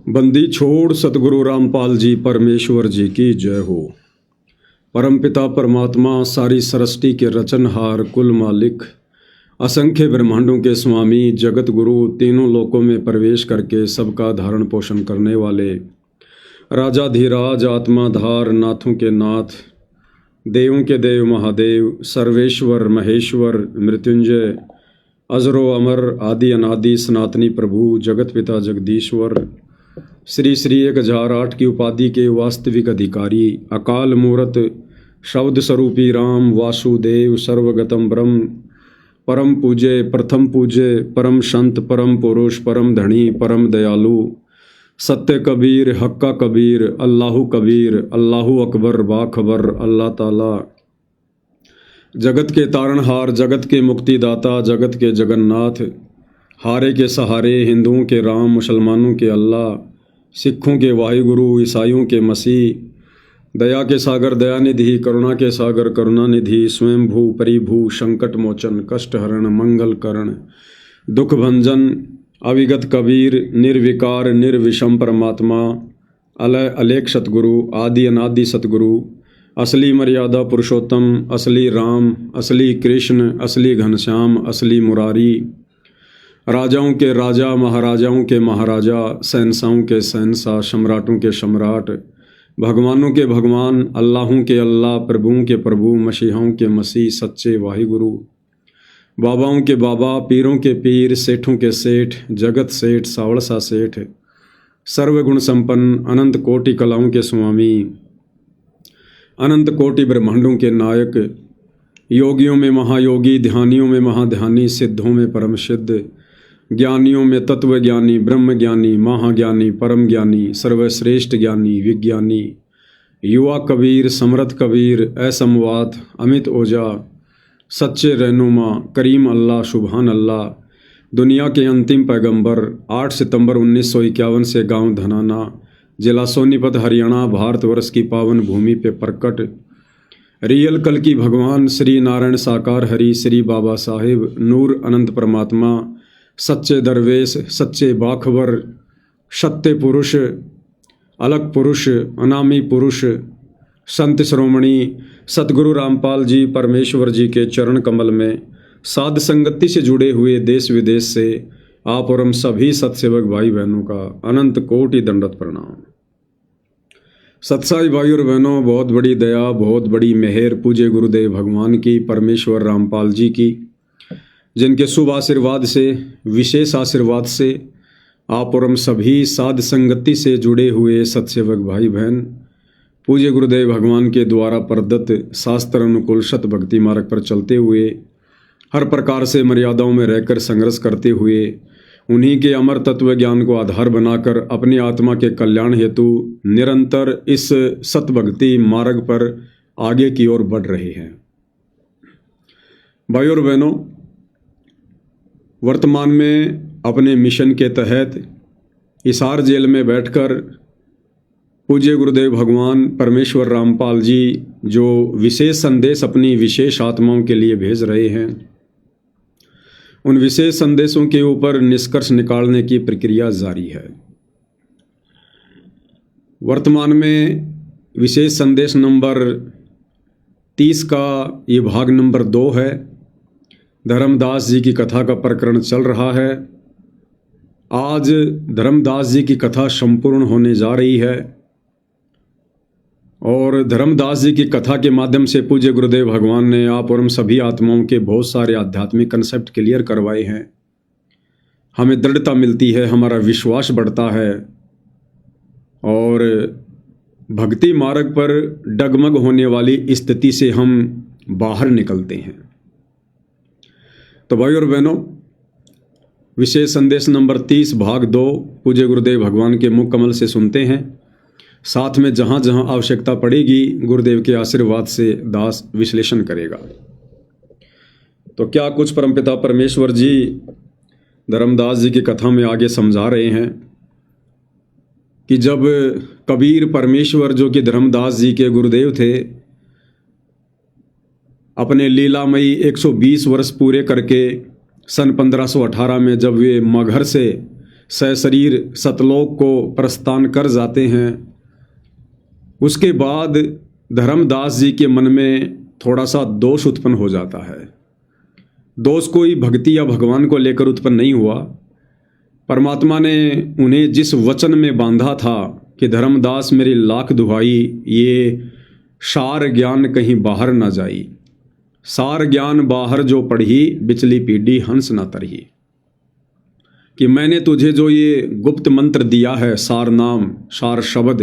बंदी छोड़ सतगुरु रामपाल जी परमेश्वर जी की जय हो। परमपिता परमात्मा सारी सृष्टि के रचनहार कुल मालिक असंख्य ब्रह्मांडों के स्वामी जगत गुरु तीनों लोकों में प्रवेश करके सबका धारण पोषण करने वाले राजाधिराज आत्माधार नाथों के नाथ देवों के देव महादेव सर्वेश्वर महेश्वर मृत्युंजय अजरो अमर आदि अनादि सनातनी प्रभु जगत पिता जगदीश्वर श्री श्री 1008 की उपाधि के वास्तविक अधिकारी अकाल मूर्त शब्द स्वरूपी राम वासुदेव सर्वगतम ब्रह्म परम पूज्य प्रथम पूज्य परम संत परम पुरुष परम धनी परम दयालु सत्य कबीर हक्का कबीर अल्लाहु कबीर अल्लाहु अकबर बाखबर अल्लाह ताला जगत के तारणहार जगत के मुक्तिदाता जगत के जगन्नाथ हारे के सहारे हिंदुओं के राम मुसलमानों के अल्लाह सिखों के वाहिगुरु ईसाइयों के मसीह दया के सागर दयानिधि करुणा के सागर करुणानिधि स्वयंभू परिभू संकट मोचन कष्ट हरण मंगल करण दुख भंजन अविगत कबीर निर्विकार निर्विषम परमात्मा अलय अलेख सतगुरु आदि अनादि सतगुरु असली मर्यादा पुरुषोत्तम असली राम असली कृष्ण असली घनश्याम असली मुरारी राजाओं के राजा महाराजाओं के महाराजा शहंशाहों के शहंशाह सम्राटों के सम्राट भगवानों के भगवान अल्लाहों के अल्लाह प्रभुओं के प्रभु मसीहाओं के मसीह सच्चे वाहिगुरु बाबाओं के बाबा पीरों के पीर सेठों के सेठ जगत सेठ सावड़सा सेठ सर्वगुण संपन्न अनंत कोटि कलाओं के स्वामी अनंत कोटि ब्रह्मांडों के नायक योगियों में महायोगी ध्यानियों में महाध्यानी सिद्धों में परम सिद्ध ज्ञानियों में तत्व ज्ञानी ब्रह्म ज्ञानी महाज्ञानी परम ज्ञानी सर्वश्रेष्ठ ज्ञानी विज्ञानी युवा कबीर समर्थ कबीर असमवात अमित ओझा सच्चे रहनुमा करीम अल्लाह सुबहान अल्लाह दुनिया के अंतिम पैगंबर 8 सितंबर 1951 से गांव धनाना जिला सोनीपत हरियाणा भारतवर्ष की पावन भूमि पे प्रकट रियल कल की भगवान श्री नारायण साकार हरि श्री बाबा साहेब नूर अनंत परमात्मा सच्चे दरवेश सच्चे बाखबर सत्य पुरुष अलग पुरुष अनामी पुरुष संत श्रोमणी सतगुरु रामपाल जी परमेश्वर जी के चरण कमल में साध संगति से जुड़े हुए देश विदेश से आप और हम सभी सत्सेवक भाई बहनों का अनंत कोटि दंडवत प्रणाम। सत्साई भाई और बहनों, बहुत बड़ी दया बहुत बड़ी मेहर पूज्य गुरुदेव भगवान की परमेश्वर रामपाल जी की, जिनके शुभ आशीर्वाद से विशेष आशीर्वाद से आप और हम सभी साध संगति से जुड़े हुए सत्सेवक भाई बहन पूज्य गुरुदेव भगवान के द्वारा प्रदत्त शास्त्र अनुकूल सत भक्ति मार्ग पर चलते हुए हर प्रकार से मर्यादाओं में रहकर संघर्ष करते हुए उन्हीं के अमर तत्व ज्ञान को आधार बनाकर अपनी आत्मा के कल्याण हेतु निरंतर इस सत भक्ति मार्ग पर आगे की ओर बढ़ रहे हैं। भाई और बहनों, वर्तमान में अपने मिशन के तहत हिसार जेल में बैठकर पूज्य गुरुदेव भगवान परमेश्वर रामपाल जी जो विशेष संदेश अपनी विशेष आत्माओं के लिए भेज रहे हैं, उन विशेष संदेशों के ऊपर निष्कर्ष निकालने की प्रक्रिया जारी है। वर्तमान में विशेष संदेश नंबर 30 का ये भाग नंबर 2 है। धर्मदास जी की कथा का प्रकरण चल रहा है। आज धर्मदास जी की कथा संपूर्ण होने जा रही है और धर्मदास जी की कथा के माध्यम से पूज्य गुरुदेव भगवान ने आप और हम सभी आत्माओं के बहुत सारे आध्यात्मिक कंसेप्ट क्लियर करवाए हैं। हमें दृढ़ता मिलती है, हमारा विश्वास बढ़ता है और भक्ति मार्ग पर डगमग होने वाली स्थिति से हम बाहर निकलते हैं। तो भाई और बहनों, विशेष संदेश नंबर 30 भाग 2 पूज्य गुरुदेव भगवान के मुख कमल से सुनते हैं। साथ में जहाँ जहाँ आवश्यकता पड़ेगी गुरुदेव के आशीर्वाद से दास विश्लेषण करेगा। तो क्या कुछ परमपिता परमेश्वर जी धर्मदास जी की कथा में आगे समझा रहे हैं कि जब कबीर परमेश्वर जो कि धर्मदास जी के गुरुदेव थे, अपने लीलामयी 120 वर्ष पूरे करके सन 1518 में जब वे मगहर से सशरीर सतलोक को प्रस्थान कर जाते हैं। उसके बाद धर्मदास जी के मन में थोड़ा सा दोष उत्पन्न हो जाता है। दोष कोई भक्ति या भगवान को लेकर उत्पन्न नहीं हुआ। परमात्मा ने उन्हें जिस वचन में बांधा था कि धर्मदास मेरी लाख दुहाई, ये सार ज्ञान कहीं बाहर ना जाई, सार ज्ञान बाहर जो पढ़ी, बिचली पीढ़ी हंस ना तरही, कि मैंने तुझे जो ये गुप्त मंत्र दिया है, सार नाम सार शब्द,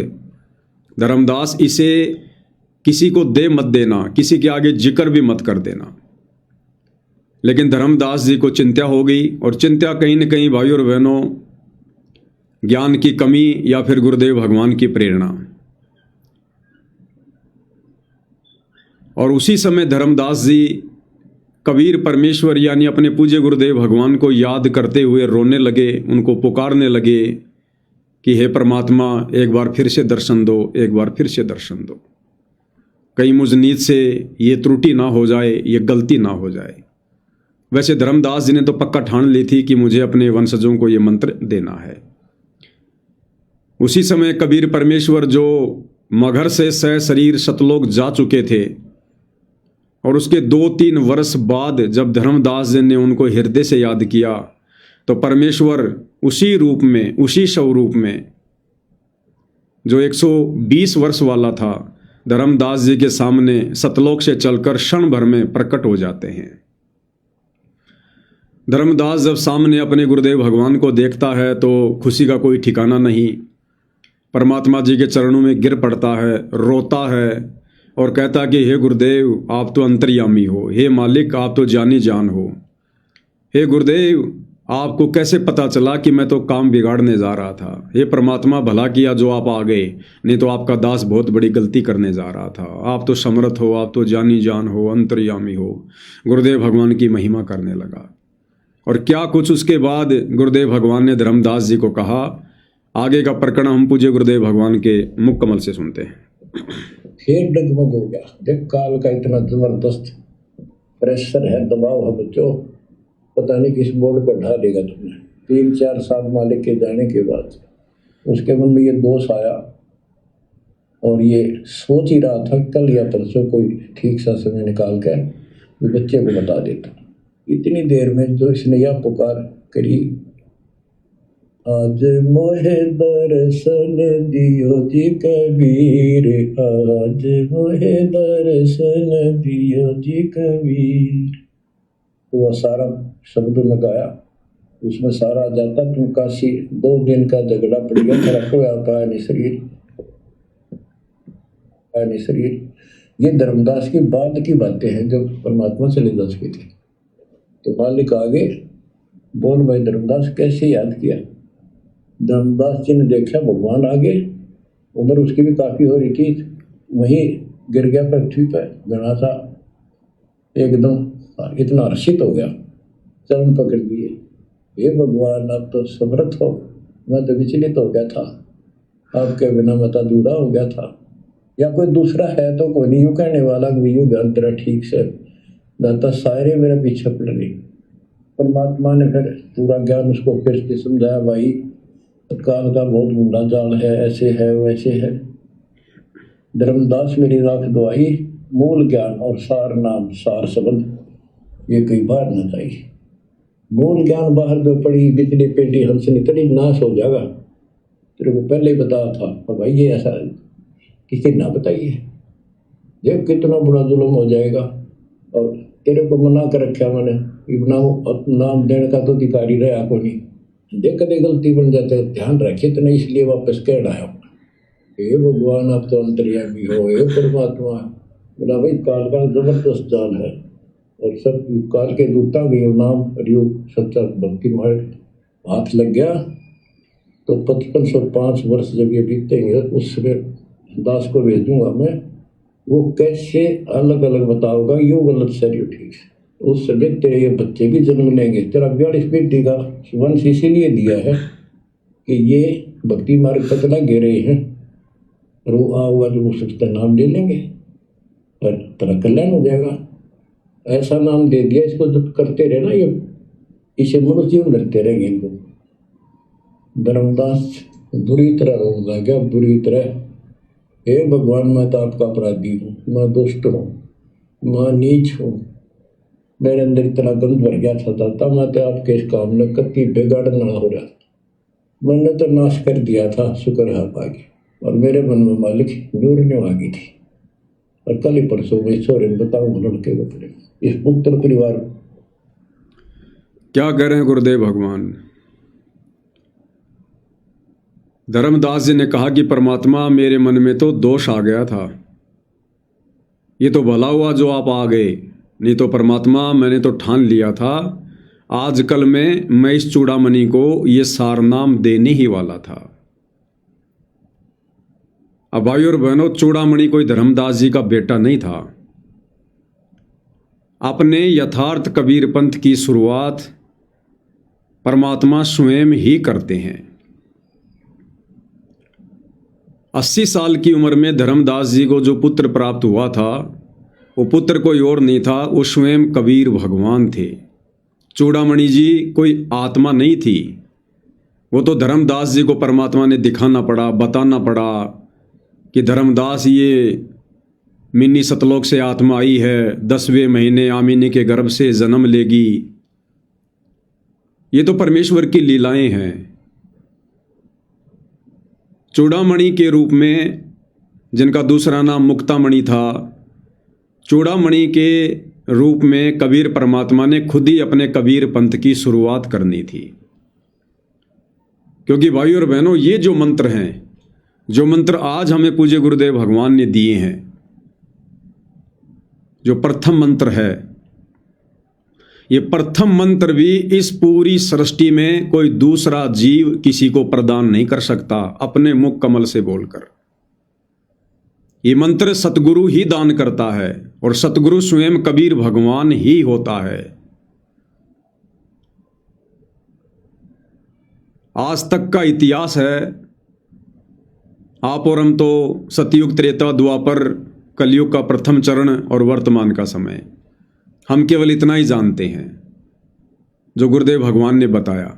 धर्मदास इसे किसी को दे मत देना, किसी के आगे जिक्र भी मत कर देना। लेकिन धर्मदास जी को चिंता हो गई, और चिंता कहीं न कहीं भाइयों और बहनों ज्ञान की कमी या फिर गुरुदेव भगवान की प्रेरणा। और उसी समय धर्मदास जी कबीर परमेश्वर यानी अपने पूज्य गुरुदेव भगवान को याद करते हुए रोने लगे, उनको पुकारने लगे कि हे परमात्मा, एक बार फिर से दर्शन दो, एक बार फिर से दर्शन दो, कहीं मुझ नीत से ये त्रुटि ना हो जाए, ये गलती ना हो जाए। वैसे धर्मदास जी ने तो पक्का ठान ली थी कि मुझे अपने वंशजों को ये मंत्र देना है। उसी समय कबीर परमेश्वर जो मगहर से सशरीर सतलोक जा चुके थे, और उसके 2-3 वर्ष बाद जब धर्मदास जी ने उनको हृदय से याद किया, तो परमेश्वर उसी रूप में, उसी स्वरूप में जो 120 वर्ष वाला था, धर्मदास जी के सामने सतलोक से चलकर क्षण भर में प्रकट हो जाते हैं। धर्मदास जब सामने अपने गुरुदेव भगवान को देखता है तो खुशी का कोई ठिकाना नहीं। परमात्मा जी के चरणों में गिर पड़ता है, रोता है और कहता कि हे गुरुदेव, आप तो अंतर्यामी हो, हे मालिक आप तो जानी जान हो, हे गुरुदेव आपको कैसे पता चला कि मैं तो काम बिगाड़ने जा रहा था, हे परमात्मा भला किया जो आप आ गए, नहीं तो आपका दास बहुत बड़ी गलती करने जा रहा था, आप तो समर्थ हो, आप तो जानी जान हो, अंतर्यामी हो। गुरुदेव भगवान की महिमा करने लगा। और क्या कुछ उसके बाद गुरुदेव भगवान ने धर्मदास जी को कहा, आगे का प्रकरण हम पूज्य गुरुदेव भगवान के मुख कमल से सुनते हैं। फिर डगमग हो गया। देख काल का इतना जबरदस्त प्रेशर है, दबाव है बच्चों, पता नहीं किस बोर्ड पर ढा देगा तुमने। 3-4 साल मालिक के जाने के बाद उसके मन में ये दोष आया, और ये सोच ही रहा था कल या परसों कोई ठीक सा समय निकाल कर बच्चे को बता देता। इतनी देर में जो इसने यह पुकार करी, आज मोहे दर्शन दियो जी कबीर, आज मोहे दर्शन दियो जी कबीर, तो वह सारा शब्द में गाया। उसमें सारा जाता, तुम काशी 2 दिन का झगड़ा पड़ गया, मेरा कोई पाया नहीं शरीर, पाया नहीं शरीर। ये धर्मदास की बाद की बातें हैं जब परमात्मा चले जा चुके थे। तो मालिक आगे बोल भाई धर्मदास कैसे याद किया। धर्मदास जी ने देखा भगवान आगे, उम्र उसकी भी काफ़ी हो रही थी, वहीं गिर गया पृथ्वी पर घना सा, एकदम इतना हर्षित हो गया, चरण पकड़ लिए, हे भगवान आप तो समर्थ हो, मैं तो विचलित हो गया था, आपके बिना मैं तो अधूरा हो गया था, या कोई दूसरा है तो कोई नहीं, यूँ कहने वाला यूँ ज्ञान तेरा ठीक से दाता सारे मेरे पीछे पड़ रही। परमात्मा ने फिर पूरा ज्ञान उसको फिर से समझाया, भाई काल का बहुत मुंडा जाल है, ऐसे है वैसे है। धर्मदास मेरी राख दुआई, मूल ज्ञान और सार नाम सार शब्द ये कई बार न चाहिए। मूल ज्ञान बाहर जो पड़ी, बिजली पेटी हंसनी तड़ी नाश हो जाएगा। तेरे को पहले ही बताया था, और भाई ये ऐसा किसी ना बताइए, ये कितना बड़ा जुल्म हो जाएगा। और तेरे को मना कर रखा मैंने, नाम देने का तो अधिकारी रहा को नहीं, देख कदे गलती बन जाते, ध्यान रखिए तो नहीं, इसलिए वापस कह रहा है। हे भगवान आप तो अंतर्यामी हो, हे परमात्मा। बोला भाई काल का जबरदस्त जाल है, और सब काल के दूता भी नाम प्रयोग सच्चा भक्ति मार्ग हाथ लग गया तो 5505 वर्ष जब ये बीतेंगे उस समय दास को भेजूंगा मैं, वो कैसे अलग अलग बताओगा, यूँ गलत सर यू ठीक है। उस समय तेरे ये बच्चे भी जन्म लेंगे। तेरा 42 पीढ़ी का वंश इसीलिए दिया है कि ये भक्ति मार्ग पर चला गे रहे हैं, और वो आओगा जो उसका नाम ले लेंगे और तेरा कल्याण हो जाएगा। ऐसा नाम दे दिया, इसको जब करते रहे ना, ये इसे मनुष्य जीवन करते रहेंगे इनको। धर्मदास बुरी तरह रोने लगा, बुरी तरह। हे भगवान, मैं तो आपका अपराधी हूँ, मैं दुष्ट हूँ, मैं नीच हूँ, मेरे अंदर इतना गंद भर गया था दाता, मैं तो आपके इस काम में कति बिगाड़ना हो रहा, मैंने तो नाश कर दिया था, शुक्र है आप आ गए। और मेरे मन में मालिक न्यूरने आ गई थी। और कल ही परसों में ईश्वर बताऊँ लड़के बकरे इस पुत्र परिवार क्या कह रहे हैं गुरुदेव भगवान। धर्मदास जी ने कहा कि परमात्मा, मेरे मन में तो दोष आ गया था, ये तो भला हुआ जो आप आ गए, नहीं तो परमात्मा मैंने तो ठान लिया था आजकल में मैं इस चूड़ामणि को ये सार नाम देने ही वाला था। अब भाई और बहनों, चूड़ामणि कोई धर्मदास जी का बेटा नहीं था। अपने यथार्थ कबीर पंथ की शुरुआत परमात्मा स्वयं ही करते हैं। 80 साल की उम्र में धर्मदास जी को जो पुत्र प्राप्त हुआ था, वो पुत्र कोई और नहीं था, वो स्वयं कबीर भगवान थे। चूड़ामणि जी कोई आत्मा नहीं थी, वो तो धर्मदास जी को परमात्मा ने दिखाना पड़ा, बताना पड़ा कि धर्मदास, ये मिनी सतलोक से आत्मा आई है, 10वें महीने आमिनी के गर्भ से जन्म लेगी। ये तो परमेश्वर की लीलाएं हैं। चूड़ामणि के रूप में, जिनका दूसरा नाम मुक्तामणि था, चूड़ामणि के रूप में कबीर परमात्मा ने खुद ही अपने कबीर पंथ की शुरुआत करनी थी। क्योंकि भाई और बहनों, ये जो मंत्र हैं, जो मंत्र आज हमें पूज्य गुरुदेव भगवान ने दिए हैं, जो प्रथम मंत्र है, ये प्रथम मंत्र भी इस पूरी सृष्टि में कोई दूसरा जीव किसी को प्रदान नहीं कर सकता अपने मुख कमल से बोलकर। ये मंत्र सतगुरु ही दान करता है, और सतगुरु स्वयं कबीर भगवान ही होता है। आज तक का इतिहास है, आप और हम तो सतयुग, त्रेता, द्वापर, कलयुग का प्रथम चरण और वर्तमान का समय, हम केवल इतना ही जानते हैं जो गुरुदेव भगवान ने बताया।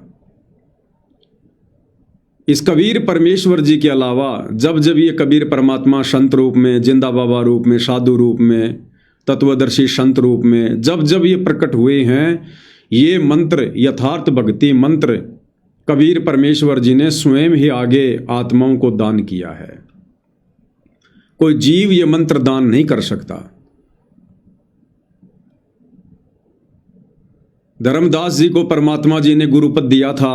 इस कबीर परमेश्वर जी के अलावा जब जब ये कबीर परमात्मा संत रूप में, जिंदा बाबा रूप में, साधु रूप में, तत्वदर्शी संत रूप में जब जब ये प्रकट हुए हैं, ये मंत्र, यथार्थ भक्ति मंत्र कबीर परमेश्वर जी ने स्वयं ही आगे आत्माओं को दान किया है। कोई जीव ये मंत्र दान नहीं कर सकता। धर्मदास जी को परमात्मा जी ने गुरुपद दिया था,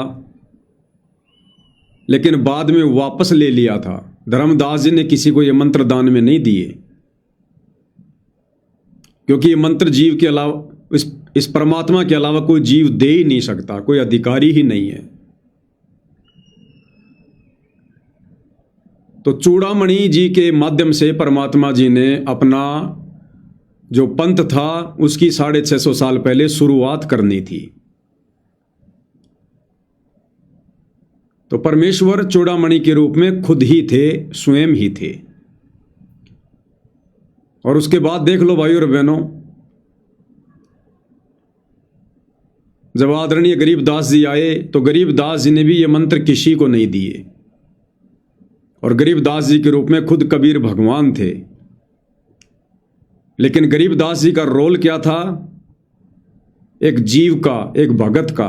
लेकिन बाद में वापस ले लिया था। धर्मदास जी ने किसी को ये मंत्र दान में नहीं दिए, क्योंकि ये मंत्र जीव के अलावा, इस परमात्मा के अलावा कोई जीव दे ही नहीं सकता, कोई अधिकारी ही नहीं है। तो चूड़ामणि जी के माध्यम से परमात्मा जी ने अपना जो पंथ था उसकी 650 साल पहले शुरुआत करनी थी। तो परमेश्वर चूड़ामणि के रूप में खुद ही थे, स्वयं ही थे। और उसके बाद देख लो भाई और बहनों, जब आदरणीय गरीबदास जी आए तो गरीबदास जी ने भी ये मंत्र किसी को नहीं दिए, और गरीबदास जी के रूप में खुद कबीर भगवान थे। लेकिन गरीबदास जी का रोल क्या था? एक जीव का, एक भगत का।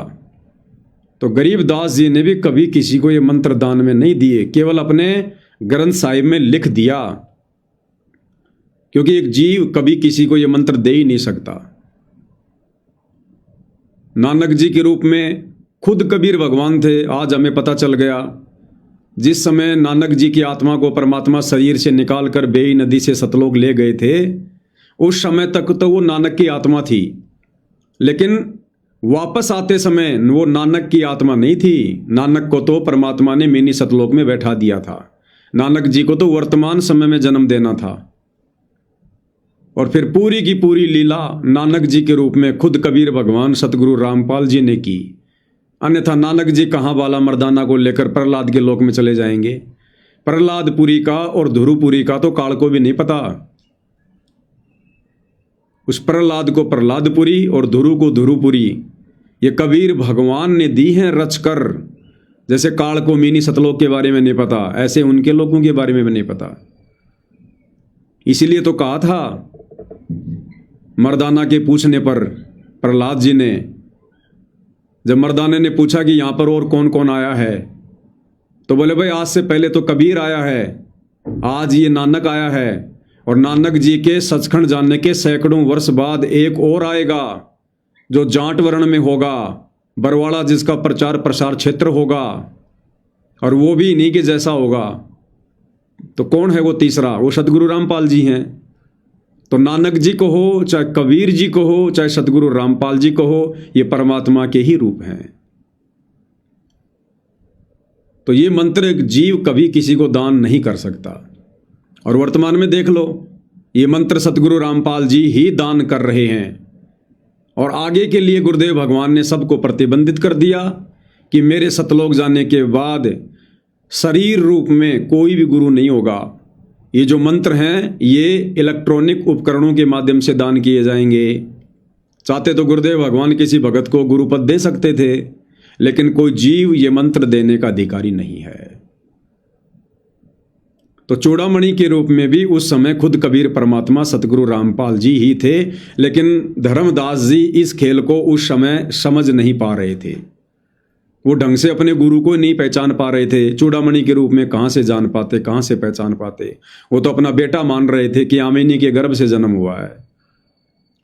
तो गरीबदास जी ने भी कभी किसी को ये मंत्र दान में नहीं दिए, केवल अपने ग्रंथ साहिब में लिख दिया, क्योंकि एक जीव कभी किसी को ये मंत्र दे ही नहीं सकता। नानक जी के रूप में खुद कबीर भगवान थे। आज हमें पता चल गया, जिस समय नानक जी की आत्मा को परमात्मा शरीर से निकाल कर बेई नदी से सतलोक ले गए थे, उस समय तक तो वो नानक की आत्मा थी, लेकिन वापस आते समय वो नानक की आत्मा नहीं थी। नानक को तो परमात्मा ने मिनी सतलोक में बैठा दिया था। नानक जी को तो वर्तमान समय में जन्म देना था। और फिर पूरी की पूरी लीला नानक जी के रूप में खुद कबीर भगवान सतगुरु रामपाल जी ने की। अन्यथा नानक जी कहाँ बाला मर्दाना को लेकर प्रहलाद के लोक में चले जाएंगे? प्रहलादपुरी का और ध्रुवपुरी का तो काल को भी नहीं पता। उस प्रहलाद को प्रहलादपुरी और ध्रुव को ध्रुवपुरी ये कबीर भगवान ने दी हैं रचकर। जैसे काल को मिनी सतलोक के बारे में नहीं पता, ऐसे उनके लोगों के बारे में भी नहीं पता। इसीलिए तो कहा था मर्दाना के पूछने पर प्रहलाद जी ने, जब मर्दाने ने पूछा कि यहाँ पर और कौन कौन आया है, तो बोले भाई आज से पहले तो कबीर आया है, आज ये नानक आया है, और नानक जी के सचखंड जानने के सैकड़ों वर्ष बाद एक और आएगा जो जाट वर्ण में होगा, बरवाड़ा जिसका प्रचार प्रसार क्षेत्र होगा, और वो भी इन्हीं के जैसा होगा। तो कौन है वो तीसरा? वो सतगुरु रामपाल जी हैं। तो नानक जी को हो, चाहे कबीर जी को हो, चाहे सतगुरु रामपाल जी को हो, ये परमात्मा के ही रूप हैं। तो ये मंत्र एक जीव कभी किसी को दान नहीं कर सकता। और वर्तमान में देख लो, ये मंत्र सतगुरु रामपाल जी ही दान कर रहे हैं। और आगे के लिए गुरुदेव भगवान ने सबको प्रतिबंधित कर दिया कि मेरे सतलोक जाने के बाद शरीर रूप में कोई भी गुरु नहीं होगा। ये जो मंत्र हैं ये इलेक्ट्रॉनिक उपकरणों के माध्यम से दान किए जाएंगे। चाहते तो गुरुदेव भगवान किसी भगत को गुरुपद दे सकते थे, लेकिन कोई जीव ये मंत्र देने का अधिकारी नहीं है। तो चूड़ामणि के रूप में भी उस समय खुद कबीर परमात्मा सतगुरु रामपाल जी ही थे, लेकिन धर्मदास जी इस खेल को उस समय समझ नहीं पा रहे थे। वो ढंग से अपने गुरु को नहीं पहचान पा रहे थे। चूड़ामणि के रूप में कहाँ से जान पाते, कहाँ से पहचान पाते? वो तो अपना बेटा मान रहे थे कि आमिनी के गर्भ से जन्म हुआ है।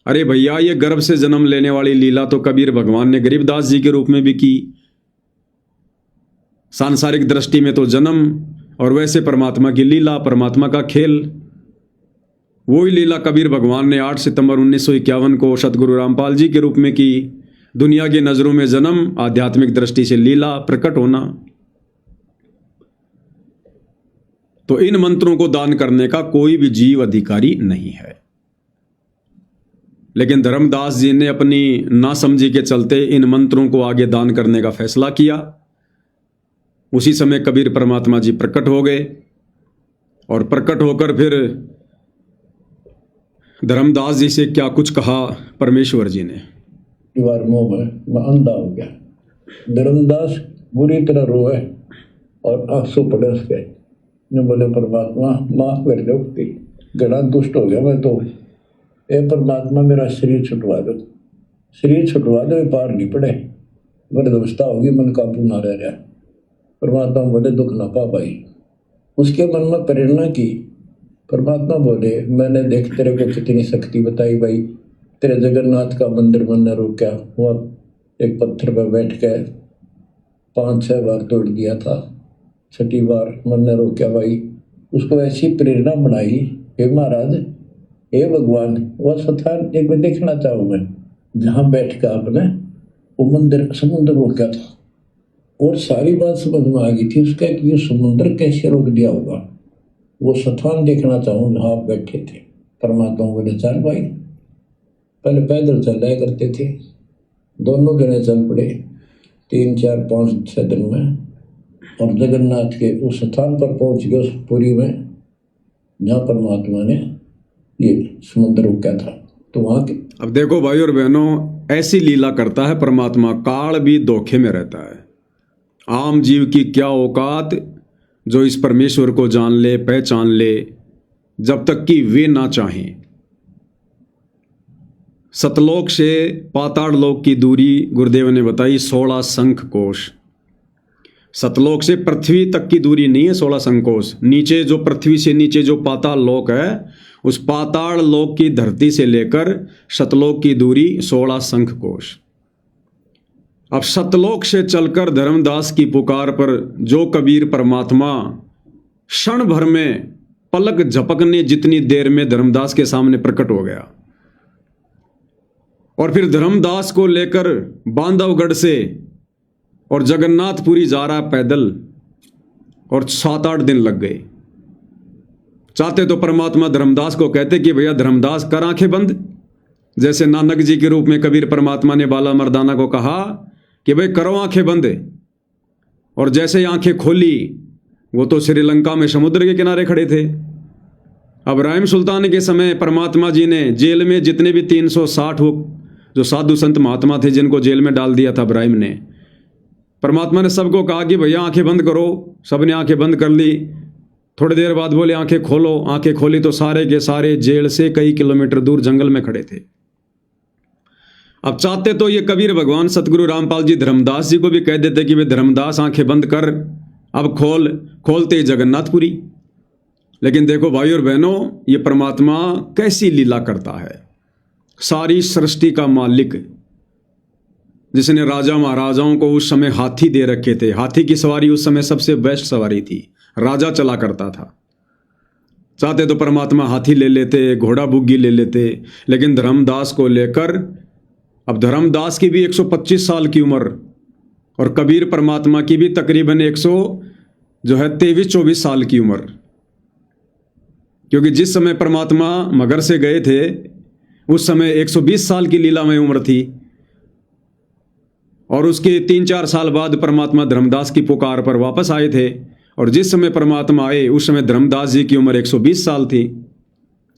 अरे भैया, ये गर्भ से जन्म लेने वाली लीला तो कबीर भगवान ने गरीबदास जी के रूप में भी की। सांसारिक दृष्टि में तो जन्म, और वैसे परमात्मा की लीला, परमात्मा का खेल। वही लीला कबीर भगवान ने 8 सितंबर 1951 को सतगुरु रामपाल जी के रूप में की। दुनिया की नजरों में जन्म, आध्यात्मिक दृष्टि से लीला, प्रकट होना। तो इन मंत्रों को दान करने का कोई भी जीव अधिकारी नहीं है। लेकिन धर्मदास जी ने अपनी नासमझी के चलते इन मंत्रों को आगे दान करने का फैसला किया। उसी समय कबीर परमात्मा जी प्रकट हो गए, और प्रकट होकर फिर धर्मदास जी से क्या कुछ कहा परमेश्वर जी ने। दीवार मोह में मैं अंधा हो गया। धर्मदास बुरी तरह रोए और आंसू पड़े उसके। ने बोले परमात्मा माफ कर दो, घड़ा दुष्ट हो गया मैं तो। ए परमात्मा मेरा शरीर छुटवा दो, शरीर छुटवा दो, पार नहीं पड़े, वृद्धावस्था होगी, मन काबू ना रह रहा। परमात्मा बोले दुख ना पा भाई। उसके मन में प्रेरणा की। परमात्मा बोले मैंने देख तेरे को कितनी शक्ति बताई भाई, तेरे जगन्नाथ का मंदिर मैंने रोका, वहाँ एक पत्थर पर बैठ के 5-6 बार तोड़ दिया था, 6ठी बार मैंने रोका भाई। उसको ऐसी प्रेरणा बनाई, हे महाराज, हे भगवान, वह स्थान एक बार देखना चाहूँ मैं जहाँ बैठ कर आपने वो मंदिर समुद्र रोका था। और सारी बात समझ में आ गई थी उसका कि ये समुद्र कैसे रोक दिया होगा। वो स्थान देखना चाहूँ जहाँ आप बैठे थे। परमात्मा बोले चल भाई। पहले पैदल चल रहा करते थे, दोनों जने चल पड़े 3, 4, 5, 6 दिन में, और जगन्नाथ के उस स्थान पर पहुंच गए, उस पुरी में जहाँ परमात्मा ने ये समुद्र रोका था। तो वहाँ के अब देखो भाई और बहनों, ऐसी लीला करता है परमात्मा। काल भी धोखे में रहता है। आम जीव की क्या औकात जो इस परमेश्वर को जान ले, पहचान ले, जब तक कि वे ना चाहें। सतलोक से पाताड़ लोक की दूरी गुरुदेव ने बताई 16 शंख कोश। सतलोक से पृथ्वी तक की दूरी नहीं है 16 शंख कोश। नीचे जो पृथ्वी से नीचे जो पाताल लोक है, उस पाताड़ लोक की धरती से लेकर सतलोक की दूरी 16 शंख कोश। अब सतलोक से चलकर धर्मदास की पुकार पर जो कबीर परमात्मा क्षण भर में, पलक झपकने जितनी देर में धर्मदास के सामने प्रकट हो गया, और फिर धर्मदास को लेकर बांधवगढ़ से और जगन्नाथपुरी जा रहा पैदल, और 7-8 दिन लग गए। चाहते तो परमात्मा धर्मदास को कहते कि भैया धर्मदास कर आंखें बंद, जैसे नानक जी के रूप में कबीर परमात्मा ने बाला मर्दाना को कहा कि भाई करो आंखें बंद, और जैसे आंखें खोली वो तो श्रीलंका में समुद्र के किनारे खड़े थे। अब राइम सुल्तान के समय परमात्मा जी ने जेल में जितने भी 360 वो जो साधु संत महात्मा थे जिनको जेल में डाल दिया था इब्राहिम ने, परमात्मा ने सबको कहा कि भैया आंखें बंद करो, सबने आंखें बंद कर ली। थोड़ी देर बाद बोले आंखें खोलो, आंखें खोली तो सारे के सारे जेल से कई किलोमीटर दूर जंगल में खड़े थे। अब चाहते तो ये कबीर भगवान सतगुरु रामपाल जी धर्मदास जी को भी कह देते कि वे धर्मदास आंखें बंद कर, अब खोलते ही जगन्नाथपुरी। लेकिन देखो भाई और बहनों, ये परमात्मा कैसी लीला करता है। सारी सृष्टि का मालिक, जिसने राजा महाराजाओं को उस समय हाथी दे रखे थे। हाथी की सवारी उस समय सबसे बेस्ट सवारी थी, राजा चला करता था। चाहते तो परमात्मा हाथी ले लेते, घोड़ा बुग्गी ले लेते, लेकिन धर्मदास को लेकर, अब धर्मदास की भी 125 साल की उम्र और कबीर परमात्मा की भी तकरीबन 23-24 साल की उम्र, क्योंकि जिस समय परमात्मा मगर से गए थे उस समय 120 साल की लीलामय उम्र थी, और उसके 3-4 साल बाद परमात्मा धर्मदास की पुकार पर वापस आए थे। और जिस समय परमात्मा आए उस समय धर्मदास जी की उम्र 120 साल थी,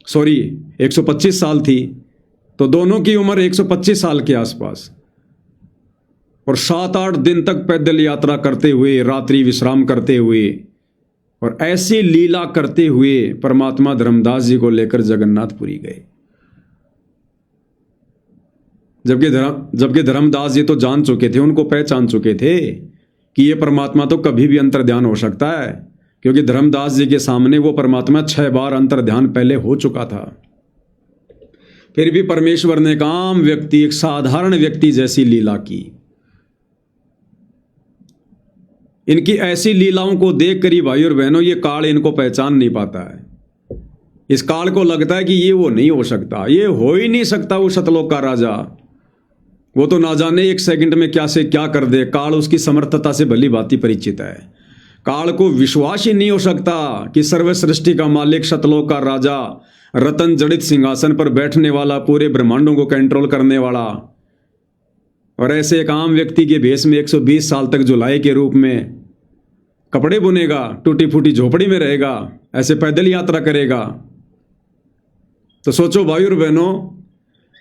125 साल थी। तो दोनों की उम्र 125 साल के आसपास, और 7-8 दिन तक पैदल यात्रा करते हुए, रात्रि विश्राम करते हुए और ऐसी लीला करते हुए परमात्मा धर्मदास जी को लेकर जगन्नाथपुरी गए। जबकि धर्मदास जी तो जान चुके थे, उनको पहचान चुके थे कि ये परमात्मा तो कभी भी अंतर्ध्यान हो सकता है, क्योंकि धर्मदास जी के सामने वो परमात्मा 6 बार अंतर्ध्यान पहले हो चुका था। फिर भी परमेश्वर ने एक आम व्यक्ति, एक साधारण व्यक्ति जैसी लीला की। इनकी ऐसी लीलाओं को देखकर ही भाई और बहनों, ये काल इनको पहचान नहीं पाता है। इस काल को लगता है कि ये वो नहीं हो सकता, ये हो ही नहीं सकता वो सतलोक का राजा। वो तो ना जाने 1 सेकंड में क्या से क्या कर दे। काल उसकी समर्थता से भली भांति परिचित है। काल को विश्वास ही नहीं हो सकता कि सर्व सृष्टि का मालिक, सतलोक का राजा, रतन जड़ित सिंहासन पर बैठने वाला, पूरे ब्रह्मांडों को कंट्रोल करने वाला, और ऐसे एक आम व्यक्ति के भेष में 120 साल तक जुलाई के रूप में कपड़े बुनेगा, टूटी फूटी झोपड़ी में रहेगा, ऐसे पैदल यात्रा करेगा। तो सोचो भाई और बहनों,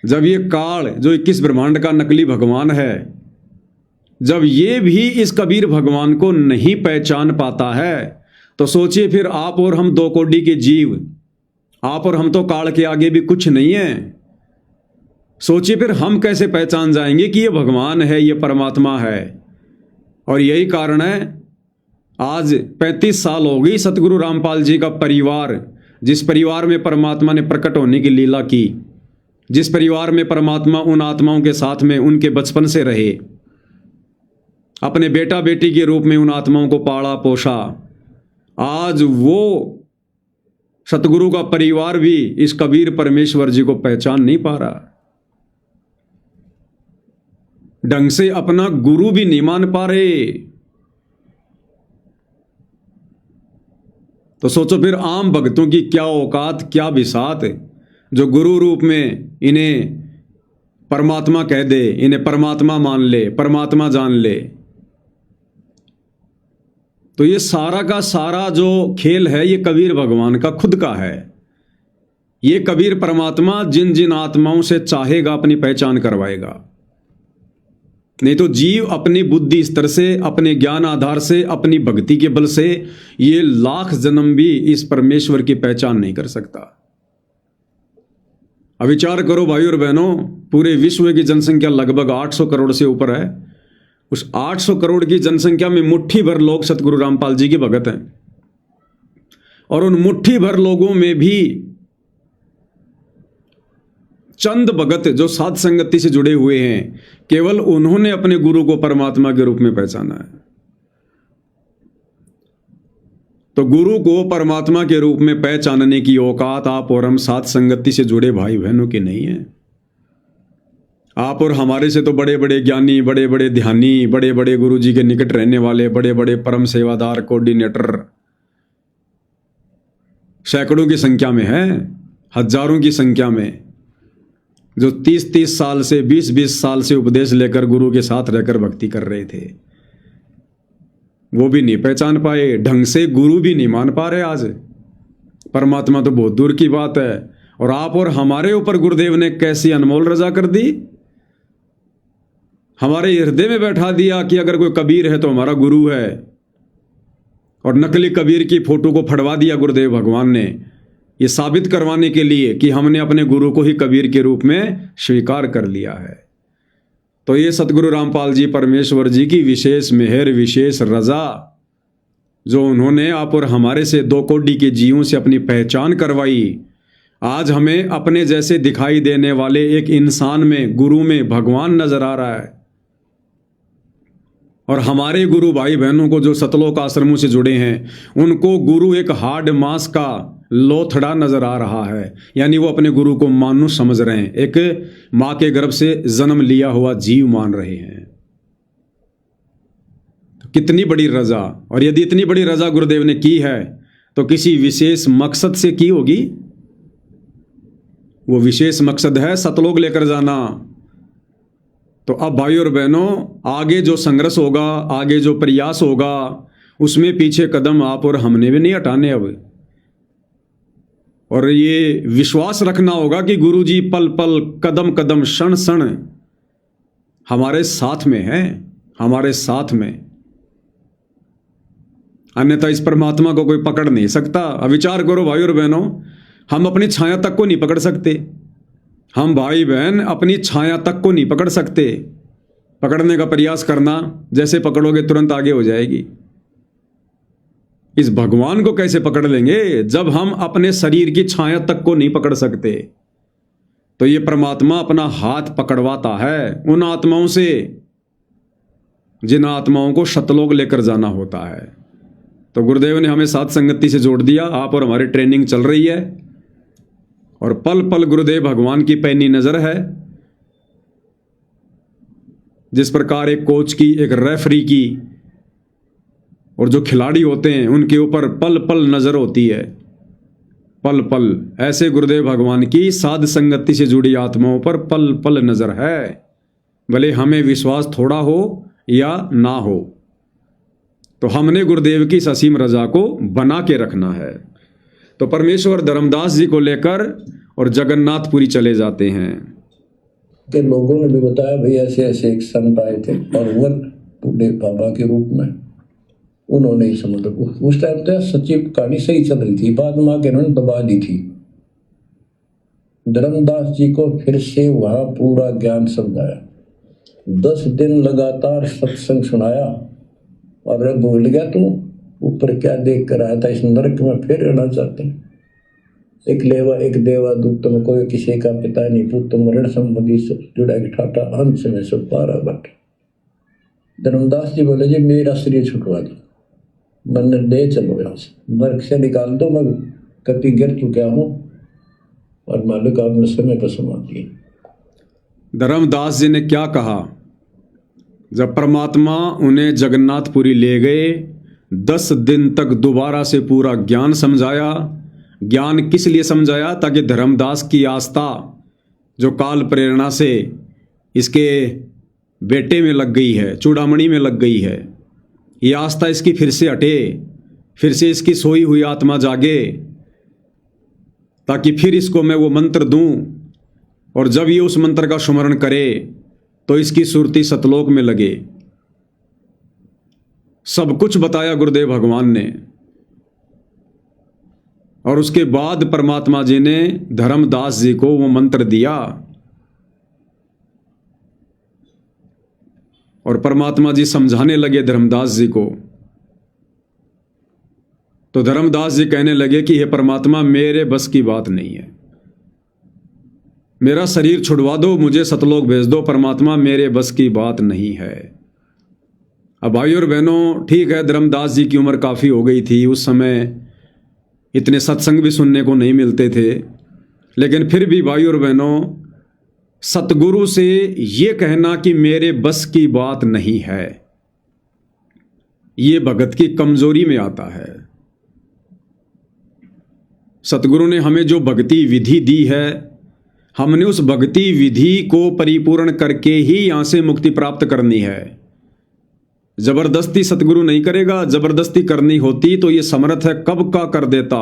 जब ये काल जो 21 ब्रह्मांड का नकली भगवान है, जब ये भी इस कबीर भगवान को नहीं पहचान पाता है, तो सोचिए फिर आप और हम 2 कोटि के जीव, आप और हम तो काल के आगे भी कुछ नहीं है। सोचिए फिर हम कैसे पहचान जाएंगे कि ये भगवान है, ये परमात्मा है। और यही कारण है आज 35 साल हो गई सतगुरु रामपाल जी का परिवार, जिस परिवार में परमात्मा ने प्रकट होने की लीला की, जिस परिवार में परमात्मा उन आत्माओं के साथ में उनके बचपन से रहे, अपने बेटा बेटी के रूप में उन आत्माओं को पाला पोषा, आज वो सतगुरु का परिवार भी इस कबीर परमेश्वर जी को पहचान नहीं पा रहा, ढंग से अपना गुरु भी नहीं मान पा रहे। तो सोचो फिर आम भक्तों की क्या औकात, क्या बिसात, जो गुरु रूप में इन्हें परमात्मा कह दे, इन्हें परमात्मा मान ले, परमात्मा जान ले। तो ये सारा का सारा जो खेल है, ये कबीर भगवान का खुद का है। ये कबीर परमात्मा जिन जिन आत्माओं से चाहेगा अपनी पहचान करवाएगा, नहीं तो जीव अपनी बुद्धि स्तर से, अपने ज्ञान आधार से, अपनी भक्ति के बल से ये लाख जन्म भी इस परमेश्वर की पहचान नहीं कर सकता। अब विचार करो भाई और बहनों, पूरे विश्व की जनसंख्या लगभग 800 करोड़ से ऊपर है। उस 800 करोड़ की जनसंख्या में मुट्ठी भर लोग सतगुरु रामपाल जी के भगत हैं, और उन मुट्ठी भर लोगों में भी चंद भगत जो साध संगति से जुड़े हुए हैं, केवल उन्होंने अपने गुरु को परमात्मा के रूप में पहचाना है। तो गुरु को परमात्मा के रूप में पहचानने की औकात आप और हम साध संगति से जुड़े भाई बहनों की नहीं है। आप और हमारे से तो बड़े बड़े ज्ञानी, बड़े बड़े ध्यानी, बड़े बड़े गुरु जी के निकट रहने वाले, बड़े बड़े परम सेवादार, कोऑर्डिनेटर सैकड़ों की संख्या में है, हजारों की संख्या में, जो 30-30 साल से, 20-20 साल से उपदेश लेकर गुरु के साथ रहकर भक्ति कर रहे थे, वो भी नहीं पहचान पाए, ढंग से गुरु भी नहीं मान पा रहे। आज परमात्मा तो बहुत दूर की बात है, और आप और हमारे ऊपर गुरुदेव ने कैसी अनमोल रजा कर दी। हमारे हृदय में बैठा दिया कि अगर कोई कबीर है तो हमारा गुरु है, और नकली कबीर की फोटो को फड़वा दिया गुरुदेव भगवान ने, ये साबित करवाने के लिए कि हमने अपने गुरु को ही कबीर के रूप में स्वीकार कर लिया है। तो ये सतगुरु रामपाल जी परमेश्वर जी की विशेष मेहर, विशेष रजा, जो उन्होंने आप और हमारे से 2 कोटि के जीवों से अपनी पहचान करवाई। आज हमें अपने जैसे दिखाई देने वाले एक इंसान में, गुरु में भगवान नजर आ रहा है। और हमारे गुरु भाई बहनों को जो सतलोक आश्रमों से जुड़े हैं, उनको गुरु एक हार्ड मांस का लोथड़ा नजर आ रहा है। यानी वो अपने गुरु को मानुष समझ रहे हैं, एक मां के गर्भ से जन्म लिया हुआ जीव मान रहे हैं। तो कितनी बड़ी रजा! और यदि इतनी बड़ी रजा गुरुदेव ने की है तो किसी विशेष मकसद से की होगी। वो विशेष मकसद है सतलोक लेकर जाना। तो अब भाई और बहनों, आगे जो संघर्ष होगा, आगे जो प्रयास होगा, उसमें पीछे कदम आप और हमने भी नहीं हटाने अब। और ये विश्वास रखना होगा कि गुरु जी पल पल, कदम कदम, क्षण क्षण हमारे साथ में हैं, हमारे साथ में। अन्यथा इस परमात्मा को कोई पकड़ नहीं सकता। अब विचार करो भाई और बहनों, हम अपनी छाया तक को नहीं पकड़ सकते। हम भाई बहन अपनी छाया तक को नहीं पकड़ सकते। पकड़ने का प्रयास करना, जैसे पकड़ोगे तुरंत आगे हो जाएगी। इस भगवान को कैसे पकड़ लेंगे जब हम अपने शरीर की छाया तक को नहीं पकड़ सकते? तो ये परमात्मा अपना हाथ पकड़वाता है उन आत्माओं से जिन आत्माओं को सतलोक लेकर जाना होता है। तो गुरुदेव ने हमें साथ संगति से जोड़ दिया। आप और हमारी ट्रेनिंग चल रही है और पल पल गुरुदेव भगवान की पैनी नजर है। जिस प्रकार एक कोच की, एक रेफरी की और जो खिलाड़ी होते हैं उनके ऊपर पल पल नजर होती है, पल पल, ऐसे गुरुदेव भगवान की साध संगति से जुड़ी आत्माओं पर पल पल नजर है। भले हमें विश्वास थोड़ा हो या ना हो, तो हमने गुरुदेव की इस असीम रजा को बना के रखना है। तो परमेश्वर धर्मदास जी को लेकर और जगन्नाथपुरी चले जाते हैं। के लोगों ने भी बताया भाई ऐसे ऐसे एक संत आए थे और वो बूढ़े बाबा के रूप में, उन्होंने ही समझ, उस टाइम तो सच्ची कहानी सही चल रही थी, बाद में आके उन्होंने दबा दी थी। धर्मदास जी को फिर से वहां पूरा ज्ञान समझाया, 10 दिन लगातार सत्संग सुनाया। और भूल गया तू ऊपर क्या देख कर आया था, इस नरक में फिर रहना चाहते हैं। एक लेवा एक देवा दुख तुम कोई किसी का पिता नहीं पुत्र तुम ऋण संबंधी जुड़ा ठाटा अंश में सब पारा बट। धर्मदास जी बोले जी मेरा शरीर छुटवा दो, मन ले चलो यहाँ से, नरक से निकाल दो, मैं कति गिर चुका हूँ और मालिक आपने समय पर समा दिया। धर्मदास जी ने क्या कहा? जब परमात्मा उन्हें जगन्नाथपुरी ले गए, 10 दिन तक दोबारा से पूरा ज्ञान समझाया। ज्ञान किस लिए समझाया? ताकि धर्मदास की आस्था जो काल प्रेरणा से इसके बेटे में लग गई है, चूड़ामणि में लग गई है, ये आस्था इसकी फिर से हटे, फिर से इसकी सोई हुई आत्मा जागे, ताकि फिर इसको मैं वो मंत्र दूं और जब ये उस मंत्र का स्मरण करे तो इसकी सुरती सतलोक में लगे। सब कुछ बताया गुरुदेव भगवान ने। और उसके बाद परमात्मा जी ने धर्मदास जी को वो मंत्र दिया और परमात्मा जी समझाने लगे धर्मदास जी को। तो धर्मदास जी कहने लगे कि हे परमात्मा, मेरे बस की बात नहीं है, मेरा शरीर छुड़वा दो, मुझे सतलोक भेज दो। परमात्मा, मेरे बस की बात नहीं है। अब भाई और बहनों, ठीक है, धर्मदास जी की उम्र काफ़ी हो गई थी, उस समय इतने सत्संग भी सुनने को नहीं मिलते थे, लेकिन फिर भी भाई और बहनों, सतगुरु से ये कहना कि मेरे बस की बात नहीं है, ये भगत की कमजोरी में आता है। सतगुरु ने हमें जो भक्ति विधि दी है, हमने उस भक्ति विधि को परिपूर्ण करके ही यहां से मुक्ति प्राप्त करनी है। जबरदस्ती सतगुरु नहीं करेगा। जबरदस्ती करनी होती तो ये समर्थ है कब का कर देता।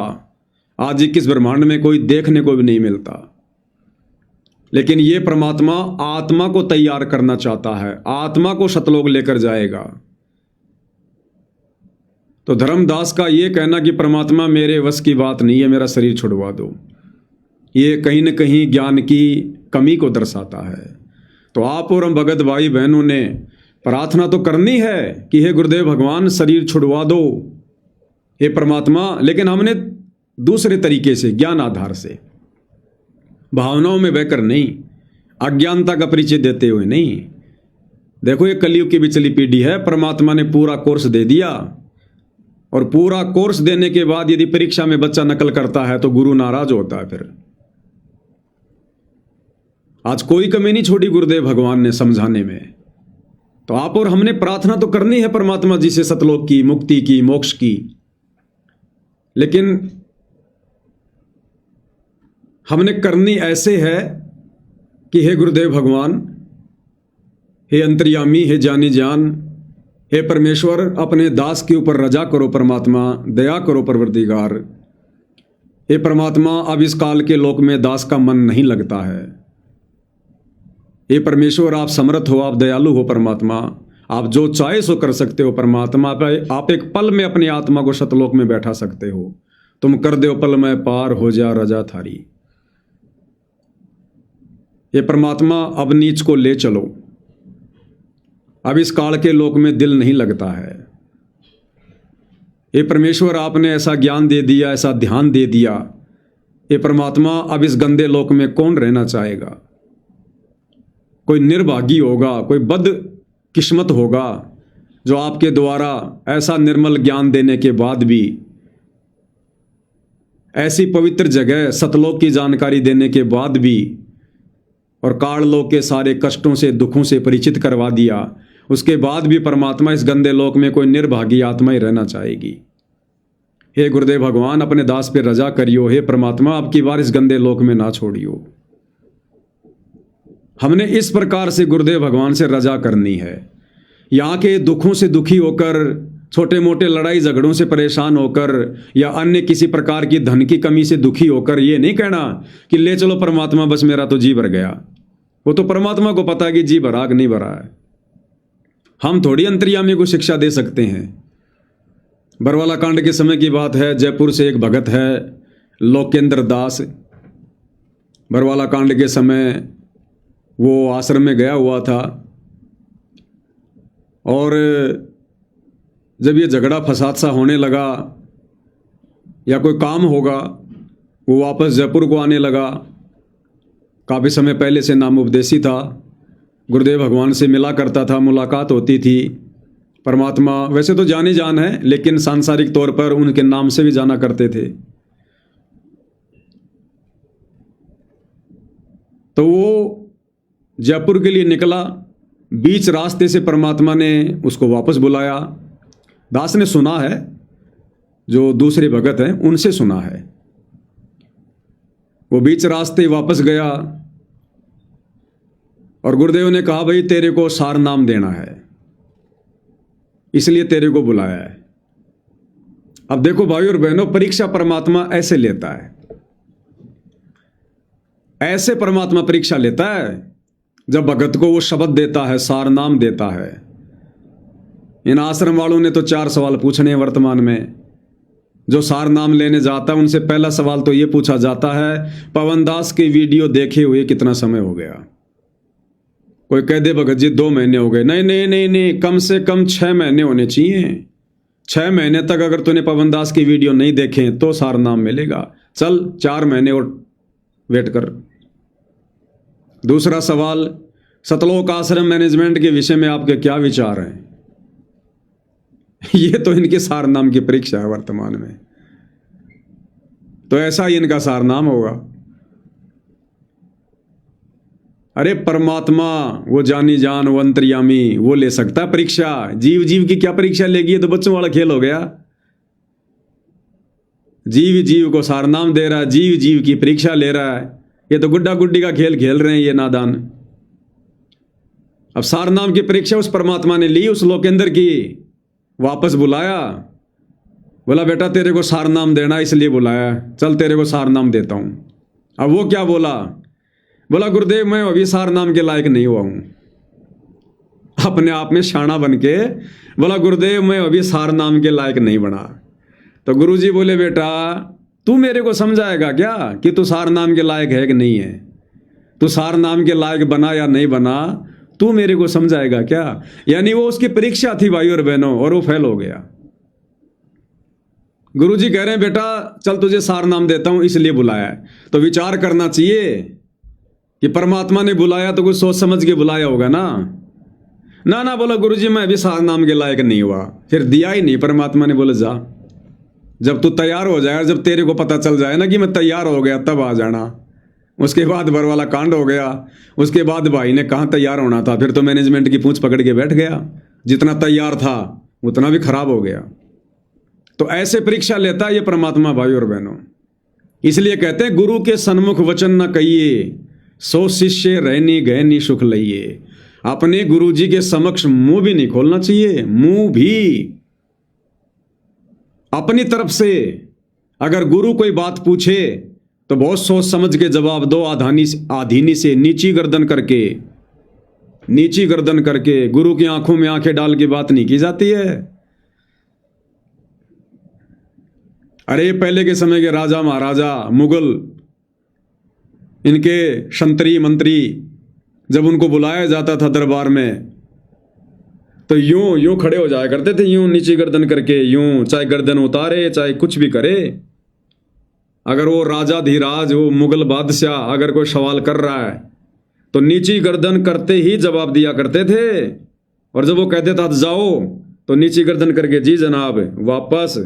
आज 21 ब्रह्मांड में कोई देखने को भी नहीं मिलता। लेकिन ये परमात्मा आत्मा को तैयार करना चाहता है, आत्मा को सतलोक लेकर जाएगा। तो धर्मदास का ये कहना कि परमात्मा मेरे वश की बात नहीं है, मेरा शरीर छुड़वा दो, ये कहीं न कहीं ज्ञान की कमी को दर्शाता है। तो आप और हम भगत भाई बहनों ने प्रार्थना तो करनी है कि हे गुरुदेव भगवान शरीर छुड़वा दो, हे परमात्मा, लेकिन हमने दूसरे तरीके से, ज्ञान आधार से, भावनाओं में बहकर नहीं, अज्ञानता का परिचय देते हुए नहीं। देखो ये कलयुग की बिचली पीढ़ी है, परमात्मा ने पूरा कोर्स दे दिया, और पूरा कोर्स देने के बाद यदि परीक्षा में बच्चा नकल करता है तो गुरु नाराज होता है। फिर आज कोई कमी नहीं छोड़ी गुरुदेव भगवान ने समझाने में। तो आप और हमने प्रार्थना तो करनी है परमात्मा जी से सतलोक की, मुक्ति की, मोक्ष की, लेकिन हमने करनी ऐसे है कि हे गुरुदेव भगवान, हे अंतर्यामी, हे जानी जान, हे परमेश्वर, अपने दास के ऊपर रजा करो परमात्मा, दया करो परवरदिगार। हे परमात्मा, अब इस काल के लोक में दास का मन नहीं लगता है। हे परमेश्वर, आप समर्थ हो, आप दयालु हो परमात्मा, आप जो चाहे सो कर सकते हो परमात्मा। आप एक पल में अपनी आत्मा को सतलोक में बैठा सकते हो, तुम कर दो पल में पार हो जा रजा थारी। ये परमात्मा अब नीच को ले चलो, अब इस काल के लोक में दिल नहीं लगता है। ये परमेश्वर, आपने ऐसा ज्ञान दे दिया, ऐसा ध्यान दे दिया, ये परमात्मा अब इस गंदे लोक में कौन रहना चाहेगा। कोई निर्भागी होगा, कोई बद किस्मत होगा जो आपके द्वारा ऐसा निर्मल ज्ञान देने के बाद भी, ऐसी पवित्र जगह सतलोक की जानकारी देने के बाद भी, और काललोक के सारे कष्टों से, दुखों से परिचित करवा दिया, उसके बाद भी परमात्मा इस गंदे लोक में कोई निर्भागी आत्मा ही रहना चाहेगी। हे गुरुदेव भगवान, अपने दास पे रजा करियो, हे परमात्मा, अब की बार इस गंदे लोक में ना छोड़ियो। हमने इस प्रकार से गुरुदेव भगवान से रजा करनी है। यहाँ के दुखों से दुखी होकर, छोटे मोटे लड़ाई झगड़ों से परेशान होकर, या अन्य किसी प्रकार की धन की कमी से दुखी होकर ये नहीं कहना कि ले चलो परमात्मा, बस मेरा तो जी भर गया। वो तो परमात्मा को पता है कि जी भरा कि नहीं भरा है। हम थोड़ी अंतर्यामी को शिक्षा दे सकते हैं। बरवाला कांड के समय की बात है, जयपुर से एक भगत है लोकेंद्र दास। बरवाला कांड के समय वो आश्रम में गया हुआ था, और जब ये झगड़ा फसाद सा होने लगा या कोई काम होगा, वो वापस जयपुर को आने लगा। काफ़ी समय पहले से नामोपदेशी था, गुरुदेव भगवान से मिला करता था, मुलाकात होती थी। परमात्मा वैसे तो जाने जान है, लेकिन सांसारिक तौर पर उनके नाम से भी जाना करते थे। तो वो जयपुर के लिए निकला, बीच रास्ते से परमात्मा ने उसको वापस बुलाया। दास ने सुना है, जो दूसरे भगत हैं उनसे सुना है। वो बीच रास्ते वापस गया और गुरुदेव ने कहा, भाई तेरे को सार नाम देना है, इसलिए तेरे को बुलाया है। अब देखो भाई और बहनों, परीक्षा परमात्मा ऐसे लेता है, ऐसे परमात्मा परीक्षा लेता है जब भगत को वो शब्द देता है, सार नाम देता है। इन आश्रम वालों ने तो 4 सवाल पूछने हैं वर्तमान में। जो सार नाम लेने जाता है उनसे पहला सवाल तो ये पूछा जाता है, पवन दास की वीडियो देखे हुए कितना समय हो गया। कोई कह दे भगत जी 2 महीने हो गए, नहीं नहीं नहीं नहीं, कम से कम 6 महीने होने चाहिए। 6 महीने तक अगर तूने पवन दास की वीडियो नहीं देखे तो सार नाम मिलेगा। चल 4 महीने और वेट कर। दूसरा सवाल, सतलोक आश्रम मैनेजमेंट के विषय में आपके क्या विचार हैं? ये तो इनके सार नाम की परीक्षा है वर्तमान में। तो ऐसा ही इनका सार नाम होगा। अरे परमात्मा, वो जानी जान, वो अंतर्यामी, वो ले सकता है परीक्षा। जीव जीव की क्या परीक्षा लेगी? ये तो बच्चों वाला खेल हो गया। जीव जीव को सार नाम दे रहा है, जीव जीव की परीक्षा ले रहा है। ये तो गुड्डा गुड्डी का खेल खेल रहे हैं ये नादान। अब सार नाम की परीक्षा उस परमात्मा ने ली, उस लोकेंद्र की, वापस बुलाया, बोला बेटा तेरे को सार नाम देना इसलिए बुलाया, चल तेरे को सार नाम देता हूं। अब वो क्या बोला, बोला गुरुदेव मैं अभी सार नाम के लायक नहीं हुआ हूं, अपने आप में शाना बन के बोला गुरुदेव मैं अभी सार नाम के लायक नहीं बना। तो गुरुजी बोले बेटा तू मेरे को समझाएगा क्या कि तू सार नाम के लायक है कि नहीं है, तू सार नाम के लायक बना या नहीं बना, तू मेरे को समझाएगा क्या। यानी वो उसकी परीक्षा थी भाई और बहनों, और वो फेल हो गया। गुरुजी कह रहे हैं बेटा चल तुझे सार नाम देता हूं इसलिए बुलाया है। तो विचार करना चाहिए कि परमात्मा ने बुलाया तो कुछ सोच समझ के बुलाया होगा ना। ना ना बोला गुरुजी मैं अभी सार नाम के लायक नहीं हुआ, फिर दिया ही नहीं। परमात्मा ने बोला जा, जब तू तैयार हो जाएगा, जब तेरे को पता चल जाए ना कि मैं तैयार हो गया तब आ जाना। उसके बाद बर वाला कांड हो गया। उसके बाद भाई ने कहाँ तैयार होना था, फिर तो मैनेजमेंट की पूंछ पकड़ के बैठ गया। जितना तैयार था उतना भी खराब हो गया। तो ऐसे परीक्षा लेता है ये परमात्मा भाई और बहनों। इसलिए कहते हैं गुरु के सन्मुख वचन न कहिए, सो शिष्य रहनी गहनी सुख लइए। अपने गुरु जी के समक्ष मुंह भी नहीं खोलना चाहिए, मुंह भी अपनी तरफ से। अगर गुरु कोई बात पूछे तो बहुत सोच समझ के जवाब दो, आधीनी से नीची गर्दन करके। गुरु की आंखों में आंखें डाल के बात नहीं की जाती है। अरे पहले के समय के राजा महाराजा, मुगल, इनके संतरी मंत्री जब उनको बुलाया जाता था दरबार में तो यूं खड़े हो जाया करते थे, यूं नीची गर्दन करके, यूं चाहे गर्दन उतारे चाहे कुछ भी करे। अगर वो राजा धीराज, वो मुगल बादशाह अगर कोई सवाल कर रहा है तो नीची गर्दन करते ही जवाब दिया करते थे। और जब वो कहते था जाओ तो नीची गर्दन करके जी जनाब वापस।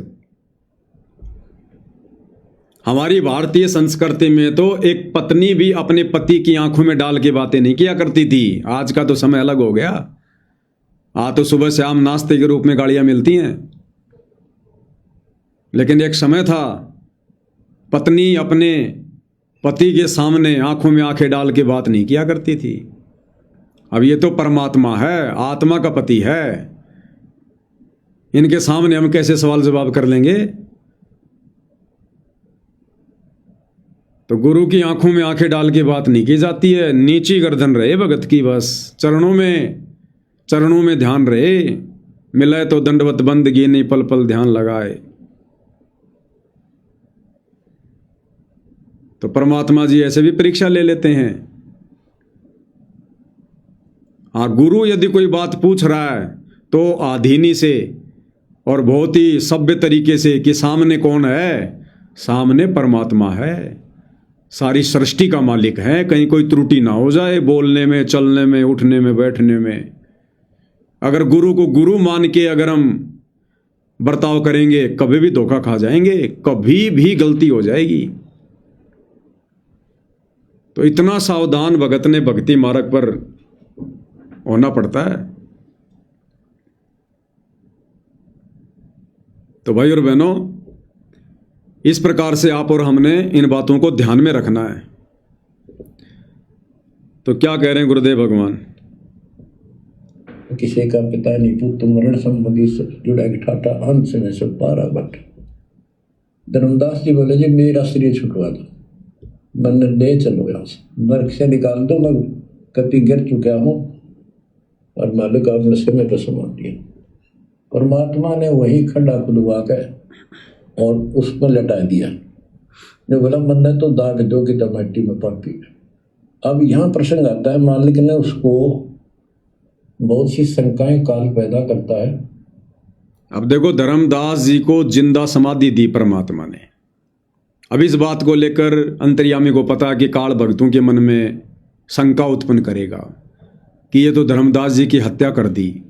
हमारी भारतीय संस्कृति में तो एक पत्नी भी अपने पति की आंखों में डाल के बातें नहीं किया करती थी। आज का तो समय अलग हो गया। आज तो सुबह शाम नाश्ते के रूप में गाड़ियां मिलती हैं, लेकिन एक समय था पत्नी अपने पति के सामने आंखों में आंखें डाल के बात नहीं किया करती थी। अब ये तो परमात्मा है, आत्मा का पति है, इनके सामने हम कैसे सवाल जवाब कर लेंगे। तो गुरु की आंखों में आंखें डाल के बात नहीं की जाती है। नीची गर्दन रहे भगत की, बस चरणों में ध्यान रहे। मिले तो दंडवत बंदगी नहीं, पल पल ध्यान लगाए। तो परमात्मा जी ऐसे भी परीक्षा ले लेते हैं। हाँ, गुरु यदि कोई बात पूछ रहा है तो आधीनी से और बहुत ही सभ्य तरीके से कि सामने कौन है, सामने परमात्मा है, सारी सृष्टि का मालिक है। कहीं कोई त्रुटि ना हो जाए बोलने में, चलने में, उठने में, बैठने में। अगर गुरु को गुरु मान के अगर हम बर्ताव करेंगे कभी भी धोखा खा जाएंगे, कभी भी गलती हो जाएगी। तो इतना सावधान भगत ने भक्ति मार्ग पर होना पड़ता है। तो भाई और बहनों, इस प्रकार से आप और हमने इन बातों को ध्यान में रखना है। तो क्या कह रहे हैं गुरुदेव भगवान? किसी का पिता नहीं पुत्र मरण संबंधी जुड़ा ठाटा अंश में से पारा बट। धर्मदास जी बोले जी मेरा शरीर छुटवा दो, मन ले चलो यहाँ से, नरक से निकाल दो, मैं कति गिर चुका हूँ और मालिक आपने समय पर समा दिया। परमात्मा ने वही खड्डा खुदवा के और उस पर लटा दिया। ने बोला मन तो दाग दो कि टमाटी में पापी। अब यहाँ प्रसंग आता है, मालिक ने उसको बहुत सी शंकाएं काल पैदा करता है। अब देखो धर्मदास जी को जिंदा समाधि दी परमात्मा ने। अब इस बात को लेकर अंतर्यामी को पता कि काल भक्तों के मन में शंका उत्पन्न करेगा कि ये तो धर्मदास जी की हत्या कर दी,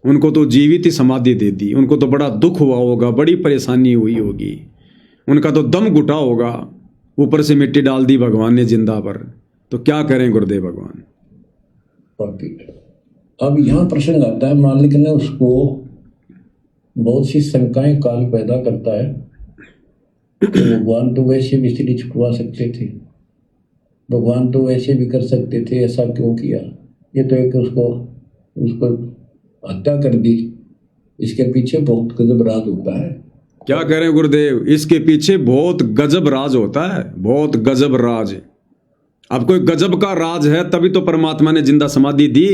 उनको तो जीवित ही समाधि दे दी, उनको तो बड़ा दुख हुआ होगा, बड़ी परेशानी हुई होगी, उनका तो दम घुटा होगा, ऊपर से मिट्टी डाल दी भगवान ने जिंदा पर। तो क्या करें गुरुदेव भगवान? अब यहाँ प्रसंग आता है, मालिक ने उसको बहुत सी शंकाएं काल पैदा करता है। भगवान तो वैसे भी स्त्री छुटवा सकते थे, भगवान तो वैसे भी कर सकते थे, ऐसा क्यों किया? ये तो एक उसको हत्या कर दी। इसके पीछे बहुत गजब राज होता है। क्या कह रहे हैं गुरुदेव? इसके पीछे बहुत गजब राज होता है, बहुत गजब राज। अब कोई गजब का राज है, तभी तो परमात्मा ने जिंदा समाधि दी।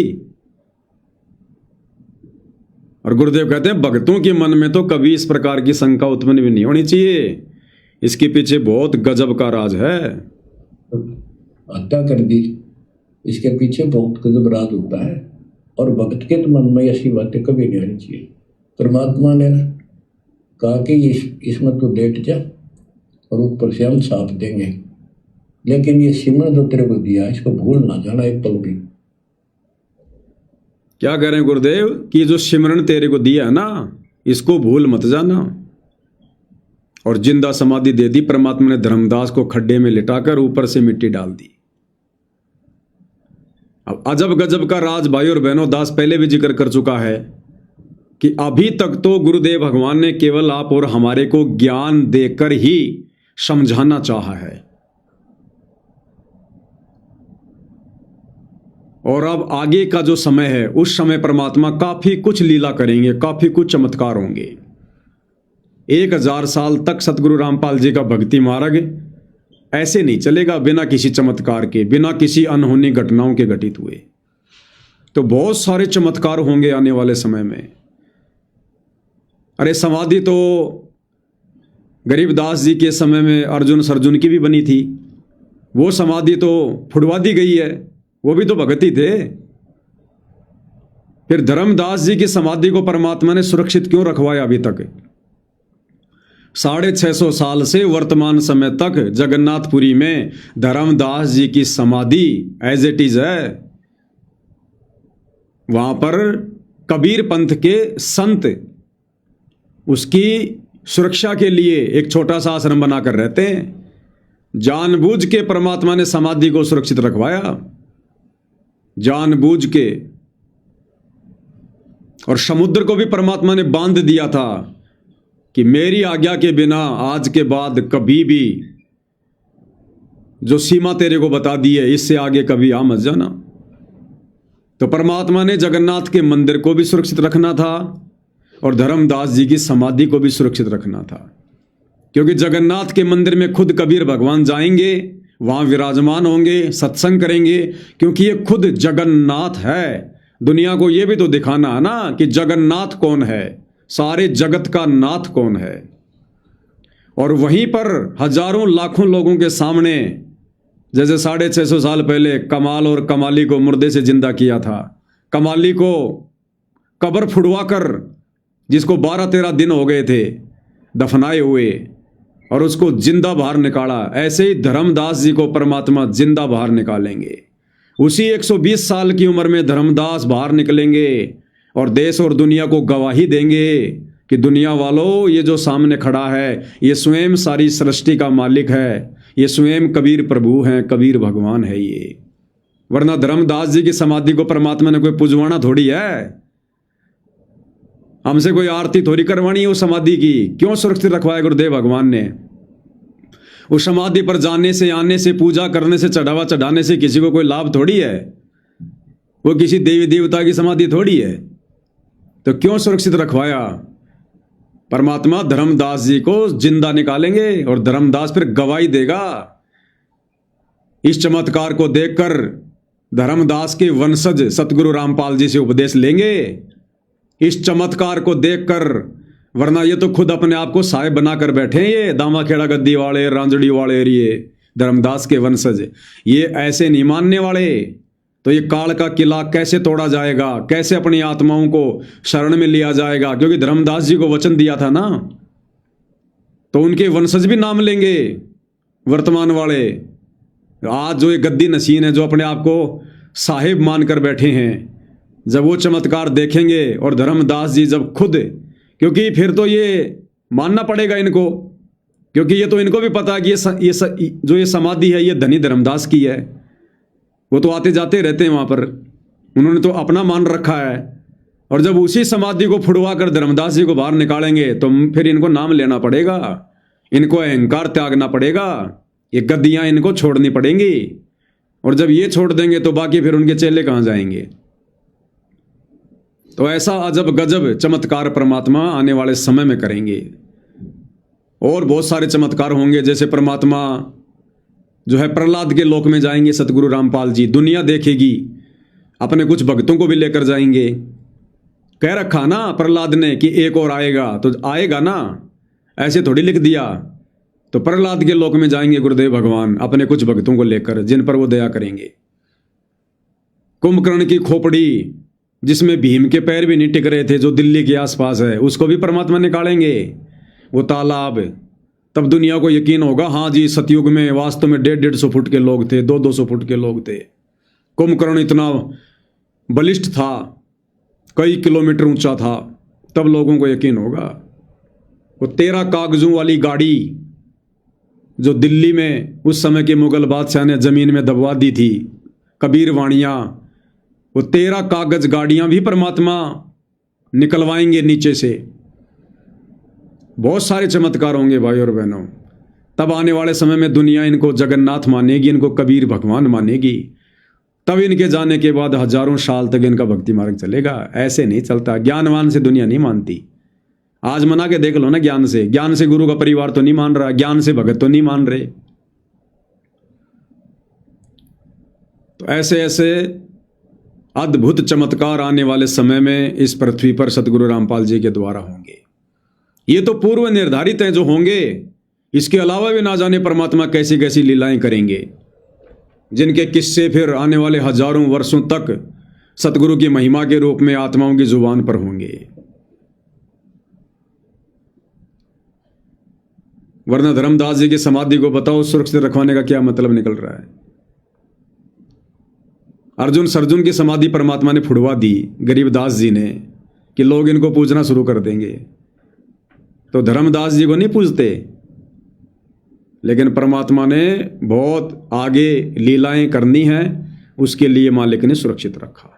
और गुरुदेव कहते हैं भक्तों के मन में तो कभी इस प्रकार की शंका उत्पन्न भी नहीं होनी चाहिए, इसके पीछे बहुत गजब का राज है। हत्या कर दी, इसके पीछे बहुत गजब राज होता है। और भक्त के तो मन में ऐसी बातें कभी नहीं आनी चाहिए। परमात्मा ने कहा कि इसमें तो लेट जा और ऊपर से हम साथ देंगे, लेकिन ये सिमरन जो तेरे को दिया इसको भूल ना जाना एक पल भी। क्या कह रहे हैं गुरुदेव कि जो सिमरन तेरे को दिया है ना, इसको भूल मत जाना। और जिंदा समाधि दे दी परमात्मा ने धर्मदास को, खड्डे में लिटाकर ऊपर से मिट्टी डाल दी। अब अजब गजब का राज भाई और बहनों, दास पहले भी जिक्र कर चुका है कि अभी तक तो गुरुदेव भगवान ने केवल आप और हमारे को ज्ञान देकर ही समझाना चाहा है, और अब आगे का जो समय है उस समय परमात्मा काफी कुछ लीला करेंगे, काफी कुछ चमत्कार होंगे। 1000 साल तक सतगुरु रामपाल जी का भक्ति मार्ग ऐसे नहीं चलेगा बिना किसी चमत्कार के, बिना किसी अनहोनी घटनाओं के घटित हुए। तो बहुत सारे चमत्कार होंगे आने वाले समय में। अरे समाधि तो गरीबदास जी के समय में अर्जुन सर्जुन की भी बनी थी, वो समाधि तो फुड़वा दी गई है, वो भी तो भगत ही थे। फिर धर्मदास जी की समाधि को परमात्मा ने सुरक्षित क्यों रखवाया अभी तक? 650 साल से वर्तमान समय तक जगन्नाथपुरी में धर्मदास जी की समाधि एज इट इज है। वहां पर कबीर पंथ के संत उसकी सुरक्षा के लिए एक छोटा सा आश्रम बनाकर रहते हैं। जानबूझ के परमात्मा ने समाधि को सुरक्षित रखवाया, जानबूझ के। और समुद्र को भी परमात्मा ने बांध दिया था कि मेरी आज्ञा के बिना आज के बाद कभी भी जो सीमा तेरे को बता दी है इससे आगे कभी आ मत जाना। तो परमात्मा ने जगन्नाथ के मंदिर को भी सुरक्षित रखना था और धर्मदास जी की समाधि को भी सुरक्षित रखना था, क्योंकि जगन्नाथ के मंदिर में खुद कबीर भगवान जाएंगे, वहां विराजमान होंगे, सत्संग करेंगे, क्योंकि ये खुद जगन्नाथ है। दुनिया को ये भी तो दिखाना है ना कि जगन्नाथ कौन है, सारे जगत का नाथ कौन है। और वहीं पर हजारों लाखों लोगों के सामने, जैसे 650 साल पहले कमाल और कमाली को मुर्दे से जिंदा किया था, कमाली को कब्र फुड़वा कर, जिसको 12-13 दिन हो गए थे दफनाए हुए, और उसको जिंदा बाहर निकाला, ऐसे ही धर्मदास जी को परमात्मा जिंदा बाहर निकालेंगे। उसी 120 साल की उम्र में धर्मदास बाहर निकलेंगे और देश और दुनिया को गवाही देंगे कि दुनिया वालों, ये जो सामने खड़ा है ये स्वयं सारी सृष्टि का मालिक है, ये स्वयं कबीर प्रभु हैं, कबीर भगवान है ये। वरना धर्मदास जी की समाधि को परमात्मा ने कोई पुजवाना थोड़ी है, हमसे कोई आरती थोड़ी करवानी है उस समाधि की। क्यों सुरक्षित रखवाया गुरुदेव भगवान ने? उस समाधि पर जाने से, आने से, पूजा करने से, चढ़ावा चढ़ाने से किसी को कोई लाभ थोड़ी है, वो किसी देवी देवता की समाधि थोड़ी है। तो क्यों सुरक्षित रखवाया? परमात्मा धर्मदास जी को जिंदा निकालेंगे और धर्मदास फिर गवाही देगा। इस चमत्कार को देखकर धर्मदास के वंशज सतगुरु रामपाल जी से उपदेश लेंगे, इस चमत्कार को देखकर। वरना ये तो खुद अपने आप को साहेब बनाकर बैठे हैं, ये दामाखेड़ा गद्दी वाले, रांजड़ी वाले, ये धर्मदास के वंशज, ये ऐसे नहीं मानने वाले। तो ये काल का किला कैसे तोड़ा जाएगा, कैसे अपनी आत्माओं को शरण में लिया जाएगा? क्योंकि धर्मदास जी को वचन दिया था ना, तो उनके वंशज भी नाम लेंगे वर्तमान वाले। आज जो ये गद्दी नसीन है, जो अपने आप को साहिब मानकर बैठे हैं, जब वो चमत्कार देखेंगे और धर्मदास जी जब खुद, क्योंकि फिर तो ये मानना पड़ेगा इनको, क्योंकि ये तो इनको भी पता है कि जो ये समाधि है ये धनी धर्मदास की है। वो तो आते जाते रहते हैं वहाँ पर, उन्होंने तो अपना मान रखा है। और जब उसी समाधि को फुड़वा कर धर्मदास जी को बाहर निकालेंगे तो फिर इनको नाम लेना पड़ेगा, इनको अहंकार त्यागना पड़ेगा, ये गद्दियाँ इनको छोड़नी पड़ेंगी। और जब ये छोड़ देंगे तो बाकी फिर उनके चेले कहाँ जाएंगे? तो ऐसा अजब गजब चमत्कार परमात्मा आने वाले समय में करेंगे। और बहुत सारे चमत्कार होंगे, जैसे परमात्मा जो है प्रहलाद के लोक में जाएंगे सतगुरु रामपाल जी, दुनिया देखेगी, अपने कुछ भक्तों को भी लेकर जाएंगे। कह रखा ना प्रहलाद ने कि एक और आएगा, तो आएगा ना, ऐसे थोड़ी लिख दिया। तो प्रहलाद के लोक में जाएंगे गुरुदेव भगवान अपने कुछ भक्तों को लेकर, जिन पर वो दया करेंगे। कुंभकर्ण की खोपड़ी जिसमें भीम के पैर भी नहीं टिक रहे थे, जो दिल्ली के आसपास है, उसको भी परमात्मा निकालेंगे, वो तालाब। तब दुनिया को यकीन होगा, हाँ जी सतयुग में वास्तव में 150-150 फुट के लोग थे, 200-200 फुट के लोग थे। कुंभकर्ण इतना बलिष्ठ था, कई किलोमीटर ऊंचा था, तब लोगों को यकीन होगा। वो 13 कागजों वाली गाड़ी जो दिल्ली में उस समय के मुगल बादशाह ने जमीन में दबवा दी थी, कबीर वाणियाँ, वो 13 कागज गाड़ियां भी परमात्मा निकलवाएंगे नीचे से। बहुत सारे चमत्कार होंगे भाई और बहनों। तब आने वाले समय में दुनिया इनको जगन्नाथ मानेगी, इनको कबीर भगवान मानेगी। तब इनके जाने के बाद हजारों साल तक इनका भक्ति मार्ग चलेगा। ऐसे नहीं चलता, ज्ञानवान से दुनिया नहीं मानती। आज मना के देख लो ना, ज्ञान से गुरु का परिवार तो नहीं मान रहा, ज्ञान से भगत तो नहीं मान रहे। तो ऐसे ऐसे अद्भुत चमत्कार आने वाले समय में इस पृथ्वी पर सतगुरु रामपाल जी के द्वारा होंगे। ये तो पूर्व निर्धारित हैं जो होंगे, इसके अलावा भी ना जाने परमात्मा कैसी कैसी लीलाएं करेंगे, जिनके किस्से फिर आने वाले हजारों वर्षों तक सतगुरु की महिमा के रूप में आत्माओं की जुबान पर होंगे। वरना धर्मदास जी की समाधि को बताओ सुरक्षित रखवाने का क्या मतलब निकल रहा है। अर्जुन सर्जुन की समाधि परमात्मा ने फुड़वा दी गरीबदास जी ने कि लोग इनको पूजना शुरू कर देंगे, तो धर्मदास जी को नहीं पूजते, लेकिन परमात्मा ने बहुत आगे लीलाएं करनी हैं, उसके लिए मालिक ने सुरक्षित रखा।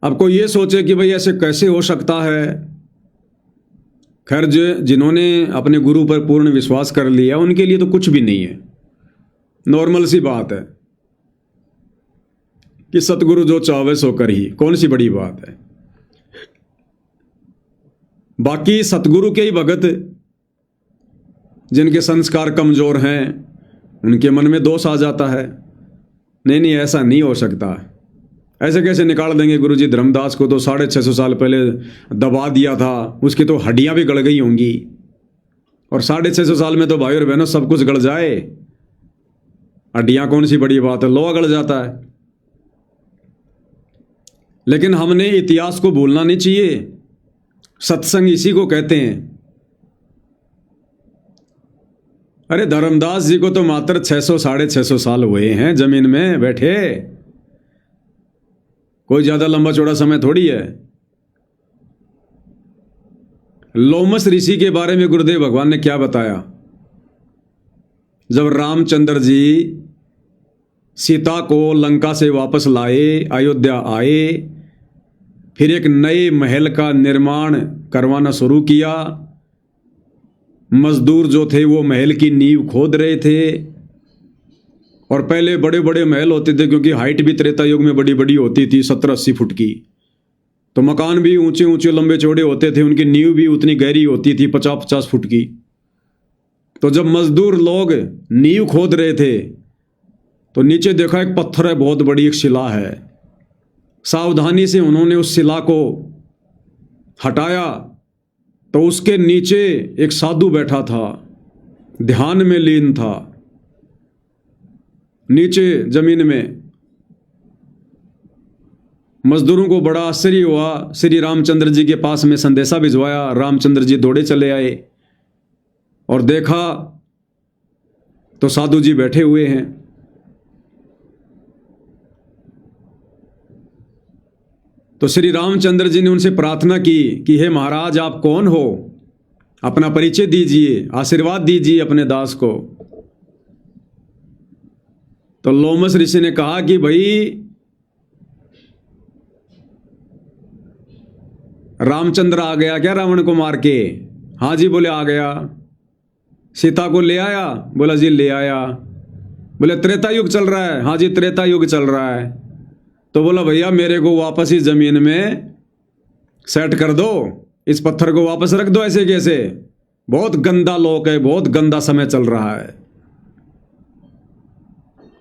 अब कोई ये सोचे कि भाई ऐसे कैसे हो सकता है। खैर जिन्होंने अपने गुरु पर पूर्ण विश्वास कर लिया उनके लिए तो कुछ भी नहीं है, नॉर्मल सी बात है कि सतगुरु जो चाहे सो कर ही, कौन सी बड़ी बात है। बाकी सतगुरु के ही भगत जिनके संस्कार कमजोर हैं उनके मन में दोष आ जाता है, नहीं ऐसा नहीं हो सकता, ऐसे कैसे निकाल देंगे गुरु जी। धर्मदास को तो 650 साल पहले दबा दिया था, उसकी तो हड्डियां भी गल गई होंगी, और 650 साल में तो भाई और बहनों सब कुछ गल जाए, हड्डियां कौन सी बड़ी बात है, लोहा गल जाता है। लेकिन हमने इतिहास को भूलना नहीं चाहिए, सत्संग इसी को कहते हैं। अरे धर्मदास जी को तो मात्र 600-650 साल हुए हैं जमीन में बैठे, कोई ज्यादा लंबा चौड़ा समय थोड़ी है। लोमस ऋषि के बारे में गुरुदेव भगवान ने क्या बताया। जब रामचंद्र जी सीता को लंका से वापस लाए, अयोध्या आए, फिर एक नए महल का निर्माण करवाना शुरू किया। मजदूर जो थे वो महल की नींव खोद रहे थे, और पहले बड़े बड़े महल होते थे क्योंकि हाइट भी त्रेता युग में बड़ी बड़ी होती थी, 70-80 फुट की, तो मकान भी ऊंचे ऊंचे लंबे चौड़े होते थे, उनकी नींव भी उतनी गहरी होती थी, 50-50 फुट की। तो जब मजदूर लोग नींव खोद रहे थे तो नीचे देखा एक पत्थर है, बहुत बड़ी एक शिला है। सावधानी से उन्होंने उस शिला को हटाया तो उसके नीचे एक साधु बैठा था, ध्यान में लीन था नीचे जमीन में। मजदूरों को बड़ा आश्चर्य हुआ, श्री रामचंद्र जी के पास में संदेशा भिजवाया। रामचंद्र जी दौड़े चले आए और देखा तो साधु जी बैठे हुए हैं। तो श्री रामचंद्र जी ने उनसे प्रार्थना की कि हे महाराज आप कौन हो, अपना परिचय दीजिए, आशीर्वाद दीजिए अपने दास को। तो लोमस ऋषि ने कहा कि भाई रामचंद्र आ गया क्या रावण को मार के? हाँ जी, बोले आ गया। सीता को ले आया? बोला जी ले आया। बोले त्रेता युग चल रहा है? हाँ जी त्रेता युग चल रहा है। तो बोला भैया मेरे को वापस इस जमीन में सेट कर दो, इस पत्थर को वापस रख दो, ऐसे कैसे, बहुत गंदा लोक है, बहुत गंदा समय चल रहा है।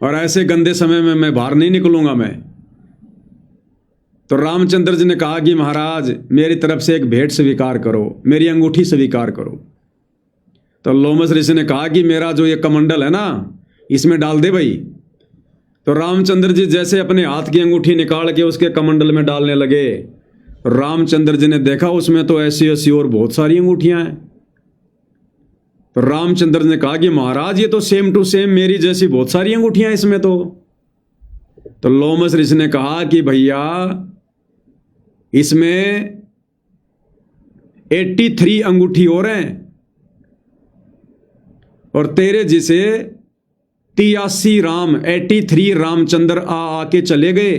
और ऐसे गंदे समय में मैं बाहर नहीं निकलूंगा मैं। तो रामचंद्र जी ने कहा कि महाराज मेरी तरफ से एक भेंट स्वीकार करो, मेरी अंगूठी स्वीकार करो। तो लोमस ऋषि ने कहा कि मेरा जो ये कमंडल है ना इसमें डाल दे भाई। तो रामचंद्र जी जैसे अपने हाथ की अंगूठी निकाल के उसके कमंडल में डालने लगे, रामचंद्र जी ने देखा उसमें तो ऐसी ऐसी और बहुत सारी अंगूठियां हैं। तो रामचंद्र ने कहा कि महाराज ये तो सेम टू सेम मेरी जैसी बहुत सारी अंगूठियां हैं इसमें तो लोमस ऋषि ने कहा कि भैया इसमें 83 अंगूठी और हैं और तेरे जिसे 83 रामचंद्र आके चले गए।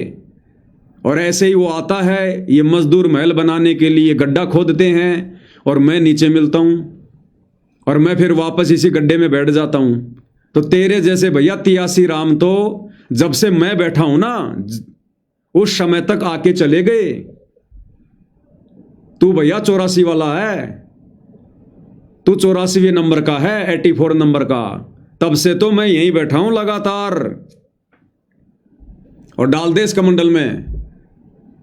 और ऐसे ही वो आता है, ये मजदूर महल बनाने के लिए गड्ढा खोदते हैं और मैं नीचे मिलता हूं और मैं फिर वापस इसी गड्ढे में बैठ जाता हूं। तो तेरे जैसे भैया 83 राम तो जब से मैं बैठा हूं ना उस समय तक आके चले गए। तू भैया 84 वाला है, तू 84वें नंबर का है, 84 नंबर का। तब से तो मैं यहीं बैठा हूं लगातार। और डाल दे इस कमंडल में।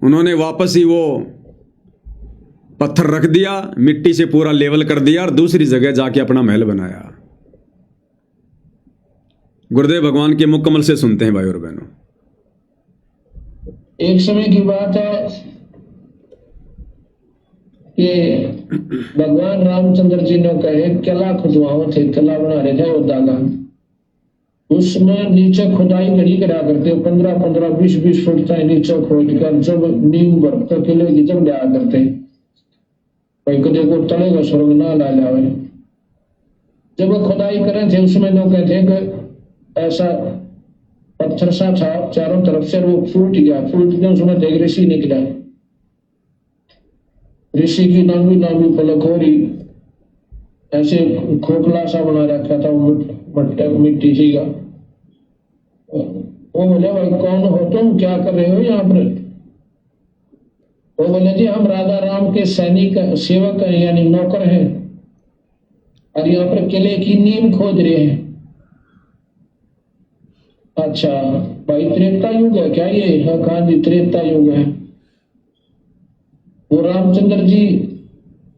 उन्होंने वापस ही वो पत्थर रख दिया, मिट्टी से पूरा लेवल कर दिया और दूसरी जगह जाके अपना महल बनाया। गुरुदेव भगवान के मुकम्मल से सुनते हैं भाई और बहनों। एक समय की बात है कि भगवान रामचंद्र जी ने कहे किला खुदवाओ थे, किला बना रहे थे अयोध्या का। उसमें नीचे खुदाई घड़ी करा करते, 15-15, 20-20 फुट तक नीचे खोद कर जब नींव भरकर किले की जब लिया करते भाई कदे को तले का स्वर्ग ना ला जावे। जब वो खुदाई करे थे उसमें लोग कहते हैं कि ऐसा पत्थर सा था चारों तरफ से, वो फूट गया उसमें देख ऋषि निकला। ऋषि की नामी नामी पलक हो रही, ऐसे खोखला सा बना रखा था मिट्टी सी का। वो बोले भाई कौन हो तुम, क्या कर रहे हो यहाँ पर? वो बोले जी हम राजा राम के सैनिक सेवक हैं यानी नौकर हैं और यहाँ पर किले की नींव खोद रहे हैं। अच्छा भाई त्रेता युग है क्या ये? हाँ जी त्रेता युग है। वो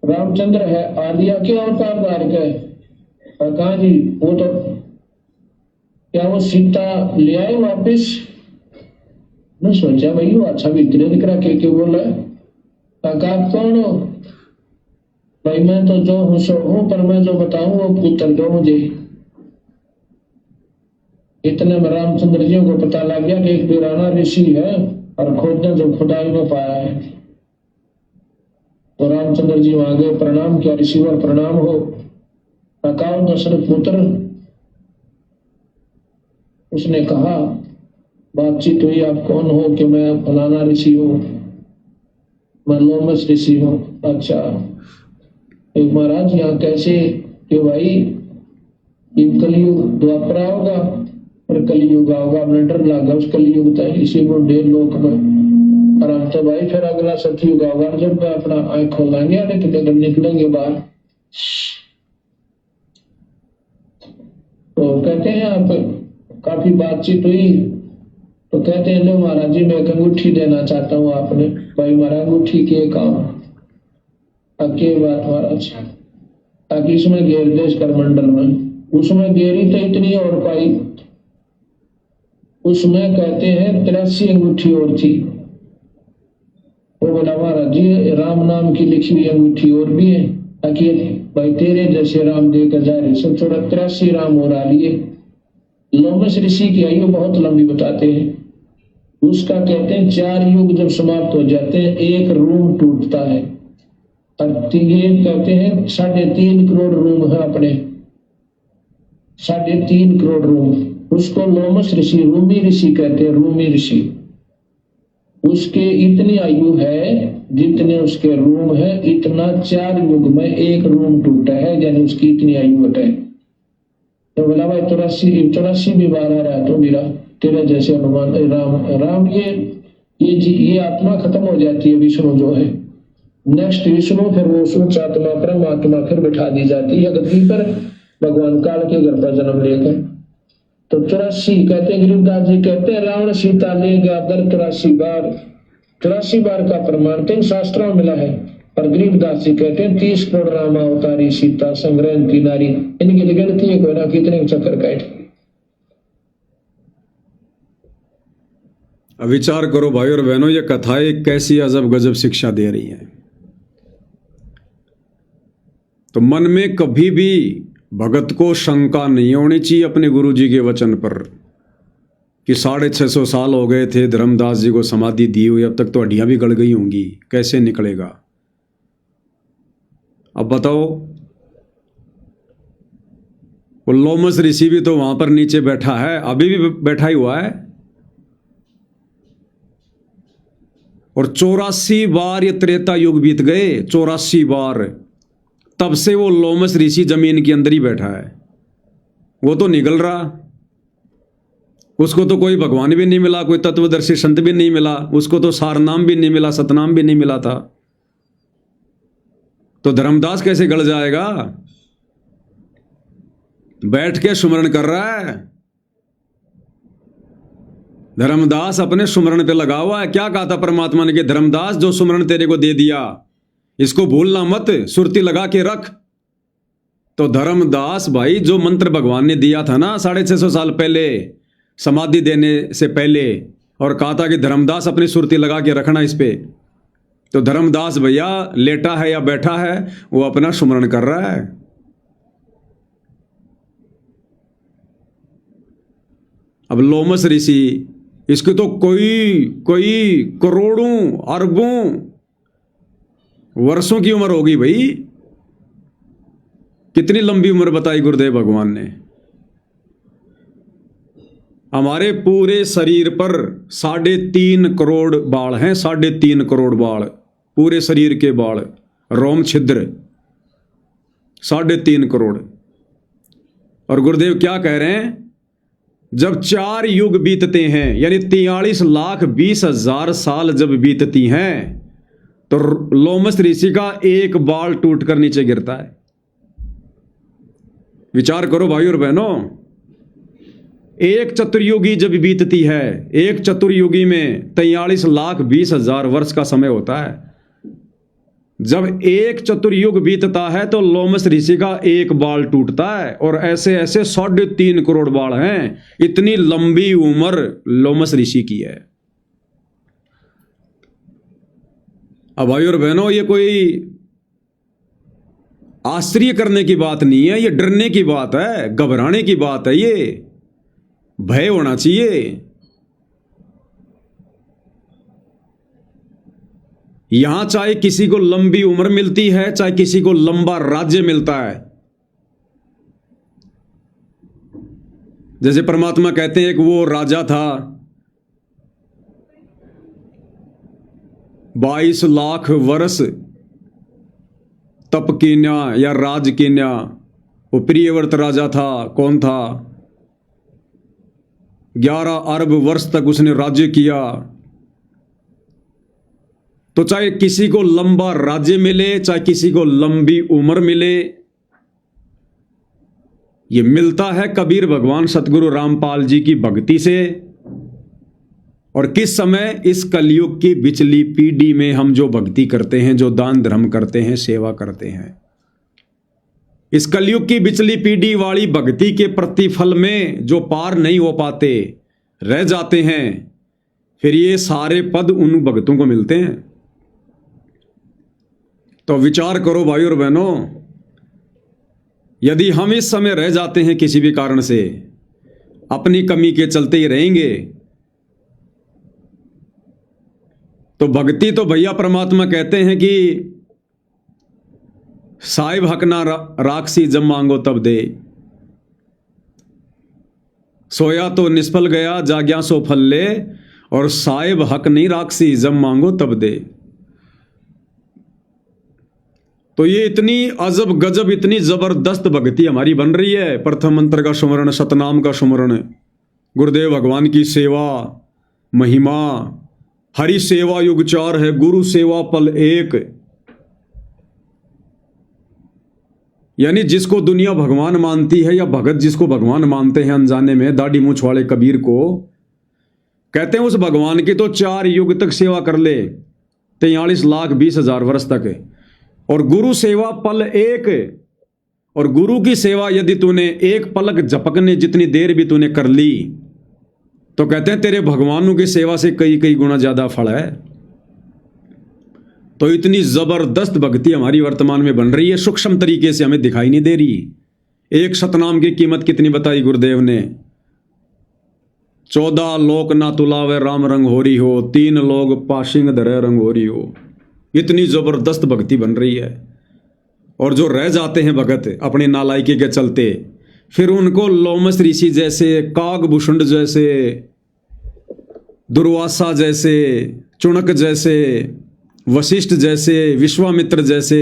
रामचंद्र है आलिया के अवतार धारक है। कहा जी वो तो क्या वो सीता ले आए वापिस? मैं सोचा भाई वो अच्छा भीतरे दिख रहा के बोला है। कहा कौन हो? भाई मैं तो जो हूं सो हूं, पर मैं जो बताऊं वो पुत्र दो मुझे। इतने में रामचंद्र जी को पता लग गया कि एक पुराना ऋषि है और खोदने जो खुदाई में पाया है। तो रामचंद्र जी वहां गए, प्रणाम किया, ऋषिवर प्रणाम हो। कहा दशरथ पुत्र, उसने कहा बातचीत हुई, आप कौन हो? कि मैं फलाना ऋषि हूँ, मैं लोमस ऋषि हूँ। अच्छा एक महाराज यहाँ कैसे? कि भाई ये कलयुग द्वापरा होगा और कलयुग होगा, अपने डर लगा उस कलयुग तक इसी बुढ़े लोक में। और हम तो भाई फिर अगला सतयुग होगा जब अपना आंख खोलेंगे अरे तो निकलेंगे बाहर। तो कहते हैं आप काफी बातचीत हुई तो कहते हैं लो महाराज जी मैं एक अंगूठी देना चाहता हूँ आपने। भाई महाराज अंगूठी के काम अके बात महाराज, ताकि इसमें घेर दे इस करमंडल में। उसमें घेरी तो इतनी और पाई, उसमें कहते हैं 83 अंगूठी और थी। वो बोला महाराज जी राम नाम की लिखी हुई अंगूठी और भी है, ताकि भाई तेरे जैसे राम देकर जा रहे सब थोड़ा 83 राम और आ लिए। लोमस ऋषि की आयु बहुत लंबी बताते हैं। उसका कहते हैं 4 युग जब समाप्त हो जाते हैं एक रूम टूटता है। और ये कहते हैं 3.5 करोड़ रूम है अपने, 3.5 करोड़ रूम। उसको लोमस ऋषि रूमी ऋषि कहते हैं, रूमी ऋषि। उसके इतनी आयु है जितने उसके रूम है, इतना 4 युग में एक रूम टूटा है, यानी उसकी इतनी आयु है। तो बोला भाई 84 भी बार आ रहा तो मेरा तेरे जैसे हनुमान राम ये आत्मा खत्म हो जाती है। विष्णु जो है नेक्स्ट विष्णु, फिर वो सूक्ष्म आत्मा परमात्मा फिर बिठा दी जाती है गद्दी पर भगवान काल के घर पर जन्म लेकर। तो 84 कहते गरीबदास जी कहते हैं रावण सीता ले गया दर 83 बार, 83 बार का प्रमाण तीन शास्त्रों में मिला है। और गरीबदास जी कहते हैं 30 करोड़ रामा अवतारी सीता संग्रहण की नारी, इनकी गिनती है कोई ना कितने चक्कर काटे। अब विचार करो भाई और बहनों, ये कथाएं कैसी अजब गजब शिक्षा दे रही हैं। तो मन में कभी भी भगत को शंका नहीं होनी चाहिए अपने गुरु जी के वचन पर कि 650 साल हो गए थे धर्मदास जी को समाधि दी हुई, अब तक तो हड्डियां भी गड़ गई होंगी, कैसे निकलेगा। अब बताओ, वो लोमस ऋषि भी तो वहां पर नीचे बैठा है, अभी भी बैठा ही हुआ है, और 84 बार ये त्रेता युग बीत गए, 84 बार, तब से वो लोमस ऋषि जमीन के अंदर ही बैठा है। वो तो निकल रहा, उसको तो कोई भगवान भी नहीं मिला, कोई तत्वदर्शी संत भी नहीं मिला, उसको तो सारनाम भी नहीं मिला, सतनाम भी नहीं मिला था। तो धर्मदास कैसे गड़ जाएगा? बैठ के सुमरण कर रहा है, धर्मदास अपने सुमरण पे लगा हुआ है। क्या कहा था परमात्मा ने कि धर्मदास जो सुमरण तेरे को दे दिया इसको भूलना मत, सुरती लगा के रख। तो धर्मदास भाई जो मंत्र भगवान ने दिया था ना 650 साल पहले, समाधि देने से पहले, और कहा था कि धर्मदास अपनी सुरती लगा के रखना इस पे, तो धर्मदास भैया लेटा है या बैठा है, वो अपना सुमरण कर रहा है। अब लोमस ऋषि, इसकी तो कोई करोड़ों अरबों वर्षों की उम्र होगी भाई। कितनी लंबी उम्र बताई गुरुदेव भगवान ने। हमारे पूरे शरीर पर 3.5 करोड़ बाल हैं, 3.5 करोड़ बाल, पूरे शरीर के बाल, रोम छिद्र 3.5 करोड़। और गुरुदेव क्या कह रहे हैं? जब 4 युग बीतते हैं, यानी 43,20,000 साल जब बीतती हैं, तो लोमस ऋषि का एक बाल टूटकर नीचे गिरता है। विचार करो भाई और बहनों, एक चतुर्युगी जब बीतती है, एक चतुर्युगी में 43,20,000 वर्ष का समय होता है। जब एक चतुर्युग बीतता है तो लोमस ऋषि का एक बाल टूटता है, और ऐसे ऐसे 3.5 करोड़ बाल हैं। इतनी लंबी उम्र लोमस ऋषि की है। अब भाई और बहनों, ये कोई आश्चर्य करने की बात नहीं है, ये डरने की बात है, घबराने की बात है, ये भय होना चाहिए। यहां चाहे किसी को लंबी उम्र मिलती है, चाहे किसी को लंबा राज्य मिलता है। जैसे परमात्मा कहते हैं, एक वो राजा था, 22 लाख वर्ष तप कीन्या या राज कीन्या। वो प्रियव्रत राजा था। कौन था? 11 अरब वर्ष तक उसने राज्य किया। तो चाहे किसी को लंबा राज्य मिले, चाहे किसी को लंबी उम्र मिले, ये मिलता है कबीर भगवान सतगुरु रामपाल जी की भक्ति से। और किस समय? इस कलयुग की बिचली पीढ़ी में हम जो भक्ति करते हैं, जो दान धर्म करते हैं, सेवा करते हैं, इस कलयुग की बिचली पीढ़ी वाली भक्ति के प्रतिफल में जो पार नहीं हो पाते, रह जाते हैं, फिर ये सारे पद उन भक्तों को मिलते हैं। तो विचार करो भाई और बहनों, यदि हम इस समय रह जाते हैं किसी भी कारण से, अपनी कमी के चलते ही रहेंगे, तो भक्ति तो भैया परमात्मा कहते हैं कि साहिब हक ना राक्षसी जब मांगो तब दे। सोया तो निष्फल गया, जाग्या सो फल ले, और साहिब हक नहीं राक्षसी जब मांगो तब दे। तो ये इतनी अजब गजब, इतनी जबरदस्त भक्ति हमारी बन रही है। प्रथम मंत्र का सुमरण, सतनाम का सुमरण, गुरुदेव भगवान की सेवा, महिमा, हरि सेवा युग 4 है, गुरु सेवा पल 1। यानी जिसको दुनिया भगवान मानती है या भगत जिसको भगवान मानते हैं अनजाने में, दाढ़ी मूंछ वाले कबीर को कहते हैं उस भगवान की तो 4 युग तक सेवा कर ले, 43,20,000 वर्ष तक। और गुरु सेवा पल एक, और गुरु की सेवा यदि तूने एक पलक झपकने जितनी देर भी तूने कर ली तो कहते हैं तेरे भगवानों की सेवा से कई कई गुना ज्यादा फल है। तो इतनी जबरदस्त भक्ति हमारी वर्तमान में बन रही है, सूक्ष्म तरीके से हमें दिखाई नहीं दे रही। एक सतनाम की कीमत कितनी बताई गुरुदेव ने, 14 लोक ना तुलावे राम रंग हो रही हो, 3 लोग पाशिंग धरे रंग हो रही हो। इतनी जबरदस्त भक्ति बन रही है। और जो रह जाते हैं भगत अपने नालायकी के चलते, फिर उनको लोमस ऋषि जैसे, कागभूषण जैसे, दुर्वासा जैसे, चुणक जैसे, वशिष्ठ जैसे, विश्वामित्र जैसे,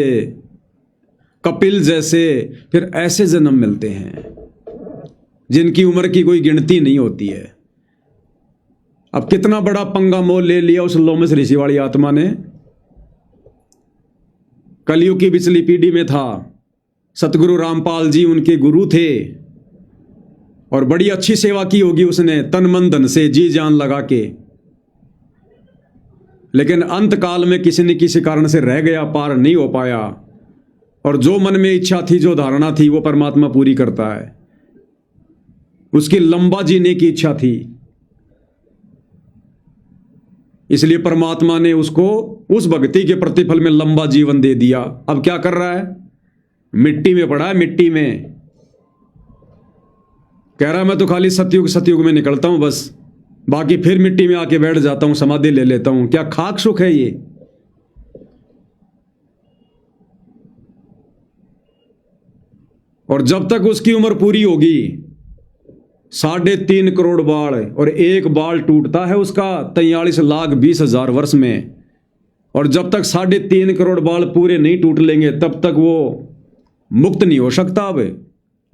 कपिल जैसे, फिर ऐसे जन्म मिलते हैं जिनकी उम्र की कोई गिनती नहीं होती है। अब कितना बड़ा पंगा मोल ले लिया उस लोमस ऋषि वाली आत्मा ने। कलयुग की पिछली पीढ़ी में था, सतगुरु रामपाल जी उनके गुरु थे और बड़ी अच्छी सेवा की होगी उसने, तन मन धन से जी जान लगा के। लेकिन अंत काल में किसी न किसी कारण से रह गया, पार नहीं हो पाया। और जो मन में इच्छा थी, जो धारणा थी, वो परमात्मा पूरी करता है। उसकी लंबा जीने की इच्छा थी, इसलिए परमात्मा ने उसको उस भक्ति के प्रतिफल में लंबा जीवन दे दिया। अब क्या कर रहा है? मिट्टी में पड़ा है, मिट्टी में। कह रहा है मैं तो खाली सतयुग में निकलता हूं बस, बाकी फिर मिट्टी में आके बैठ जाता हूं, समाधि ले लेता हूं। क्या खाक सुख है ये? और जब तक उसकी उम्र पूरी होगी, 3.5 करोड़ बाल, और एक बाल टूटता है उसका 43,20,000 वर्ष में। और जब तक 3.5 करोड़ बाल पूरे नहीं टूट लेंगे तब तक वो मुक्त नहीं हो सकता। अब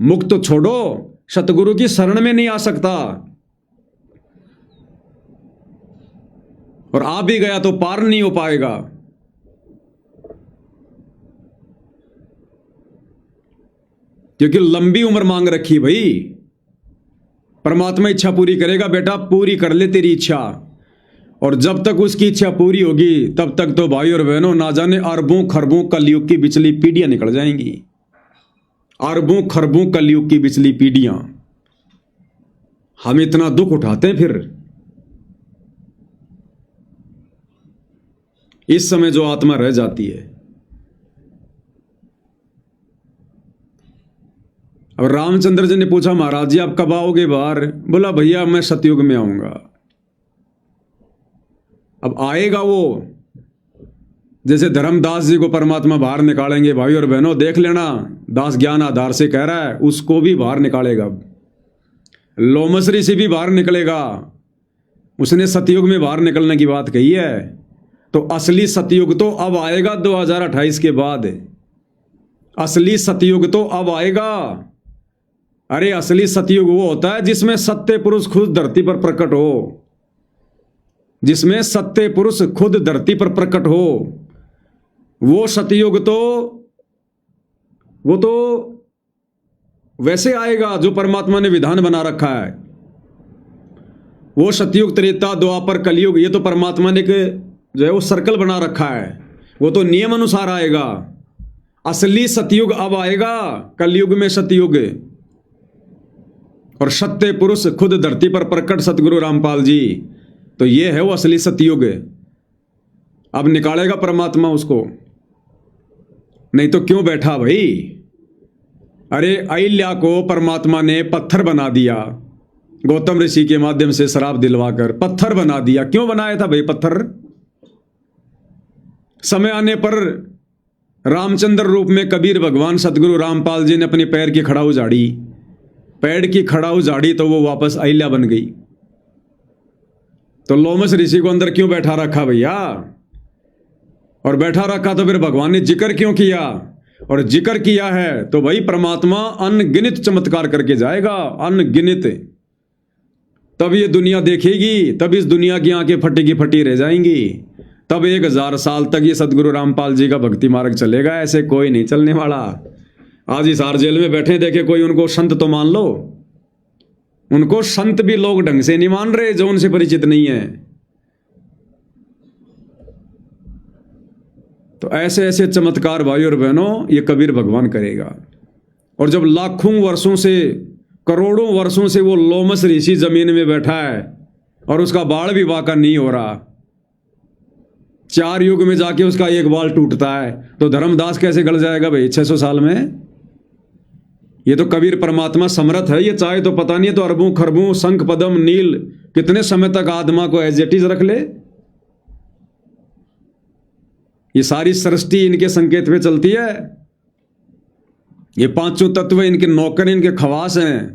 मुक्त तो छोड़ो, सतगुरु की शरण में नहीं आ सकता। और आ भी गया तो पार नहीं हो पाएगा। क्योंकि लंबी उम्र मांग रखी भाई। परमात्मा इच्छा पूरी करेगा, बेटा पूरी कर ले तेरी इच्छा। और जब तक उसकी इच्छा पूरी होगी तब तक तो भाई और बहनों ना जाने अरबों खरबों कलयुग की बिचली पीढ़ियां निकल जाएंगी। अरबों खरबों कलयुग की बिचली पीढ़ियां। हम इतना दुख उठाते हैं फिर। इस समय जो आत्मा रह जाती है। अब रामचंद्र जी ने पूछा महाराज जी आप कब आओगे बाहर? बोला भैया मैं सतयुग में आऊंगा। अब आएगा वो, जैसे धर्मदास जी को परमात्मा बाहर निकालेंगे। भाई और बहनों देख लेना, दास ज्ञान आधार से कह रहा है, उसको भी बाहर निकालेगा। लोमस ऋषि भी बाहर निकलेगा। उसने सतयुग में बाहर निकलने की बात कही है। तो असली सतयुग तो अब आएगा 2028 के बाद। असली सतयुग तो अब आएगा। अरे असली सतयुग वो होता है जिसमें सत्य पुरुष खुद धरती पर प्रकट हो, जिसमें सत्य पुरुष खुद धरती पर प्रकट हो। वो सतयुग तो वैसे आएगा जो परमात्मा ने विधान बना रखा है। वो सतयुग, त्रेता, द्वापर, कलयुग, ये तो परमात्मा ने जो है वो सर्कल बना रखा है। वो तो नियम अनुसार आएगा। असली सतयुग अब आएगा, कलयुग में सतयुग। और सत्य पुरुष खुद धरती पर प्रकट सतगुरु रामपाल जी, तो ये है वो असली सतयुग। अब निकालेगा परमात्मा उसको, नहीं तो क्यों बैठा भाई। अरे अहिल्या को परमात्मा ने पत्थर बना दिया, गौतम ऋषि के माध्यम से शराब दिलवाकर पत्थर बना दिया। क्यों बनाया था भाई पत्थर? समय आने पर रामचंद्र रूप में कबीर भगवान सतगुरु रामपाल जी ने अपने पैर की खड़ाऊ झाड़ी, पैर की खड़ाऊ झाड़ी तो वो वापस अहिल्या बन गई। तो लोमस ऋषि को अंदर क्यों बैठा रखा भैया? और बैठा रखा तो फिर भगवान ने जिक्र क्यों किया? और जिक्र किया है तो भाई परमात्मा अनगिनत चमत्कार करके जाएगा, अनगिनत। तब ये दुनिया देखेगी, तब इस दुनिया की आंखें फटी की फटी रह जाएंगी। तब 1000 साल तक ये सतगुरु रामपाल जी का भक्ति मार्ग चलेगा। ऐसे कोई नहीं चलने वाला। आज हिसार जेल में बैठे देखे कोई उनको संत तो मान लो, उनको संत भी लोग ढंग से नहीं मान रहे जो उनसे परिचित नहीं है। तो ऐसे ऐसे चमत्कार भाई और बहनों ये कबीर भगवान करेगा। और जब लाखों वर्षों से करोड़ों वर्षों से वो लोमस ऋषि जमीन में बैठा है और उसका बाल भी बाका नहीं हो रहा, 4 युग में जाके उसका एक बाल टूटता है, तो धर्मदास कैसे गल जाएगा भाई 600 साल में? ये तो कबीर परमात्मा समर्थ है, ये चाहे तो पता नहीं है तो अरबों खरबों शंख पदम नील कितने समय तक आत्मा को एज इट इज रख ले। ये सारी सृष्टि इनके संकेत पे चलती है। ये पांचों तत्व इनके नौकर, इनके खवास हैं।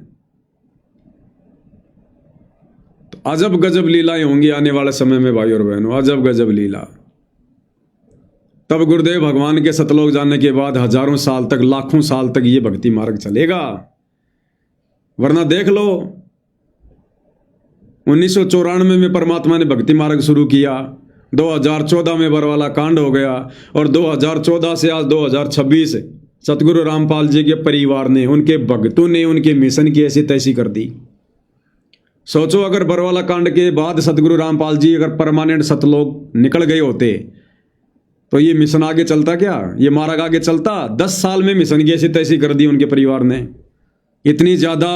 तो अजब गजब लीलाएं होंगी आने वाले समय में भाई और बहनों, अजब गजब लीला। तब गुरुदेव भगवान के सतलोक जाने के बाद हजारों साल तक, लाखों साल तक ये भक्ति मार्ग चलेगा। वरना देख लो 1994 में परमात्मा ने भक्ति मार्ग शुरू किया, 2014 में बरवाला कांड हो गया, और 2014 से आज 2026 सतगुरु रामपाल जी के परिवार ने, उनके भक्तों ने उनके मिशन की ऐसी तैसी कर दी। सोचो अगर बरवाला कांड के बाद सतगुरु रामपाल जी अगर परमानेंट सतलोक निकल गए होते तो ये मिशन आगे चलता क्या? ये मार्ग आगे चलता? 10 साल में मिशन की ऐसी तैसी कर दी उनके परिवार ने। इतनी ज्यादा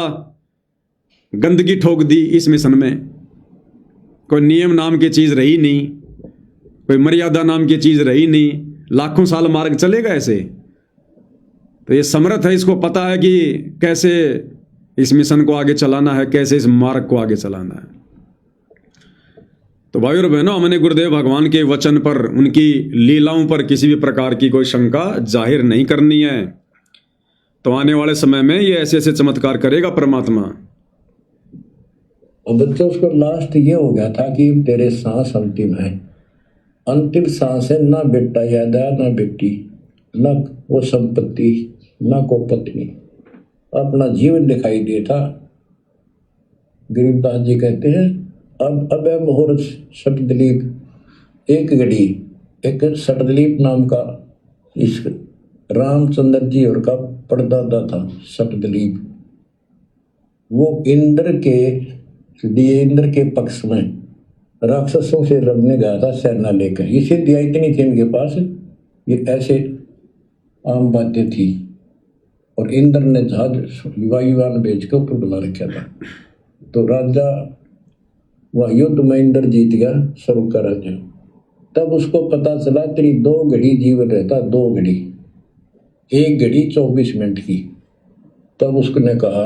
गंदगी ठोक दी इस मिशन में। कोई नियम नाम की चीज रही नहीं, कोई मर्यादा नाम की चीज रही नहीं। लाखों साल मार्ग चलेगा ऐसे? तो ये समर्थ है, इसको पता है कि कैसे इस मिशन को आगे चलाना है, कैसे इस मार्ग को आगे चलाना है। तो भाई और बहनों, हमने गुरुदेव भगवान के वचन पर, उनकी लीलाओं पर किसी भी प्रकार की कोई शंका जाहिर नहीं करनी है। तो आने वाले समय में ये ऐसे ऐसे चमत्कार करेगा परमात्मा। और बच्चों, उसको लास्ट ये हो गया था कि तेरे सांस अंतिम है, अंतिम सांस है, ना बेटा याद आया, ना बेटी, ना वो संपत्ति, ना को पत्नी, अपना जीवन दिखाई दिया था। गरीबदास जी कहते हैं अब मुहूर्त सटदलीप एक घड़ी, एक सटदलीप नाम का इस रामचंद्र जी और का परदादा था सटदलीप। वो इंद्र के पक्ष में राक्षसों से लड़ने गया था सेना लेकर। ये सिद्धियाँ इतनी थी इनके पास, ये ऐसे आम बातें थी। और इंद्र ने जहाज वायुयान बेच के ऊपर बुला रखा था। तो राजा वह युद्ध में इंद्र जीत गया स्वर्ग का राज्य। तब उसको पता चला तेरी 2 घड़ी जीवन रहता, 2 घड़ी, 1 घड़ी 24 मिनट की। तब उसने कहा,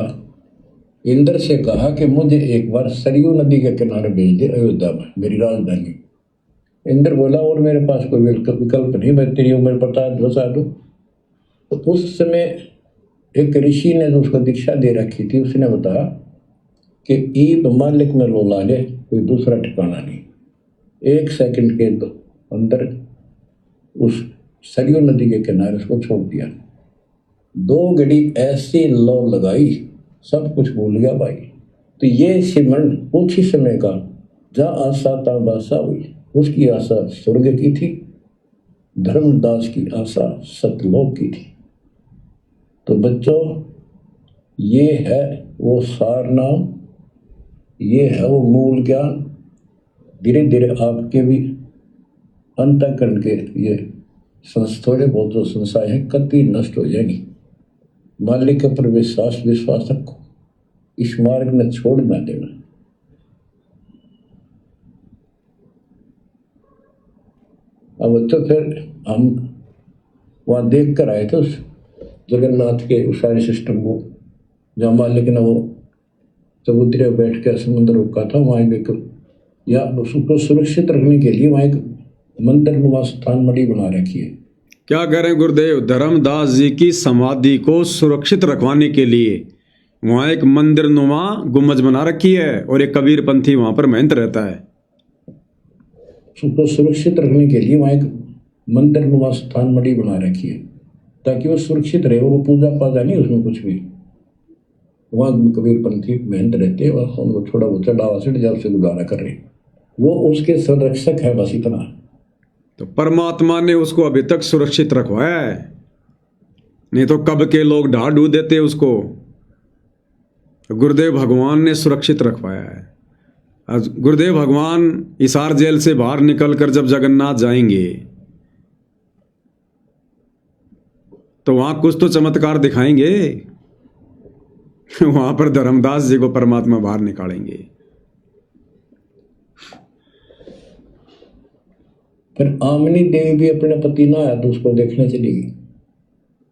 इंद्र से कहा कि मुझे एक बार सरयू नदी के किनारे भेज दे अयोध्या में, मेरी राजधानी। इंद्र बोला और मेरे पास कोई विकल्प नहीं, मैं तेरी उम्र बता दूं। तो उस समय एक ऋषि ने जो उसको दीक्षा दे रखी थी, उसने बताया कि ईब मालिक में लोला ले, कोई दूसरा ठिकाना नहीं। 1 सेकंड के अंदर उस सरयू नदी के किनारे उसको छोड़ दिया। 2 घड़ी ऐसी लो लगाई, सब कुछ भूल गया भाई। तो ये सिमरन कुछ ही समय का, जहाँ आशा ता बासा हुई। उसकी आशा स्वर्ग की थी, धर्मदास की आशा सतलोक की थी। तो बच्चों, ये है वो सार नाम, ये है वो मूल ज्ञान। धीरे धीरे आपके भी अंतःकरण के ये थोड़े बहुत जो संशय हैं कभी नष्ट हो जाएंगी। मालिक के पर विश्वास रखो, इस मार्ग में छोड़ ना देना। अब तो फिर हम वहाँ देख कर आए थे उस जगन्नाथ के उस सारे सिस्टम को, जहाँ मालिक ने वो चबूतरे बैठ कर समुद्र रुका था। वहाँ एक, या उसको सुरक्षित रखने के लिए वहाँ एक मंदिर नुमा स्थान मणि बना रखी है। क्या कह रहे हैं गुरुदेव? धर्मदास जी की समाधि को सुरक्षित रखवाने के लिए वहाँ एक मंदिर नुमा गुम्बज बना रखी है, और एक कबीर पंथी वहाँ पर मेहनत रहता है। उसको सुरक्षित रखने के लिए वहाँ एक मंदिर नुमा स्थान मणि बना रखी है, ताकि वो सुरक्षित रहे। वो पूजा पाजा नहीं उसमें कुछ भी। वहाँ कबीर पंथी मेहनत रहते हैं, और उनको थोड़ा बहुत चढ़ावा से जब से गुजारा कर रहे, वो उसके संरक्षक है, बस इतना। तो परमात्मा ने उसको अभी तक सुरक्षित रखवाया है। नहीं तो कब के लोग ढा ढू देते उसको। गुरुदेव भगवान ने सुरक्षित रखवाया है। आज गुरुदेव भगवान हिसार जेल से बाहर निकलकर जब जगन्नाथ जाएंगे तो वहां कुछ तो चमत्कार दिखाएंगे। वहां पर धर्मदास जी को परमात्मा बाहर निकालेंगे। फिर आमिनी देवी भी अपने पति ना आया तो उसको देखने चली गई।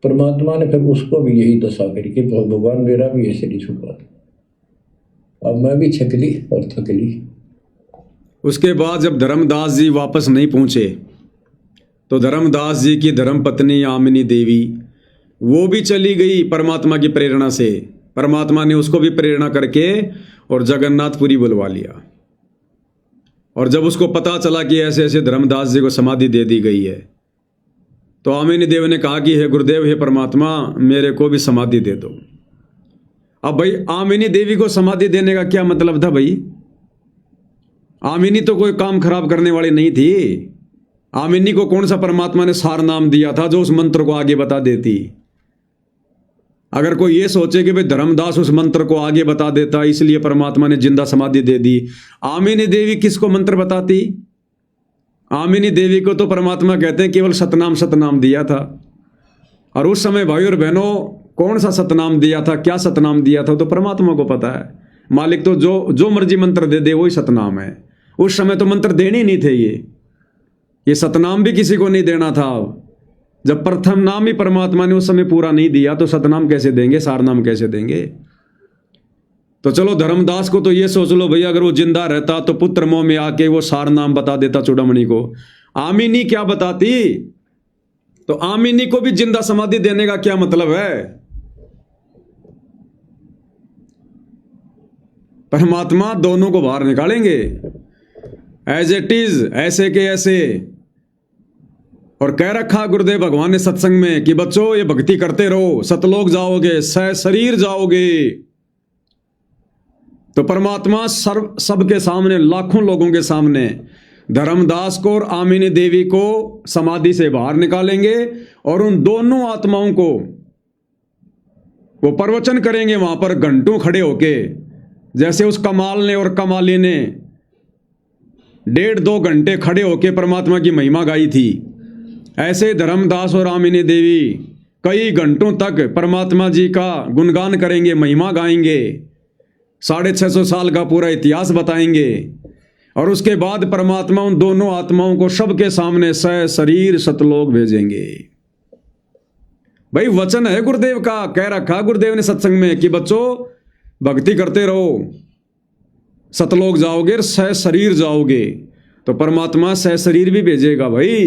परमात्मा ने फिर उसको भी यही दशा करी कि भगवान मेरा भी ऐसे नहीं छुपा था, अब मैं भी छकली और थकली। उसके बाद जब धर्मदास जी वापस नहीं पहुंचे तो धर्मदास जी की धर्मपत्नी आमिनी देवी वो भी चली गई परमात्मा की प्रेरणा से। परमात्मा ने उसको भी प्रेरणा करके और जगन्नाथपुरी बुलवा लिया। और जब उसको पता चला कि ऐसे ऐसे धर्मदास जी को समाधि दे दी गई है तो आमिनी देवी ने कहा कि हे गुरुदेव, हे परमात्मा, मेरे को भी समाधि दे दो। अब भाई आमिनी देवी को समाधि देने का क्या मतलब था भाई? आमिनी तो कोई काम खराब करने वाली नहीं थी। आमिनी को कौन सा परमात्मा ने सार नाम दिया था जो उस मंत्र को आगे बता देती? अगर कोई ये सोचे कि भाई धर्मदास उस मंत्र को आगे बता देता इसलिए परमात्मा ने जिंदा समाधि दे दी, आमिनी देवी किसको मंत्र बताती? आमिनी देवी को तो परमात्मा कहते हैं केवल सतनाम सतनाम दिया था। और उस समय भाई और बहनों कौन सा सतनाम दिया था, क्या सतनाम दिया था तो परमात्मा को पता है। मालिक तो जो मर्जी मंत्र दे दे वही सतनाम है। उस समय तो मंत्र देने ही नहीं थे। ये सतनाम भी किसी को नहीं देना था। जब प्रथम नाम ही परमात्मा ने उस समय पूरा नहीं दिया तो सतनाम कैसे देंगे, सारनाम कैसे देंगे? तो चलो धर्मदास को तो ये सोच लो भैया, अगर वो जिंदा रहता तो पुत्र मोह में आके वो सार नाम बता देता चूड़ामणि को। आमिनी क्या बताती? तो आमिनी को भी जिंदा समाधि देने का क्या मतलब है? परमात्मा दोनों को बाहर निकालेंगे एज इट इज, ऐसे के ऐसे। और कह रखा गुरुदेव भगवान ने सत्संग में कि बच्चों ये भक्ति करते रहो, सतलोक जाओगे, शरीर जाओगे। तो परमात्मा सबके सामने, लाखों लोगों के सामने धर्मदास को और आमिनी देवी को समाधि से बाहर निकालेंगे और उन दोनों आत्माओं को वो प्रवचन करेंगे वहां पर घंटों खड़े होके। जैसे उस कमाल ने और कमाली ने 1.5-2 घंटे खड़े होके परमात्मा की महिमा गाई थी, ऐसे धर्मदास और आमिनी देवी कई घंटों तक परमात्मा जी का गुणगान करेंगे, महिमा गाएंगे, 650 साल का पूरा इतिहास बताएंगे। और उसके बाद परमात्मा उन दोनों आत्माओं को सबके सामने शरीर सतलोक भेजेंगे। भाई वचन है गुरुदेव का, कह रखा गुरुदेव ने सत्संग में कि बच्चों भक्ति करते रहो, सतलोक जाओगे, शरीर जाओगे। तो परमात्मा शरीर भी भेजेगा भाई।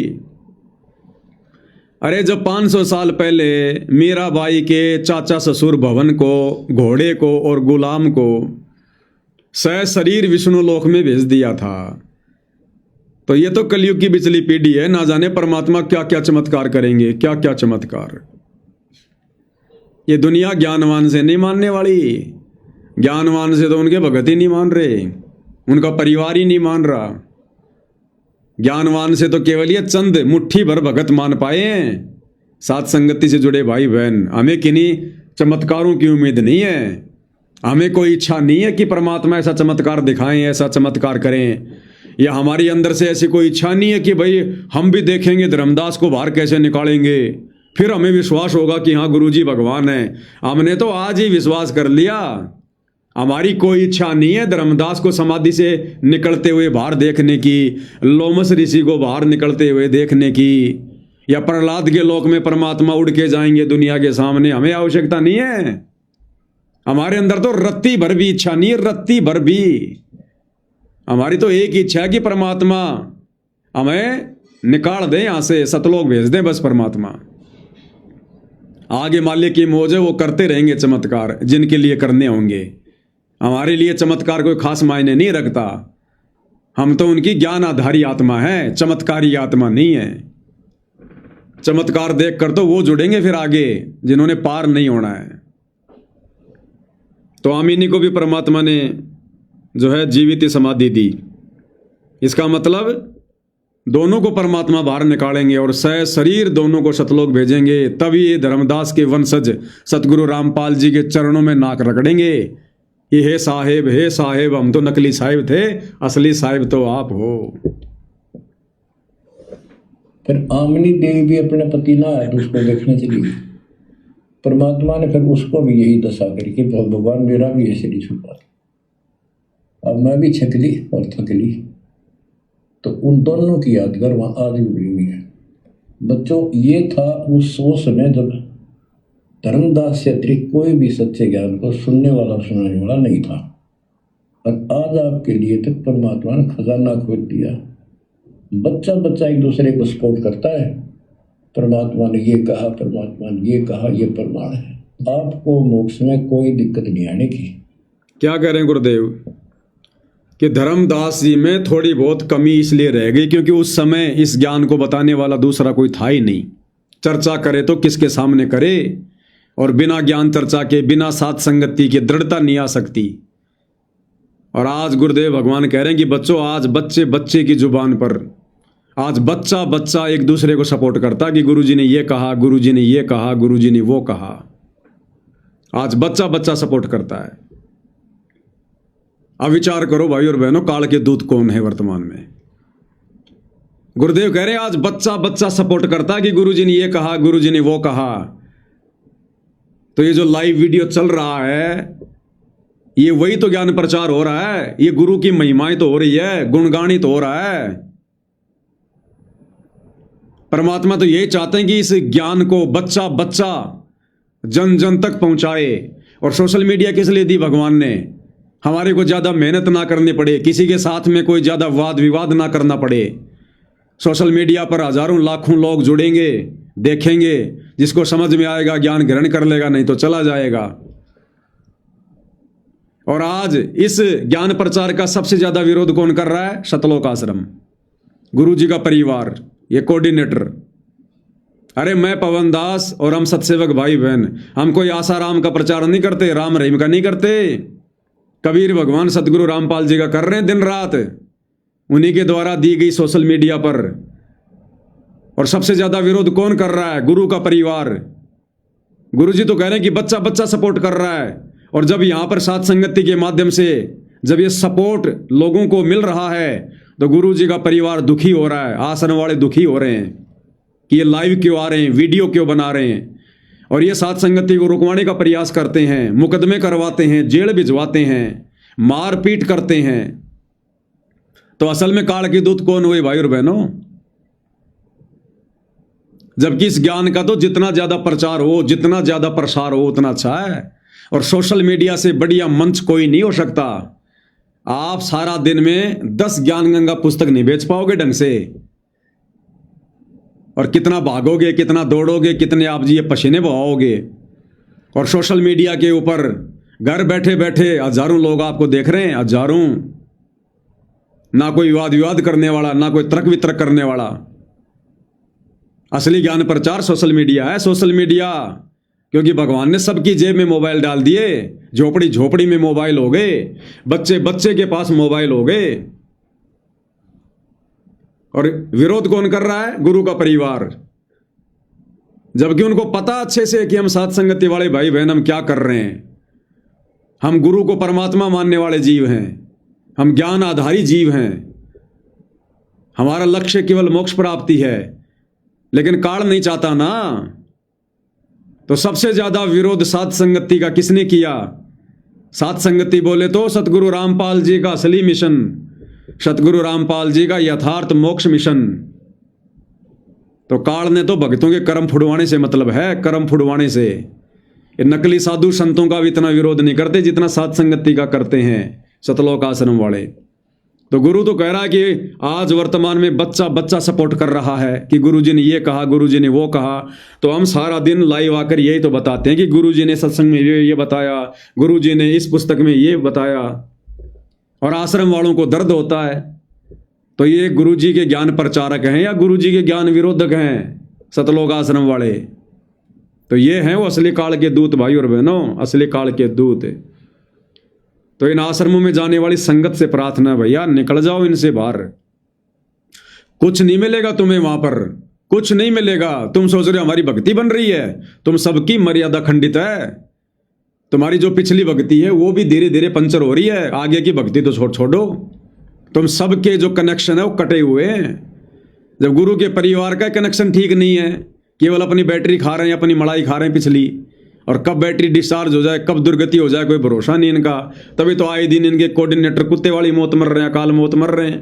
अरे जब 500 साल पहले मीराबाई के चाचा ससुर भवन को, घोड़े को और गुलाम को शरीर विष्णु लोक में भेज दिया था, तो ये तो कलयुग की बिचली पीढ़ी है। ना जाने परमात्मा क्या क्या चमत्कार करेंगे, क्या क्या चमत्कार। ये दुनिया ज्ञानवान से नहीं मानने वाली। ज्ञानवान से तो उनके भगत ही नहीं मान रहे, उनका परिवार ही नहीं मान रहा। ज्ञानवान से तो केवल ये चंद मुट्ठी भर भगत मान पाए हैं, साथ संगति से जुड़े भाई बहन। हमें किन्हीं चमत्कारों की उम्मीद नहीं है। हमें कोई इच्छा नहीं है कि परमात्मा ऐसा चमत्कार दिखाएं, ऐसा चमत्कार करें। या हमारी अंदर से ऐसी कोई इच्छा नहीं है कि भाई हम भी देखेंगे धर्मदास को बाहर कैसे निकालेंगे, फिर हमें विश्वास होगा कि हाँ गुरुजी भगवान है। हमने तो आज ही विश्वास कर लिया। हमारी कोई इच्छा नहीं है धर्मदास को समाधि से निकलते हुए बाहर देखने की, लोमस ऋषि को बाहर निकलते हुए देखने की, या प्रहलाद के लोक में परमात्मा उड़ के जाएंगे दुनिया के सामने। हमें आवश्यकता नहीं है। हमारे अंदर तो रत्ती भर भी इच्छा नहीं है, रत्ती भर भी। हमारी तो एक इच्छा है कि परमात्मा हमें निकाल दे यहां से, सतलोक भेज दे बस परमात्मा। आगे मालिक की मौज है, वो करते रहेंगे चमत्कार जिनके लिए करने होंगे। हमारे लिए चमत्कार कोई खास मायने नहीं रखता। हम तो उनकी ज्ञान आधारी आत्मा है, चमत्कारी आत्मा नहीं है। चमत्कार देख कर तो वो जुड़ेंगे फिर आगे जिन्होंने पार नहीं होना है। तो आमिनी को भी परमात्मा ने जो है जीवित समाधि दी। इसका मतलब दोनों को परमात्मा बाहर निकालेंगे और शरीर दोनों को सतलोक भेजेंगे, तभी ये धर्मदास के वंशज सतगुरु रामपाल जी के चरणों में नाक रगड़ेंगे कि हे साहेब हम तो नकली साहिब थे, असली साहिब तो आप हो। फिर आमनी देवी भी अपने पति ना आए तो उसको देखने चली गई। परमात्मा ने फिर उसको भी यही दशा करी कि भगवान मेरा भी ऐसे नहीं छुपा। अब मैं भी छकली और थकली, तो उन दोनों की यादगार वहाँ आज भी बनी हुई है। बच्चों, ये था उस समय जब धर्मदास से अतिरिक्त कोई भी सच्चे ज्ञान को सुनने वाला सुनाने वाला नहीं था, और आज आपके लिए तक परमात्मा ने खजाना खोल दिया। बच्चा बच्चा एक दूसरे को सपोर्ट करता है, परमात्मा ने ये कहा, परमात्मा ने ये कहा, ये प्रमाण है। आपको मोक्ष में कोई दिक्कत नहीं आने की। क्या कह रहे हैं गुरुदेव कि धर्मदास जी में थोड़ी बहुत कमी इसलिए रह गई क्योंकि उस समय इस ज्ञान को बताने वाला दूसरा कोई था ही नहीं। चर्चा करे तो किसके सामने करे, और बिना ज्ञान चर्चा के, बिना साथ संगति के दृढ़ता नहीं आ सकती। और आज गुरुदेव भगवान कह रहे हैं कि बच्चों, आज बच्चे बच्चे की जुबान पर, आज बच्चा बच्चा एक दूसरे को सपोर्ट करता कि गुरुजी ने ये कहा, गुरुजी ने ये कहा, गुरुजी ने वो कहा। आज बच्चा बच्चा सपोर्ट करता है। अब विचार करो भाई और बहनों, काल के दूत कौन है वर्तमान में? गुरुदेव कह रहे हैं आज बच्चा बच्चा सपोर्ट करता कि गुरुजी ने ये कहा, गुरुजी ने वो कहा। तो ये जो लाइव वीडियो चल रहा है, ये वही तो ज्ञान प्रचार हो रहा है, ये गुरु की महिमाएं तो हो रही है, गुणगानित हो रहा है। परमात्मा तो यही चाहते हैं कि इस ज्ञान को बच्चा बच्चा जन जन तक पहुंचाए। और सोशल मीडिया किस लिए दी भगवान ने? हमारे को ज़्यादा मेहनत ना करनी पड़े, किसी के साथ में कोई ज़्यादा वाद विवाद ना करना पड़े। सोशल मीडिया पर हजारों लाखों लोग जुड़ेंगे, देखेंगे, जिसको समझ में आएगा ज्ञान ग्रहण कर लेगा, नहीं तो चला जाएगा। और आज इस ज्ञान प्रचार का सबसे ज़्यादा विरोध कौन कर रहा है? सतलोक आश्रम, गुरु जी का परिवार, ये कोऑर्डिनेटर। अरे मैं पवन दास और हम सत्सेवक भाई बहन, हम कोई आसाराम का प्रचार नहीं करते, राम रहीम का नहीं करते, कबीर भगवान सतगुरु रामपाल जी का कर रहे हैं दिन रात, उन्हीं के द्वारा दी गई सोशल मीडिया पर। और सबसे ज्यादा विरोध कौन कर रहा है? गुरु का परिवार। गुरु जी तो कह रहे हैं कि बच्चा बच्चा सपोर्ट कर रहा है। और जब यहां पर साथ संगति के माध्यम से जब ये सपोर्ट लोगों को मिल रहा है तो गुरु जी का परिवार दुखी हो रहा है, आश्रम वाले दुखी हो रहे हैं कि ये लाइव क्यों आ रहे हैं, वीडियो क्यों बना रहे हैं, और ये साथ संगति को रुकवाने का प्रयास करते हैं, मुकदमे करवाते हैं, जेल भिजवाते हैं, मारपीट करते हैं। तो असल में काल के दूत कौन हुए भाई और बहनों? जबकि इस ज्ञान का तो जितना ज्यादा प्रचार हो, जितना ज्यादा प्रसार हो, उतना अच्छा है। और सोशल मीडिया से बढ़िया मंच कोई नहीं हो सकता। आप सारा दिन में 10 ज्ञान गंगा पुस्तक नहीं बेच पाओगे ढंग से। और कितना भागोगे, कितना दौड़ोगे, कितने आप जी ये पसीने बहाओगे। और सोशल मीडिया के ऊपर घर बैठे बैठे हजारों लोग आपको देख रहे हैं, हजारों। ना कोई वाद विवाद करने वाला, ना कोई तर्क वितर्क करने वाला। असली ज्ञान प्रचार सोशल मीडिया है। सोशल मीडिया क्योंकि भगवान ने सबकी जेब में मोबाइल डाल दिए, झोपड़ी झोपड़ी में मोबाइल हो गए, बच्चे बच्चे के पास मोबाइल हो गए। और विरोध कौन कर रहा है? गुरु का परिवार। जबकि उनको पता अच्छे से कि हम साथ संगति वाले भाई बहन हम क्या कर रहे हैं। हम गुरु को परमात्मा मानने वाले जीव हैं, हम ज्ञान आधारी जीव हैं, हमारा लक्ष्य केवल मोक्ष प्राप्ति है। लेकिन काल नहीं चाहता ना। तो सबसे ज्यादा विरोध साथ संगति का किसने किया? साथ संगति बोले तो सतगुरु रामपाल जी का असली मिशन, सतगुरु रामपाल जी का यथार्थ मोक्ष मिशन। तो काल ने तो भक्तों के कर्म फुड़वाने से मतलब है, कर्म फुड़वाने से। ये नकली साधु संतों का भी इतना विरोध नहीं करते जितना साथ संगति का करते हैं सतलोक आश्रम वाले। तो गुरु तो कह रहा है कि आज वर्तमान में बच्चा बच्चा सपोर्ट कर रहा है कि गुरुजी ने ये कहा, गुरुजी ने वो कहा। तो हम सारा दिन लाइव आकर यही तो बताते हैं कि गुरुजी ने सत्संग में ये बताया, गुरुजी ने इस पुस्तक में ये बताया। और आश्रम वालों को दर्द होता है। तो ये गुरुजी के ज्ञान प्रचारक हैं या गुरुजी के ज्ञान विरोधक हैं सतलोक आश्रम वाले? तो ये हैं वो असली काल के दूत भाई और बहनों, असली काल के दूत। तो इन आश्रमों में जाने वाली संगत से प्रार्थना, भैया निकल जाओ इनसे बाहर। कुछ नहीं मिलेगा तुम्हें वहां पर, कुछ नहीं मिलेगा। तुम सोच रहे हो हमारी भक्ति बन रही है, तुम सबकी मर्यादा खंडित है। तुम्हारी जो पिछली भक्ति है वो भी धीरे धीरे पंचर हो रही है, आगे की भक्ति तो छोड़ो। तुम सबके जो कनेक्शन है वो कटे हुए हैं। जब गुरु के परिवार का कनेक्शन ठीक नहीं है, केवल अपनी बैटरी खा रहे हैं, अपनी मलाई खा रहे हैं पिछली, और कब बैटरी डिस्चार्ज हो जाए, कब दुर्गति हो जाए, कोई भरोसा नहीं इनका। तभी तो आए दिन इनके कोऑर्डिनेटर कुत्ते वाली मौत मर रहे हैं, अकाल मौत मर रहे हैं।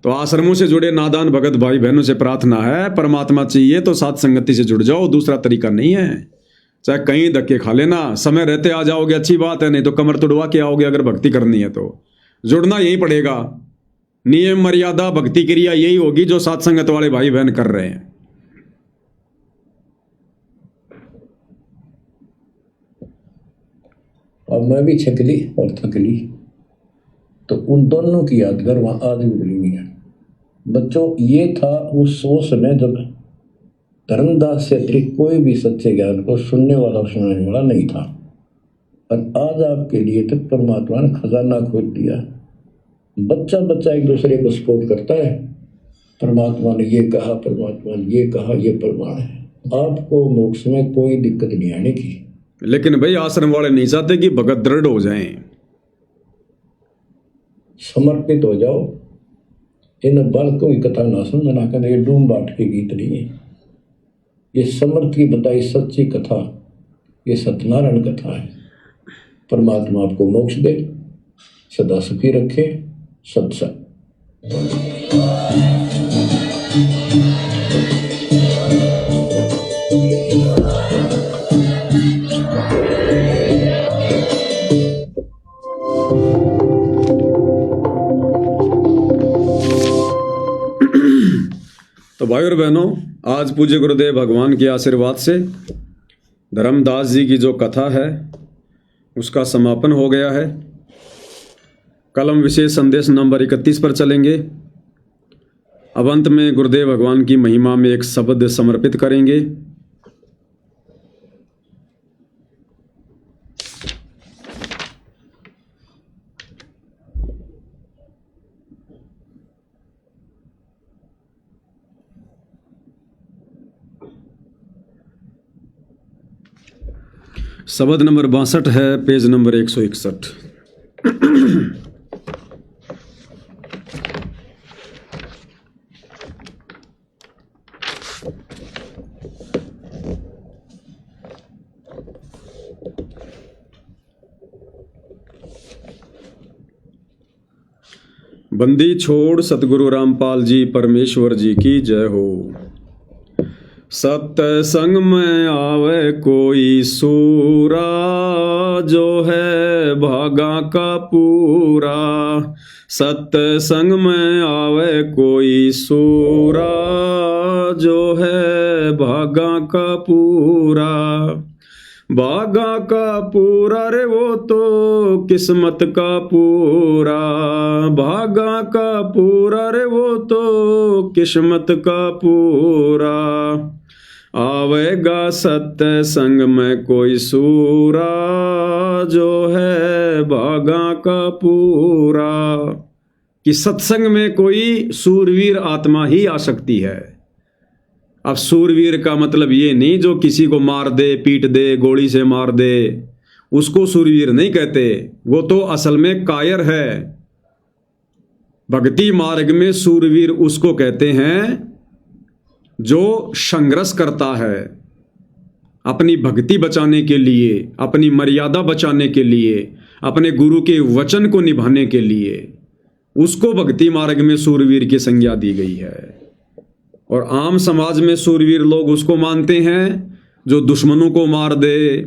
तो आश्रमों से जुड़े नादान भगत भाई बहनों से प्रार्थना है, परमात्मा चाहिए तो साथ संगति से जुड़ जाओ, दूसरा तरीका नहीं है। चाहे कहीं धक्के खा लेना, समय रहते आ जाओगे अच्छी बात है, नहीं तो कमर तुड़वा के आओगे। अगर भक्ति करनी है तो जुड़ना यही पड़ेगा। नियम मर्यादा भक्ति क्रिया यही होगी जो साथ संगत वाले भाई बहन कर रहे हैं। और मैं भी छकली और थकली, तो उन दोनों की यादगार वहां आज भी भूली नहीं है। बच्चों, ये था उस समय जब धर्मदास से अतिरिक्त कोई भी सच्चे ज्ञान को सुनने वाला सुनाने वाला नहीं था। और आज आपके लिए तो परमात्मा ने खजाना खोल दिया। बच्चा बच्चा एक दूसरे को सपोर्ट करता है, परमात्मा ने ये कहा, परमात्मा ने ये कहा, ये प्रमाण है। आपको मोक्ष में कोई दिक्कत नहीं आने की। लेकिन भाई आश्रम वाले नहीं चाहते कि भगत दृढ़ हो जाएं। समर्पित हो जाओ। इन बालकों की कथा ना सुनना, कहते ये डूम बाट के गीत नहीं है, ये समर्थ की बताई सच्ची कथा, ये सत्यनारायण कथा है। परमात्मा आपको मोक्ष दे, सदा सुखी रखे। सत्संग। तो भाई और बहनों, आज पूज्य गुरुदेव भगवान के आशीर्वाद से धर्मदास जी की जो कथा है उसका समापन हो गया है। कल हम विशेष संदेश नंबर 31 पर चलेंगे। अब अंत में गुरुदेव भगवान की महिमा में एक शब्द समर्पित करेंगे। शब्द नंबर 62 है, पेज नंबर 161। बंदी छोड़ सतगुरु रामपाल जी परमेश्वर जी की जय हो। सत्संग में आवे कोई सूरा, जो है भागा का पूरा। सत्संग में आवे कोई सूरा, जो है भागा का पूरा। भागा का पूरा रे वो तो किस्मत का पूरा। भागा का पूरा रे वो तो किस्मत का पूरा। आवेगा सत्संग में कोई सूरा, जो है भागा का पूरा। कि सत्संग में कोई सूरवीर आत्मा ही आ सकती है। अब सूरवीर का मतलब ये नहीं जो किसी को मार दे, पीट दे, गोली से मार दे, उसको सूरवीर नहीं कहते। वो तो असल में कायर है। भक्ति मार्ग में सूरवीर उसको कहते हैं जो संघर्ष करता है अपनी भक्ति बचाने के लिए, अपनी मर्यादा बचाने के लिए, अपने गुरु के वचन को निभाने के लिए। उसको भक्ति मार्ग में सूरवीर की संज्ञा दी गई है। और आम समाज में सूरवीर लोग उसको मानते हैं जो दुश्मनों को मार दे,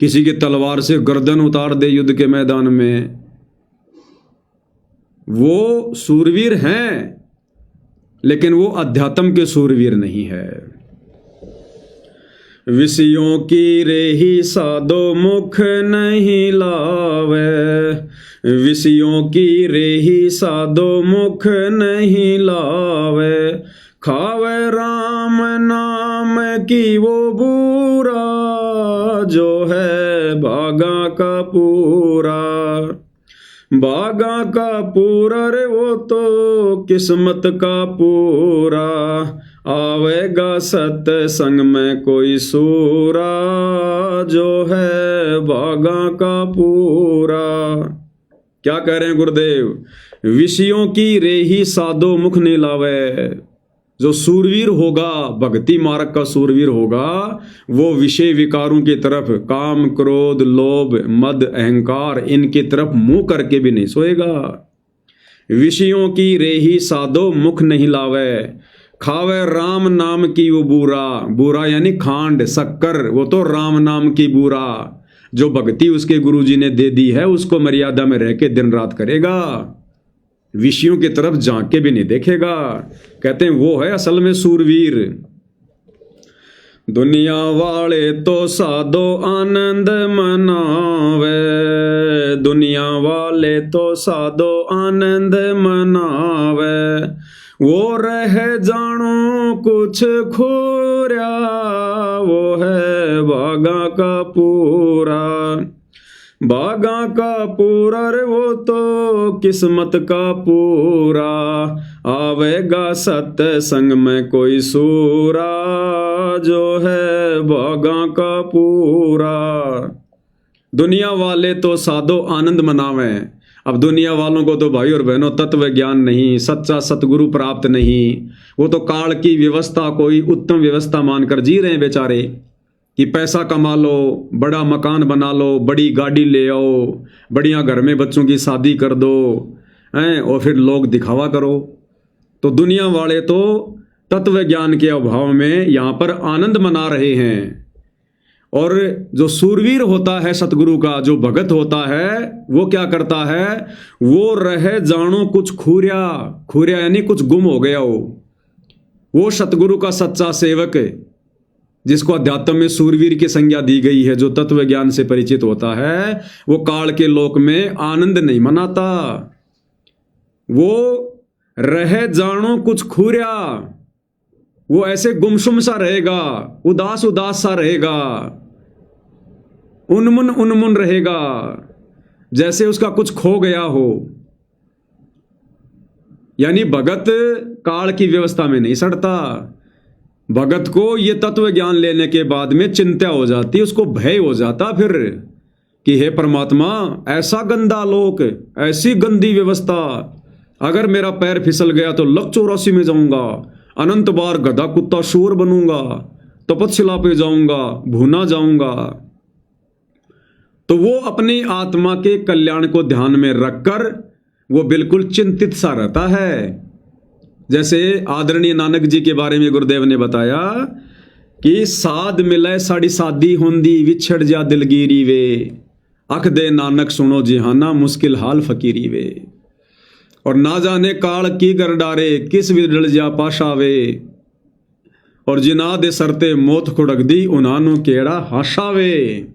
किसी की तलवार से गर्दन उतार दे युद्ध के मैदान में। वो सूरवीर हैं, लेकिन वो अध्यात्म के सूरवीर नहीं है। विषयों की रेही साधो मुख नहीं लावे। विषयों की रेही साधो मुख नहीं लावे। खावे राम नाम की वो बुरा, जो है भागा का पूरा। बागा का पूरा रे वो तो किस्मत का पूरा, आवेगा सत्संग में कोई सूरा, जो है बागा का पूरा। क्या कह रहे हैं गुरुदेव? विषयों की रेही साधो मुख नहीं लावे। जो सूरवीर होगा, भक्ति मार्ग का सूरवीर होगा, वो विषय विकारों की तरफ, काम क्रोध लोभ मद अहंकार, इनकी तरफ मुंह करके भी नहीं सोएगा। विषयों की रेही साधो मुख नहीं लावे, खावे राम नाम की वो बूरा। बूरा यानी खांड शक्कर, वो तो राम नाम की बूरा। जो भक्ति उसके गुरुजी ने दे दी है, उसको मर्यादा में रह के दिन रात करेगा, विषयों की तरफ झांक के भी नहीं देखेगा। कहते हैं वो है असल में सूरवीर। दुनिया वाले तो साधो आनंद मनावे, दुनिया वाले तो साधो आनंद मनावे, वो रह जानो कुछ खोरिया, वो है बागा का पूरा। बागा का पूरा रे वो तो किस्मत का पूरा, आवेगा सत्संग में कोई सूरा, जो है बागा का पूरा। दुनिया वाले तो साधो आनंद मनावें। अब दुनिया वालों को तो भाई और बहनों तत्व ज्ञान नहीं, सच्चा सतगुरु प्राप्त नहीं। वो तो काल की व्यवस्था कोई उत्तम व्यवस्था मानकर जी रहे हैं बेचारे, कि पैसा कमा लो, बड़ा मकान बना लो, बड़ी गाड़ी ले आओ, बढ़िया घर में बच्चों की शादी कर दो हैं, और फिर लोग दिखावा करो। तो दुनिया वाले तो तत्व ज्ञान के अभाव में यहाँ पर आनंद मना रहे हैं। और जो सूरवीर होता है सतगुरु का, जो भगत होता है, वो क्या करता है? वो रह जानो कुछ खूरिया। खूरिया यानी कुछ गुम हो गया हो। वो सतगुरु का सच्चा सेवक, जिसको अध्यात्म में सूरवीर की संज्ञा दी गई है, जो तत्व ज्ञान से परिचित होता है, वो काल के लोक में आनंद नहीं मनाता। वो रह जानो कुछ खूरिया, वो ऐसे गुमसुम सा रहेगा, उदास उदास सा रहेगा, उन्मुन रहेगा, जैसे उसका कुछ खो गया हो। यानी भगत काल की व्यवस्था में नहीं सड़ता। भगत को ये तत्व ज्ञान लेने के बाद में चिंता हो जाती, उसको भय हो जाता फिर कि हे परमात्मा, ऐसा गंदा लोक, ऐसी गंदी व्यवस्था, अगर मेरा पैर फिसल गया तो लक 84 में जाऊंगा, अनंत बार गधा कुत्ता शूर बनूंगा, तपस्या पे जाऊंगा, भूना जाऊंगा। तो वो अपनी आत्मा के कल्याण को ध्यान में रखकर वो बिल्कुल चिंतित सा रहता है। जैसे आदरणीय नानक जी के बारे में गुरुदेव ने बताया कि साध मिले साड़ी सादी होंदी, विछड़ जा दिलगिरी वे, अख दे नानक सुनो जिहाना, मुश्किल हाल फकीरी वे। और ना जाने काल की कर डारे, किस विदल जा पाशावे, और जिना दे सरते मौत खुड़क दी, उन्हानु केड़ा हाशावे।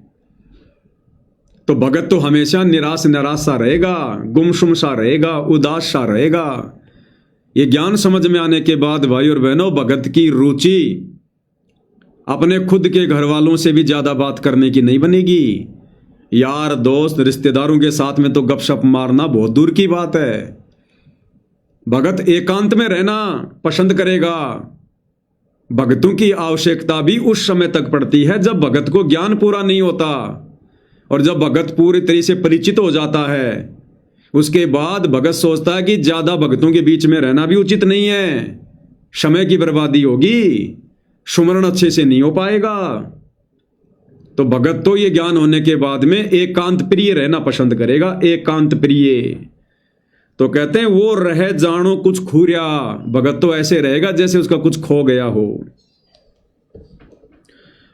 तो भगत तो हमेशा निराश सा रहेगा, गुमसुम सा रहेगा, उदास सा रहेगा। ये ज्ञान समझ में आने के बाद भाई और बहनों, भगत की रुचि अपने खुद के घर वालों से भी ज्यादा बात करने की नहीं बनेगी। यार दोस्त रिश्तेदारों के साथ में तो गपशप मारना बहुत दूर की बात है। भगत एकांत में रहना पसंद करेगा। भगतों की आवश्यकता भी उस समय तक पड़ती है जब भगत को ज्ञान पूरा नहीं होता, और जब भगत पूरी तरह से परिचित हो जाता है, उसके बाद भगत सोचता है कि ज्यादा भगतों के बीच में रहना भी उचित नहीं है, समय की बर्बादी होगी, सुमरण अच्छे से नहीं हो पाएगा। तो भगत तो ये ज्ञान होने के बाद में एकांत प्रिय रहना पसंद करेगा, एकांत प्रिय। तो कहते हैं वो रह जानो कुछ खूरिया। भगत तो ऐसे रहेगा जैसे उसका कुछ खो गया हो।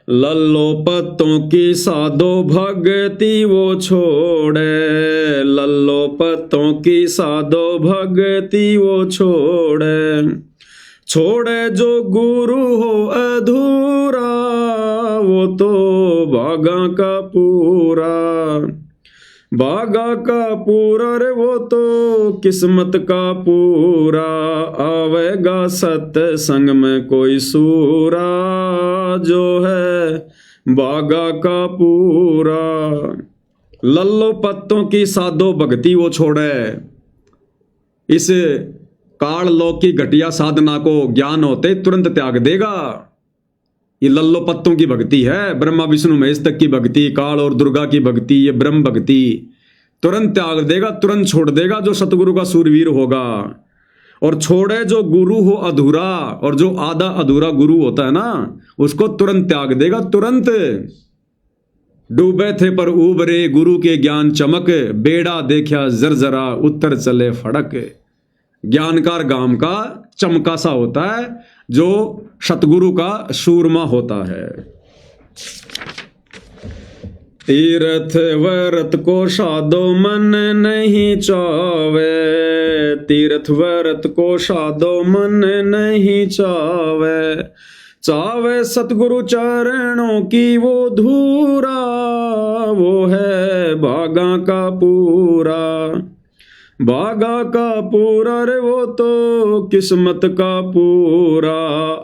लल्लो पत्तों की साधो भगति वो छोड़े, लल्लो पत्तों की साधो भगति वो छोड़े, छोड़े जो गुरु हो अधूरा, वो तो बागा का पूरा। बागा का पूरा रे वो तो किस्मत का पूरा, आवेगा सत्संग में कोई सूरा, जो है बागा का पूरा। लल्लो पत्तों की साधो भक्ति वो छोड़े, इस काल लोक की घटिया साधना को ज्ञान होते तुरंत त्याग देगा। ये लल्लो पत्तों की भक्ति है, ब्रह्मा विष्णु महेश तक की भक्ति, काल और दुर्गा की भक्ति, ये ब्रह्म भक्ति तुरंत त्याग देगा, तुरंत छोड़ देगा जो सतगुरु का सूरवीर होगा। और छोड़े जो गुरु हो अधूरा, और जो आधा अधूरा गुरु होता है ना, उसको तुरंत त्याग देगा, तुरंत। डूबे थे पर उबरे गुरु के ज्ञान चमक, बेड़ा देखा जरजरा उत्तर चले फड़क। ज्ञानकार गांव का चमका सा होता है जो सतगुरु का सूरमा होता है। तीर्थ व्रत को साधो मन नहीं चावे, तीर्थ व्रत को साधो मन नहीं चावे। चावे सतगुरु चरणों की वो धूरा, वो है भागा का पूरा। भागा का पूरा रे वो तो किस्मत का पूरा।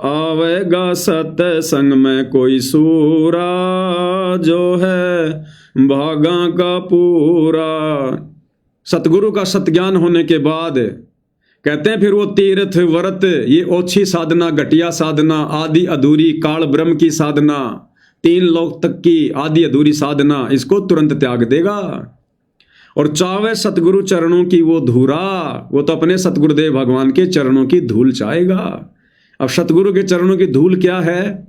आवेगा सत्संग में कोई सूरा, जो है भागा का पूरा। सतगुरु का सतज्ञान होने के बाद कहते हैं फिर वो तीर्थ व्रत, ये ओछी साधना, घटिया साधना, आदि अधूरी काल ब्रह्म की साधना, 3 लोक तक की आदि अधूरी साधना, इसको तुरंत त्याग देगा। और चावे सतगुरु चरणों की वो धूरा, वो तो अपने सतगुरुदेव भगवान के चरणों की धूल चाहेगा। अब सतगुरु के चरणों की धूल क्या है?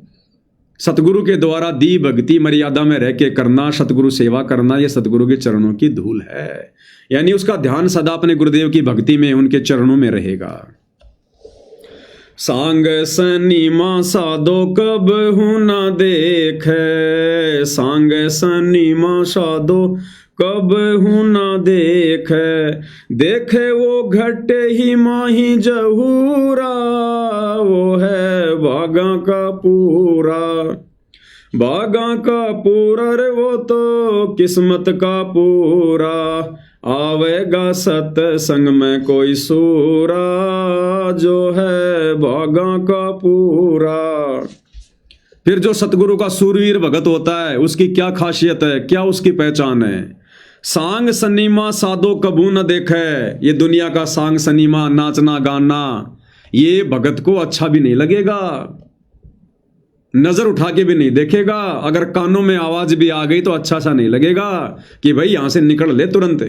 सतगुरु के द्वारा दी भक्ति मर्यादा में रह के करना, सतगुरु सेवा करना, ये सतगुरु के चरणों की धूल है। यानी उसका ध्यान सदा अपने गुरुदेव की भक्ति में, उनके चरणों में रहेगा। सांग सनीमा साधो कब हूं ना देखे, सांग सनीमा साधो कब हूं ना देखे। देखे वो घटे ही माही जहूरा, वो है भागा का पूरा। भागा का पूरा रे वो तो किस्मत का पूरा। आवेगा सत्संग में कोई सूरा, जो है भागा का पूरा। फिर जो सतगुरु का सूरवीर भगत होता है, उसकी क्या खासियत है, क्या उसकी पहचान है? सांग सनीमा साधो कबू न देखे। ये दुनिया का सांग सनीमा, नाचना गाना, ये भगत को अच्छा भी नहीं लगेगा, नजर उठा के भी नहीं देखेगा। अगर कानों में आवाज भी आ गई तो अच्छा सा नहीं लगेगा कि भाई यहां से निकल ले तुरंत।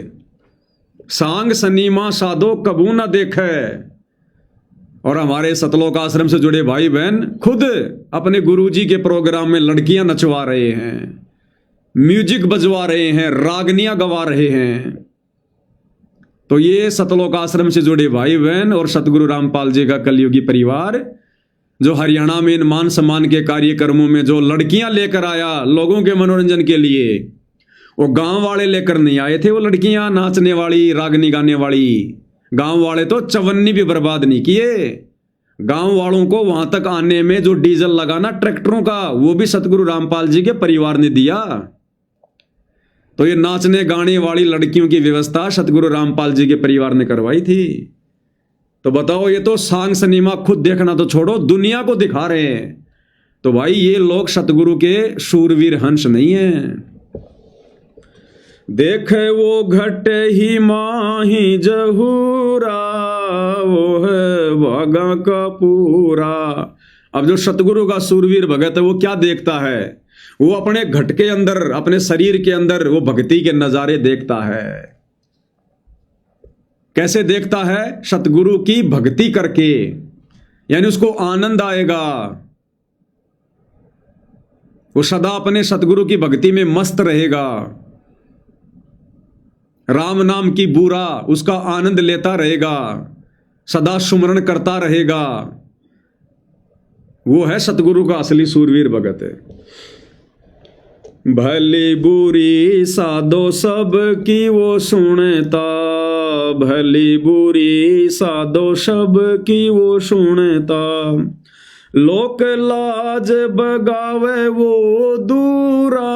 सांग सनीमा साधो कबू न देखे। और हमारे सतलोक आश्रम से जुड़े भाई बहन खुद अपने गुरुजी के प्रोग्राम में लड़कियां नचवा रहे हैं, म्यूजिक बजवा रहे हैं, रागनियां गवा रहे हैं। तो ये सतलोक आश्रम से जुड़े भाई बहन और सतगुरु रामपाल जी का कलयुगी परिवार, जो हरियाणा में इन मान सम्मान के कार्यक्रमों में जो लड़कियां लेकर आया लोगों के मनोरंजन के लिए, वो गांव वाले लेकर नहीं आए थे। वो लड़कियां नाचने वाली, रागनी गाने वाली, गांव वाले तो चवन्नी भी बर्बाद नहीं किए। गांव वालों को वहां तक आने में जो डीजल लगाना ट्रैक्टरों का, वो भी सतगुरु रामपाल जी के परिवार ने दिया। तो ये नाचने गाने वाली लड़कियों की व्यवस्था सतगुरु रामपाल जी के परिवार ने करवाई थी। तो बताओ, ये तो सांग सनीमा खुद देखना तो छोड़ो, दुनिया को दिखा रहे हैं। तो भाई ये लोग सतगुरु के शूरवीर हंस नहीं है। देखे वो घटे ही माही जहूरा, वो है भागा का पूरा। अब जो सतगुरु का सूरवीर भगत है वो क्या देखता है? वो अपने घट के अंदर, अपने शरीर के अंदर वो भक्ति के नजारे देखता है। कैसे देखता है? सतगुरु की भक्ति करके, यानी उसको आनंद आएगा। वो सदा अपने सतगुरु की भक्ति में मस्त रहेगा। राम नाम की बूरा उसका आनंद लेता रहेगा, सदा सुमरण करता रहेगा। वो है सतगुरु का असली सूरवीर भगत है। भली बुरी साधो सब की वो सुनता, भली बुरी साधो सब की वो सुनता। लोक लाज बगावे वो दूरा,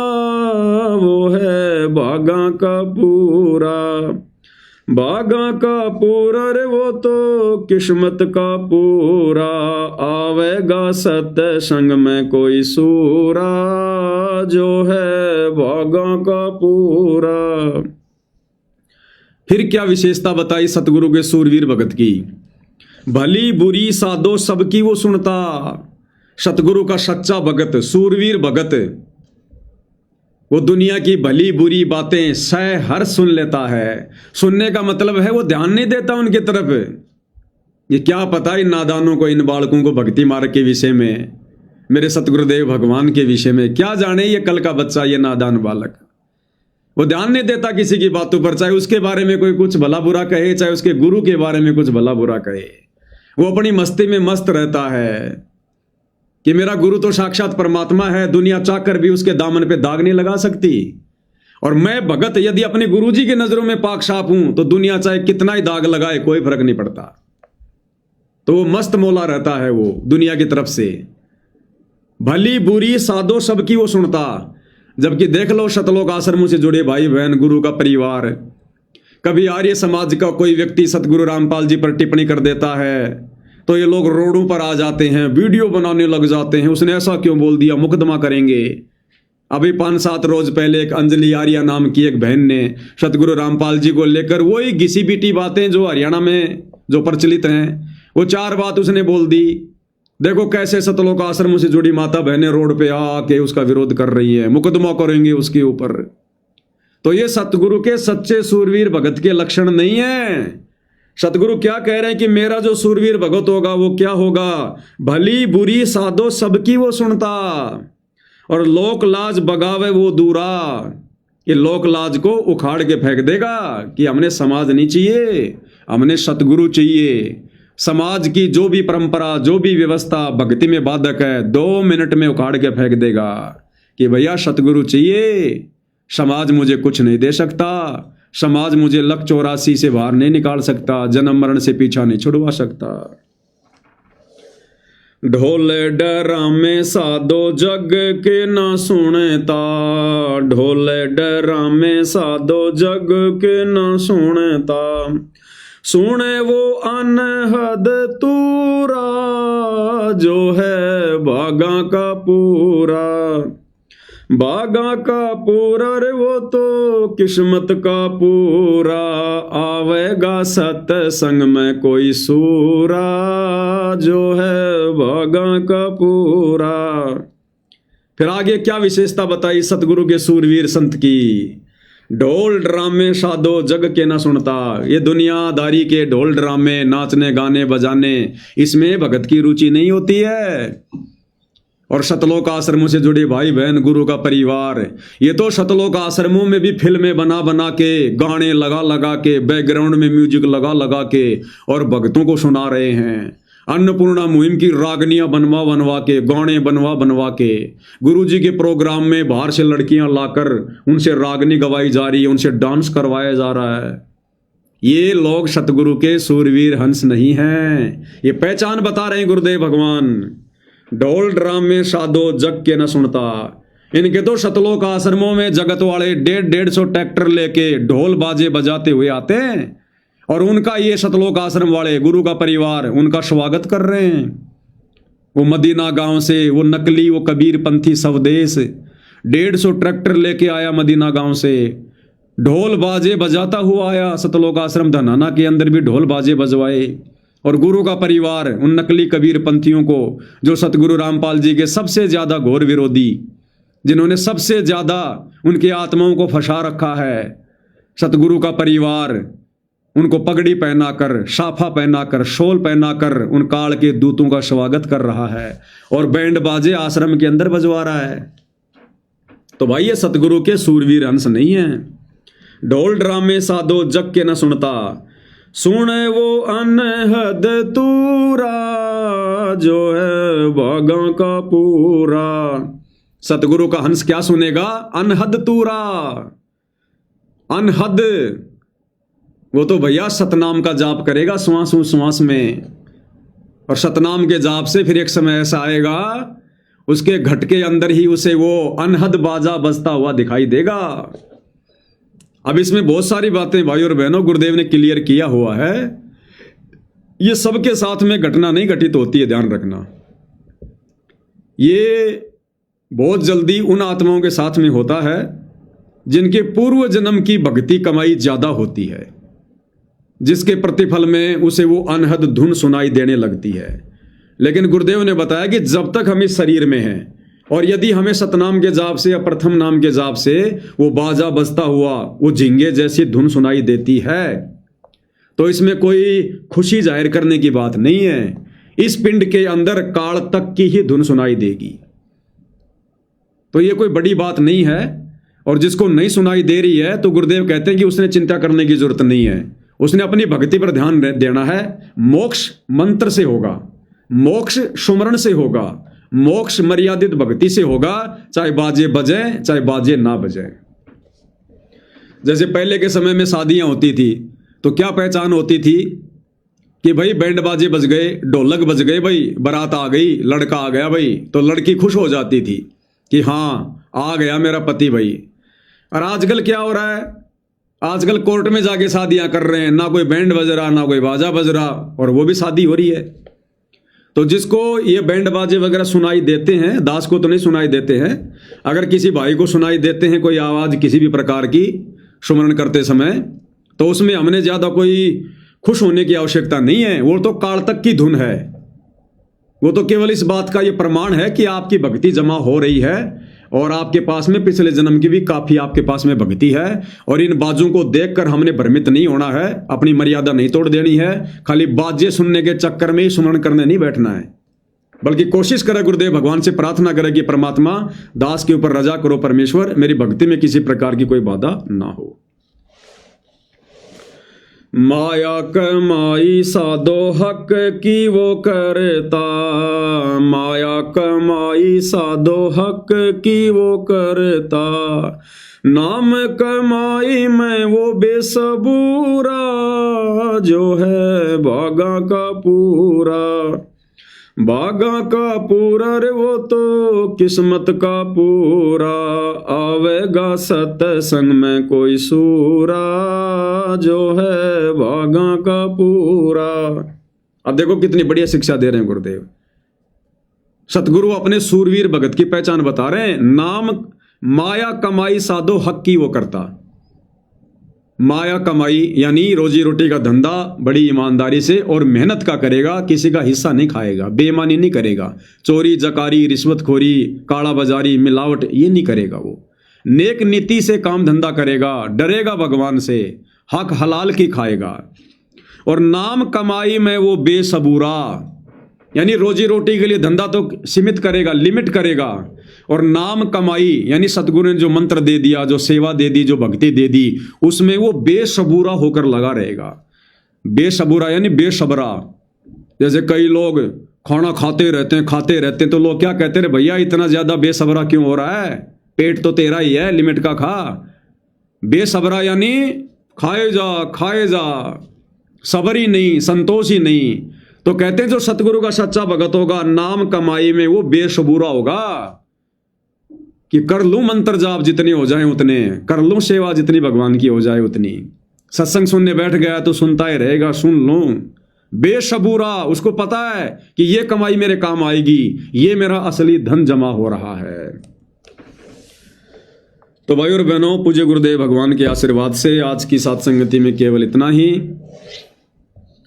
वो है भागा का पूरा। भागा का पूरा रे वो तो किस्मत का पूरा। आवेगा सत्संग में कोई सूरा, जो है भागा का पूरा। फिर क्या विशेषता बताई सतगुरु के सूरवीर भगत की? भली बुरी साधो सबकी वो सुनता। सतगुरु का सच्चा भगत, सूरवीर भगत, वो दुनिया की भली बुरी बातें सह हर सुन लेता है। सुनने का मतलब है वो ध्यान नहीं देता उनके तरफ। ये क्या पता इन नादानों को, इन बालकों को भक्ति मार्ग के विषय में, मेरे सतगुरुदेव भगवान के विषय में क्या जाने ये कल का बच्चा, ये नादान बालक। वो ध्यान नहीं देता किसी की बातों पर, चाहे उसके बारे में कोई कुछ भला बुरा कहे, चाहे उसके गुरु के बारे में कुछ भला बुरा कहे। वो अपनी मस्ती में मस्त रहता है कि मेरा गुरु तो साक्षात परमात्मा है, दुनिया चाहकर भी उसके दामन पे दाग नहीं लगा सकती। और मैं भगत यदि अपने गुरुजी की नजरों में पाक साफ हूं तो दुनिया चाहे कितना ही दाग लगाए कोई फर्क नहीं पड़ता। तो वो मस्त मौला रहता है वो दुनिया की तरफ से। भली बुरी साधो सबकी वो सुनता। जबकि देख लो शतलोक आश्रमों से जुड़े भाई बहन, गुरु का परिवार, कभी आर्य समाज का कोई व्यक्ति सतगुरु रामपाल जी पर टिप्पणी कर देता है तो ये लोग रोडों पर आ जाते हैं, वीडियो बनाने लग जाते हैं, उसने ऐसा क्यों बोल दिया, मुकदमा करेंगे। अभी 5-7 रोज पहले एक अंजलि आर्या नाम की एक बहन ने सतगुरु रामपाल जी को लेकर वही घिसी पीटी बातें जो हरियाणा में जो प्रचलित हैं, वो 4 बात उसने बोल दी। देखो कैसे सतलोक आश्रमों से जुड़ी माता बहनें रोड पे आके उसका विरोध कर रही है, मुकदमा करेंगे उसके ऊपर। तो ये सतगुरु के सच्चे सूरवीर भगत के लक्षण नहीं है। सतगुरु क्या कह रहे हैं कि मेरा जो सूरवीर भगत होगा वो क्या होगा? भली बुरी साधो सबकी वो सुनता और लोक लाज बगावे वो दूरा। ये लोक लाज को उखाड़ के फेंक देगा कि हमने समाज नहीं चाहिए, हमने सतगुरु चाहिए। समाज की जो भी परंपरा, जो भी व्यवस्था भक्ति में बाधक है, 2 मिनट में उखाड़ के फेंक देगा कि भैया सतगुरु चाहिए, समाज मुझे कुछ नहीं दे सकता, समाज मुझे लक 84 से बाहर नहीं निकाल सकता, जन्म मरण से पीछा नहीं छुड़वा सकता। ढोले डरामे साधो जग के ना सुनता, ढोले डरामे साधो जग के ना सुनता। सुने वो अनहद तूरा जो है भागा का पूरा। भागा का पूरा रे वो तो किस्मत का पूरा। आवेगा सत्संग में कोई सूरा जो है भागा का पूरा। फिर आगे क्या विशेषता बताई सतगुरु के सूरवीर संत की? ढोल ड्रामे साधो जग के ना सुनता। ये दुनियादारी के ढोल ड्रामे, नाचने गाने बजाने, इसमें भगत की रुचि नहीं होती है। और सतलोक आश्रमों से जुड़े भाई बहन, गुरु का परिवार, ये तो सतलोक आश्रमों में भी फिल्में बना बना के, गाने लगा लगा के, बैकग्राउंड में म्यूजिक लगा लगा के और भक्तों को सुना रहे हैं। अन्नपूर्णा मुहिम की रागनियां बनवा बनवा के, गाने बनवा बनवा के, गुरुजी के प्रोग्राम में बाहर से लड़कियां लाकर उनसे रागनी गवाई जा रही है, उनसे डांस करवाया जा रहा है। ये लोग सतगुरु के सूरवीर हंस नहीं हैं। ये पहचान बता रहे हैं गुरुदेव भगवान। ढोल ड्रामे साधो जग के न सुनता। इनके तो सतलोक आश्रमों में जगत वाले 150 ट्रैक्टर लेके ढोल बाजे बजाते हुए आते हैं और उनका ये सतलोक आश्रम वाले, गुरु का परिवार, उनका स्वागत कर रहे हैं। वो मदीना गांव से वो नकली, वो कबीर पंथी स्वदेश 150 ट्रैक्टर लेके आया मदीना गांव से, ढोल बाजे बजाता हुआ आया सतलोक आश्रम धनाना के अंदर भी ढोल बाजे बजवाए। और गुरु का परिवार उन नकली कबीर पंथियों को, जो सतगुरु रामपाल जी के सबसे ज्यादा घोर विरोधी, जिन्होंने सबसे ज्यादा उनकी आत्माओं को फंसा रखा है, सतगुरु का परिवार उनको पगड़ी पहनाकर, साफा पहनाकर, शॉल पहनाकर उन काल के दूतों का स्वागत कर रहा है और बैंड बाजे आश्रम के अंदर बजवा रहा है। तो भाई ये सतगुरु के सूरवीर हंस नहीं है। ढोल ड्रामे साधो जग के न सुनता। सुने वो अनहद तूरा जो है भागा का पूरा। सतगुरु का हंस क्या सुनेगा? अनहद तूरा। अनहद, वो तो भैया सतनाम का जाप करेगा श्वास श्वास में, और सतनाम के जाप से फिर एक समय ऐसा आएगा उसके घट के अंदर ही उसे वो अनहद बाजा बजता हुआ दिखाई देगा। अब इसमें बहुत सारी बातें भाई और बहनों गुरुदेव ने क्लियर किया हुआ है। ये सबके साथ में घटना नहीं घटित होती है, ध्यान रखना। ये बहुत जल्दी उन आत्माओं के साथ में होता है जिनके पूर्व जन्म की भक्ति कमाई ज्यादा होती है, जिसके प्रतिफल में उसे वो अनहद धुन सुनाई देने लगती है। लेकिन गुरुदेव ने बताया कि जब तक हम इस शरीर में हैं और यदि हमें सतनाम के जाप से या प्रथम नाम के जाप से वो बाजा बजता हुआ वो झिंगे जैसी धुन सुनाई देती है, तो इसमें कोई खुशी जाहिर करने की बात नहीं है। इस पिंड के अंदर काल तक की ही धुन सुनाई देगी, तो ये कोई बड़ी बात नहीं है। और जिसको नहीं सुनाई दे रही है तो गुरुदेव कहते हैं कि उसने चिंता करने की जरूरत नहीं है, उसने अपनी भक्ति पर ध्यान देना है। मोक्ष मंत्र से होगा, मोक्ष सुमरण से होगा, मोक्ष मर्यादित भक्ति से होगा, चाहे बाजे बजे चाहे बाजे ना बजे। जैसे पहले के समय में शादियां होती थी तो क्या पहचान होती थी कि भाई बैंड बाजे बज गए, ढोलक बज गए, भाई बारात आ गई, लड़का आ गया भाई, तो लड़की खुश हो जाती थी कि हाँ आ गया मेरा पति भाई। और आजकल क्या हो रहा है, आजकल कोर्ट में जाके शादियां कर रहे हैं, ना कोई बैंड बज रहा ना कोई बाजा बज रहा, और वो भी शादी हो रही है। तो जिसको ये बैंड बाजे वगैरह सुनाई देते हैं, दास को तो नहीं सुनाई देते हैं, अगर किसी भाई को सुनाई देते हैं कोई आवाज किसी भी प्रकार की सुमरण करते समय, तो उसमें हमने ज्यादा कोई खुश होने की आवश्यकता नहीं है। वो तो काल तक की धुन है, वो तो केवल इस बात का ये प्रमाण है कि आपकी भक्ति जमा हो रही है और आपके पास में पिछले जन्म की भी काफी आपके पास में भक्ति है। और इन बाजों को देखकर हमने भ्रमित नहीं होना है, अपनी मर्यादा नहीं तोड़ देनी है, खाली बाजे सुनने के चक्कर में ही सुमरण करने नहीं बैठना है, बल्कि कोशिश करे गुरुदेव भगवान से प्रार्थना करे कि परमात्मा दास के ऊपर रजा करो परमेश्वर, मेरी भक्ति में किसी प्रकार की कोई बाधा ना हो। माया कमाई साधो हक की वो करता, माया कमाई साधो हक की वो करता, नाम कमाई में वो बेसबूरा, जो है भागा का पूरा, भागा का पूरा रे वो तो किस्मत का पूरा, आवेगा सत्संग में कोई सूरा, जो है भागा का पूरा। अब देखो कितनी बढ़िया शिक्षा दे रहे हैं गुरुदेव। सतगुरु अपने सूरवीर भगत की पहचान बता रहे हैं। नाम माया कमाई साधो हक की वो करता, माया कमाई यानी रोजी रोटी का धंधा बड़ी ईमानदारी से और मेहनत का करेगा, किसी का हिस्सा नहीं खाएगा, बेईमानी नहीं करेगा, चोरी जकारी रिश्वतखोरी काला बाजारी मिलावट ये नहीं करेगा। वो नेक नीति से काम धंधा करेगा, डरेगा भगवान से, हक हलाल की खाएगा। और नाम कमाई में वो बेसबूरा यानी रोजी रोटी के लिए धंधा तो सीमित करेगा, लिमिट करेगा, और नाम कमाई यानी सतगुरु ने जो मंत्र दे दिया, जो सेवा दे दी, जो भक्ति दे दी, उसमें वो बेसबूरा होकर लगा रहेगा। बेसबूरा यानी बेसबरा। जैसे कई लोग खाना खाते रहते हैं तो लोग क्या कहते हैं, भैया इतना ज्यादा बेसबरा क्यों हो रहा है, पेट तो तेरा ही है, लिमिट का खा। बेसबरा यानी खाए जा, सबर ही नहीं, संतोष ही नहीं। तो कहते हैं जो सतगुरु का सच्चा भगत होगा नाम कमाई में वो बेसबूरा होगा कि कर लूं मंत्र जाप जितने हो जाए उतने, कर लूं सेवा जितनी भगवान की हो जाए उतनी, सत्संग सुनने बैठ गया तो सुनता ही रहेगा, सुन लूं। बेसबूरा, उसको पता है कि ये कमाई मेरे काम आएगी, ये मेरा असली धन जमा हो रहा है। तो भाई और बहनों, पूज्य गुरुदेव भगवान के आशीर्वाद से आज की सत्संगति में केवल इतना ही।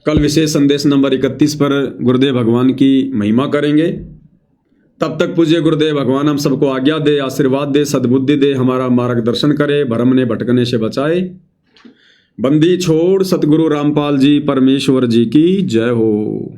कल विशेष संदेश नंबर 31 पर गुरुदेव भगवान की महिमा करेंगे। तब तक पूज्य गुरुदेव भगवान हम सबको आज्ञा दे, आशीर्वाद दे, सद्बुद्धि दे, हमारा मार्गदर्शन करे, भ्रम ने भटकने से बचाए। बंदी छोड़ सतगुरु रामपाल जी परमेश्वर जी की जय हो।